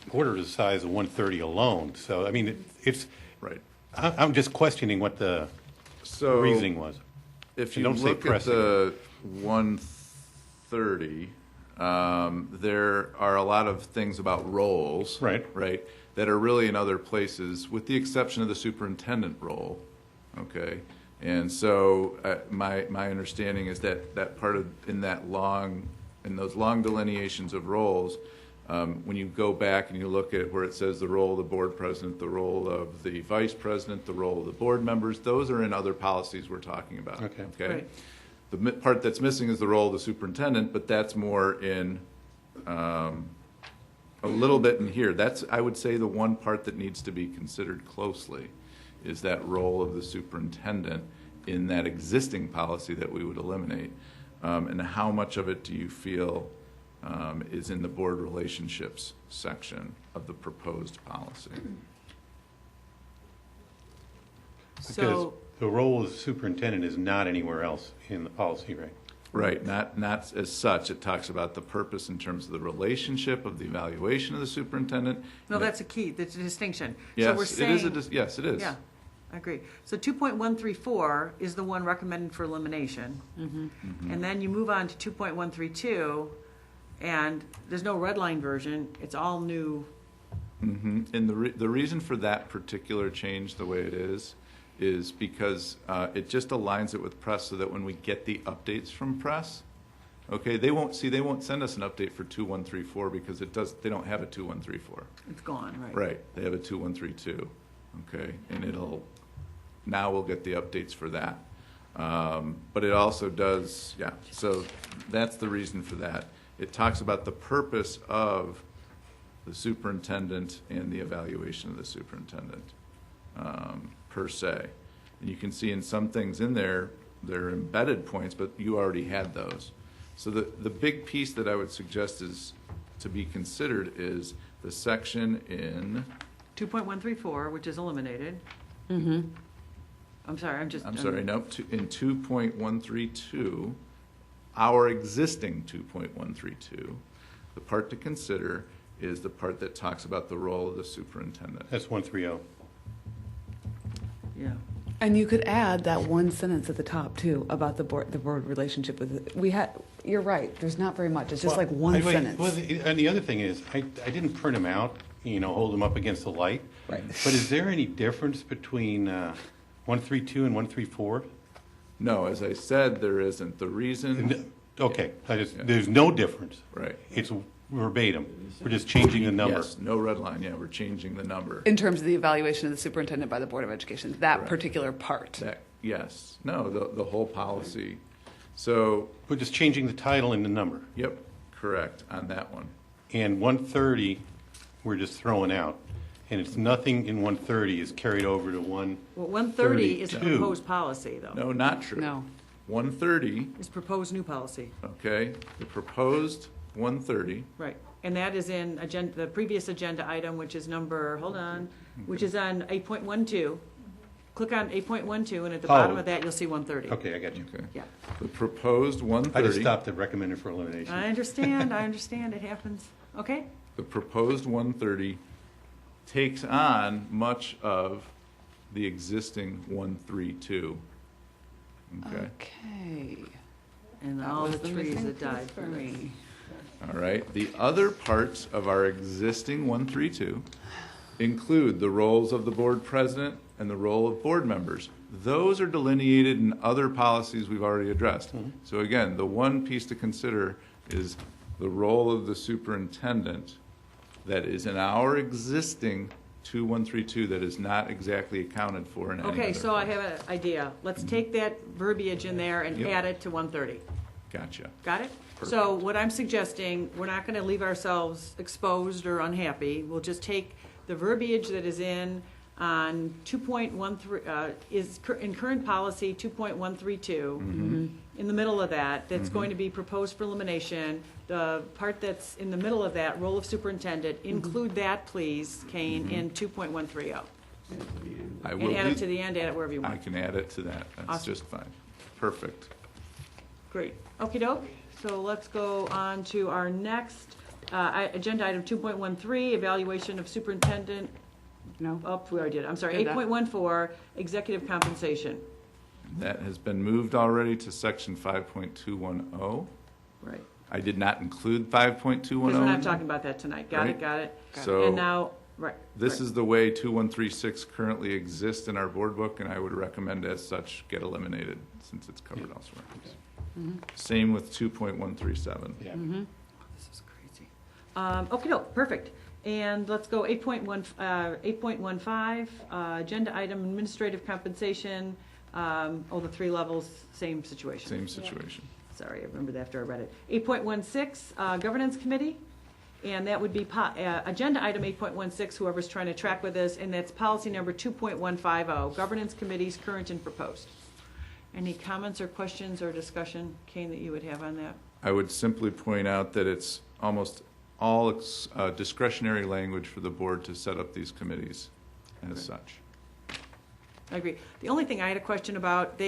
quarter the size of 130 alone. So, I mean, it's,
Right.
I'm just questioning what the
So.
reasoning was.
If
And
you
don't say
look at
precedent.
the 130, there are a lot of things about roles.
Right.
Right, that are really in other places, with the exception of the superintendent role, okay? And so, my understanding is that part of, in those long delineations of roles, when you go back and you look at where it says the role of the board president, the role of the vice president, the role of the board members, those are in other policies we're talking about.
Okay.
Right.
The part that's missing is the role of the superintendent, but that's more in a little bit in here. That's, I would say, the one part that needs to be considered closely is that role of the superintendent in that existing policy that we would eliminate. And how much of it do you feel is in the board relationships section of the proposed policy.
Because
So,
the role of the superintendent is not anywhere else in the policy, right?
Right, not as such. It talks about the purpose in terms of the relationship of the evaluation of the superintendent.
no, that's a key, that's a distinction. So
Yes,
we're
it
saying,
is. Yes, it is.
yeah, I agree. So 2.134 is the one recommended for elimination. And then you move on to 2.132, and there's no red line version. It's all new.
And the reason for that particular change, the way it is because it just aligns it with press so that when we get the updates from press, okay, they won't send us an update for 2134 because they don't have a 2134.
It's gone, right?
Right, they have a 2132, okay, and now we'll get the updates for that. But it also does, yeah, so that's the reason for that. It talks about the purpose of the superintendent and the evaluation of the superintendent, per se. And you can see in some things in there, they're embedded points, but you already had those. So the big piece that I would suggest is to be considered is the section in
2.134, which is eliminated. I'm sorry,
in 2.132, our existing 2.132, the part to consider is the part that talks about the role of the superintendent.
That's 130.
Yeah.
And you could add that one sentence at the top too about the board relationship with it. You're right. There's not very much. It's just like one sentence.
And the other thing is, I didn't print them out, hold them up against the light.
Right.
But is there any difference between 132 and 134?
No, as I said, there isn't. The reason.
Okay, there's no difference.
Right.
It's verbatim. We're just changing the number.
Yes, no red line. Yeah, we're changing the number.
In terms of the evaluation of the superintendent by the Board of Education, that
Correct.
particular part.
Yes. No, the whole policy. So.
We're just changing the title and the number.
Yep, correct on that one.
And 130, we're just throwing out. And it's nothing in 130 is carried over to 132.
Well, 130 is the proposed policy, though.
No, not true.
No.
130,
Is proposed new policy.
okay, the proposed 130.
Right. And that is in the previous agenda item, which is which is on 8.12. Click on 8.12, and at the bottom of that, you'll see 130.
Okay, I got you.
Okay.
Yeah.
The proposed 130.
I just stopped at recommended for elimination.
I understand, it happens. Okay?
The proposed 130 takes on much of the existing 132. Okay.
Okay.
And
That
all
was
the
the
trees
missing
that died
piece for
from it.
me.
All right. The other parts of our existing 132 include the roles of the board president and the role of board members. Those are delineated in other policies we've already addressed. So again, the one piece to consider is the role of the superintendent that is in our existing 2132 that is not exactly accounted for in any
Okay,
other
so I
place.
have an idea. Let's take that verbiage in there and
Yep.
add it to 130.
Gotcha.
Got it? So what I'm suggesting, we're not going to leave ourselves exposed or unhappy. We'll just take the verbiage that is in on 2.13, in current policy 2.132. In the middle of that, that's going to be proposed for elimination. The part that's in the middle of that, role of superintendent, include that, please, Kane, in 2.130.
I
And
will
add it
do-
to the end, add it wherever you
I
want.
can add it to that. That's
Awesome.
just fine. Perfect.
Great. Okey doke. So let's go on to our next agenda item 2.13, evaluation of superintendent.
No.
Oh, we already did. I'm sorry.
Did that.
8.14, executive compensation.
That has been moved already to section 5.210.
Right.
I did not include 5.210.
Because we're not talking about that tonight. Got it,
Right.
got it.
So-
And now, right.
This
right.
is the way 2136 currently exists in our board book, and I would recommend as such get eliminated since it's covered elsewhere. Same with 2.137.
Yeah.
This is crazy. Okay, no, perfect. And let's go 8.15, agenda item, administrative compensation. The three levels, same situation.
Same situation.
Sorry, I remembered after I read it. 8.16, governance committee. And that would be agenda item 8.16, whoever's trying to track with us, and that's policy number 2.150, governance committees, current and proposed. Any comments or questions or discussion, Kane, that you would have on that?
I would simply point out that it's almost all discretionary language for the board to set up these committees as such.
I agree. The only thing I had a question about,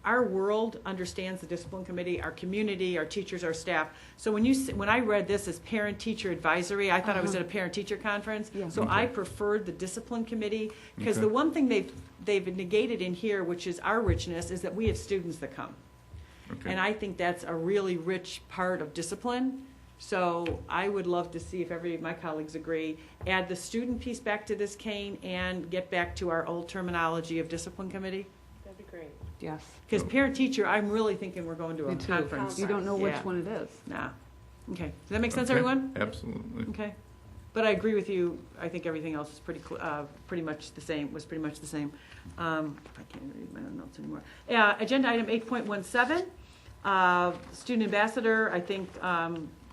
our world understands the discipline committee, our community, our teachers, our staff. So when I read this as parent-teacher advisory, I thought I was at a parent-teacher conference.
Yeah.
So I preferred the discipline committee, because the one thing they've negated in here, which is our richness, is that we have students that come.
Okay.
And I think that's a really rich part of discipline. So I would love to see, if my colleagues agree, add the student piece back to this, Kane, and get back to our old terminology of discipline committee.
That'd be great.
Yes.
Because parent-teacher, I'm really thinking we're going to a
Me too.
conference.
You don't know which
Yeah.
one it is.
Nah. Okay. Does that make sense,
Okay.
everyone?
Absolutely.
Okay. But I agree with you. I think everything else is pretty much the same, was pretty much the same. I can't read my own notes anymore. Agenda item 8.17, student ambassador, I think,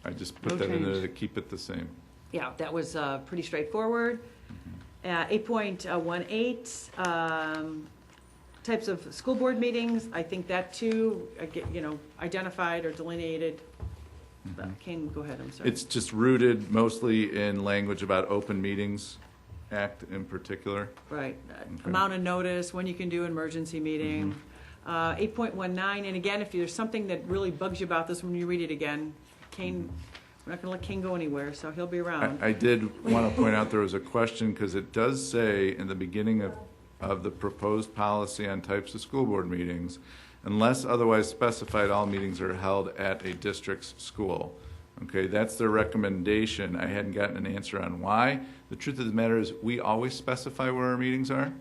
I just put
No
that in there
change.
to keep it the same.
yeah, that was pretty straightforward. 8.18, types of school board meetings, I think that too, identified or delineated. Kane, go ahead, I'm sorry.
It's just rooted mostly in language about Open Meetings Act in particular.
Right,
Okay.
amount of notice, when you can do emergency meeting. 8.19, and again, if there's something that really bugs you about this when you read it again, Kane, we're not gonna let Kane go anywhere, so he'll be around.
I did want to point out there was a question, because it does say in the beginning of the proposed policy on types of school board meetings, unless otherwise specified, all meetings are held at a district's school. Okay, that's their recommendation. I hadn't gotten an answer on why. The truth of the matter is, we always specify where our meetings are.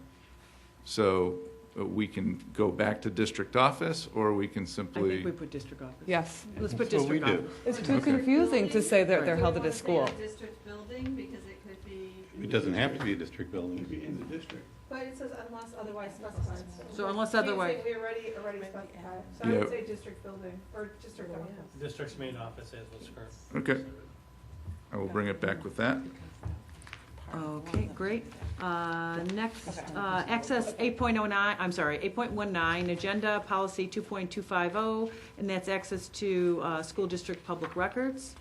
So we can go back to district office, or we can
I
simply.
think we put district office.
Yes.
Let's put
That's what we
district
do.
office.
It's too confusing to say that they're held at a school.
District building, because it could be.
It doesn't have to be a district building.
Maybe in the district.
But it says unless otherwise specified.
So unless otherwise,
We already specified, so I
Yeah.
would say district building, or district office.
District's main office is what's current.
Okay. I will bring it back with that.
okay, great. Next, access 8.19, agenda policy 2.250, and that's access to school district public records.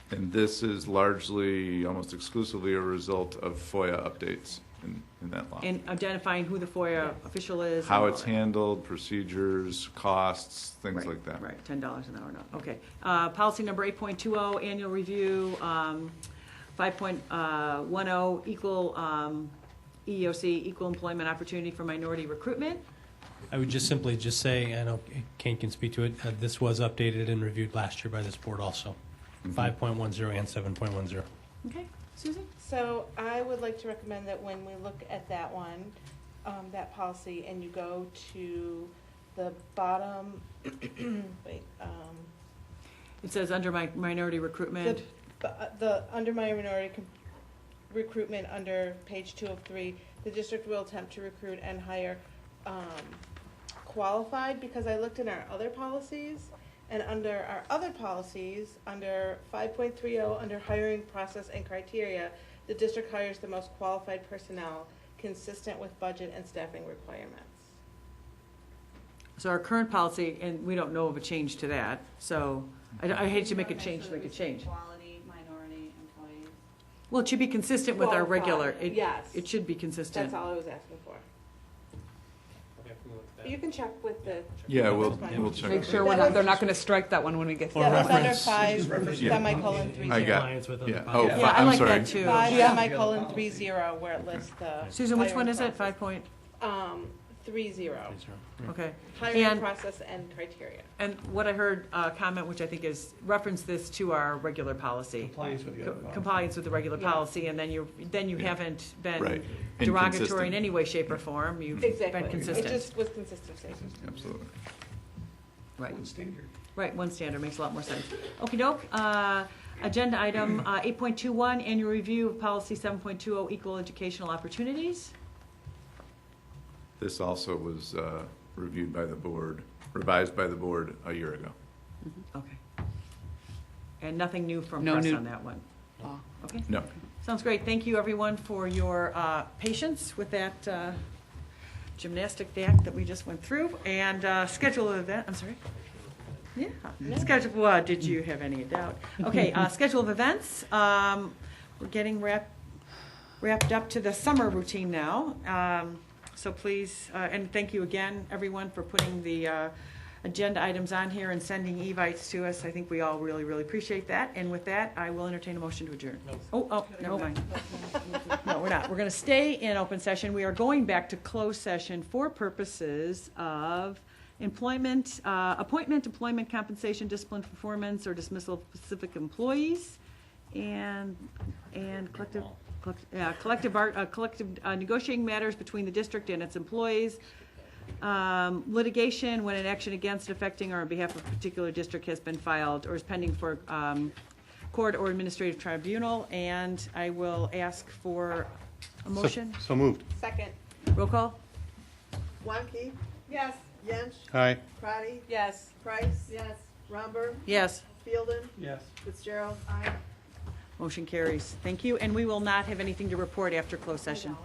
And this is largely, almost exclusively, a result of FOIA updates in that law.
And identifying who the FOIA official is.
How
and
it's
all that.
handled, procedures, costs, things
Right,
like that.
Right, $10 an hour, no, okay. Policy number 8.20, annual review, 5.10, equal, EEOC, equal employment opportunity for minority recruitment.
I would just simply say, I know Kane can speak to it, this was updated and reviewed last year by this board also. 5.10 and 7.10.
Okay, Susan?
So I would like to recommend that when we look at that one, that policy, and you go to the bottom, wait,
It says under minority recruitment.
under minority recruitment, under page 2 of 3, the district will attempt to recruit and hire qualified, because I looked in our other policies, and under our other policies, under 5.30, under hiring process and criteria, the district hires the most qualified personnel consistent with budget and staffing requirements.
So our current policy, and we don't know of a change to that, so I hate to make a change to make a change.
Quality minority employees.
Well, it should be consistent with our regular.
Qualified, yes.
It should be consistent.
That's all I was asking for. You can check with the.
Yeah, we'll
That's
check.
Make sure they're not going to strike that one when we get to
Yeah,
that.
that's under 5, semicolon 30.
I got,
Compliance with other
yeah,
policies.
oh,
Yeah, I
I'm
like
sorry.
that too.
5,
Yeah.
semicolon 30, where it lists the.
Susan, which one
hiring
is it?
process.
30.
30.
Okay.
Hiring
And,
process and criteria.
and what I heard, comment, which I think is, reference this to our regular policy.
Compliance with the other policy.
Compliance with the regular
Yeah.
policy, and then you haven't been
Right.
derogatory in
Inconsistent.
any way, shape, or form. You've
Exactly.
been consistent.
It just was consistency.
Absolutely.
Right.
One standard.
Right, one standard makes a lot more sense. Okey doke. Agenda item 8.21, annual review of policy 7.20, equal educational opportunities.
This also was reviewed by the board, revised by the board a year ago.
Okay. And nothing new from
No
press
new-
on that one?
Oh.
Okay,
No.
sounds great. Thank you, everyone, for your patience with that gymnastic act that we just went through. And schedule of event, I'm sorry? Yeah. Schedule, well, did you have any doubt? Okay, schedule of events. We're getting wrapped up to the summer routine now. So please, and thank you again, everyone, for putting the agenda items on here and sending evites to us. I think we all really, really appreciate that. And with that, I will entertain a motion to adjourn. Oh, never mind. No, we're not. We're going to stay in open session. We are going back to closed session for purposes of employment, appointment, employment compensation, discipline, performance, or dismissal of specific employees, and collective negotiating matters between the district and its employees, litigation when an action against, affecting, or on behalf of a particular district has been filed or is pending for court or administrative tribunal. And I will ask for a motion.
So moved.
Second.
Roll call.
Wanke?
Yes.
Yench?
Aye.
Crotty?
Yes.
Price?
Yes.
Romberg?
Yes.
Fielden?
Yes.
Fitzgerald? Aye.
Motion carries. Thank you. And we will not have anything to report after closed session.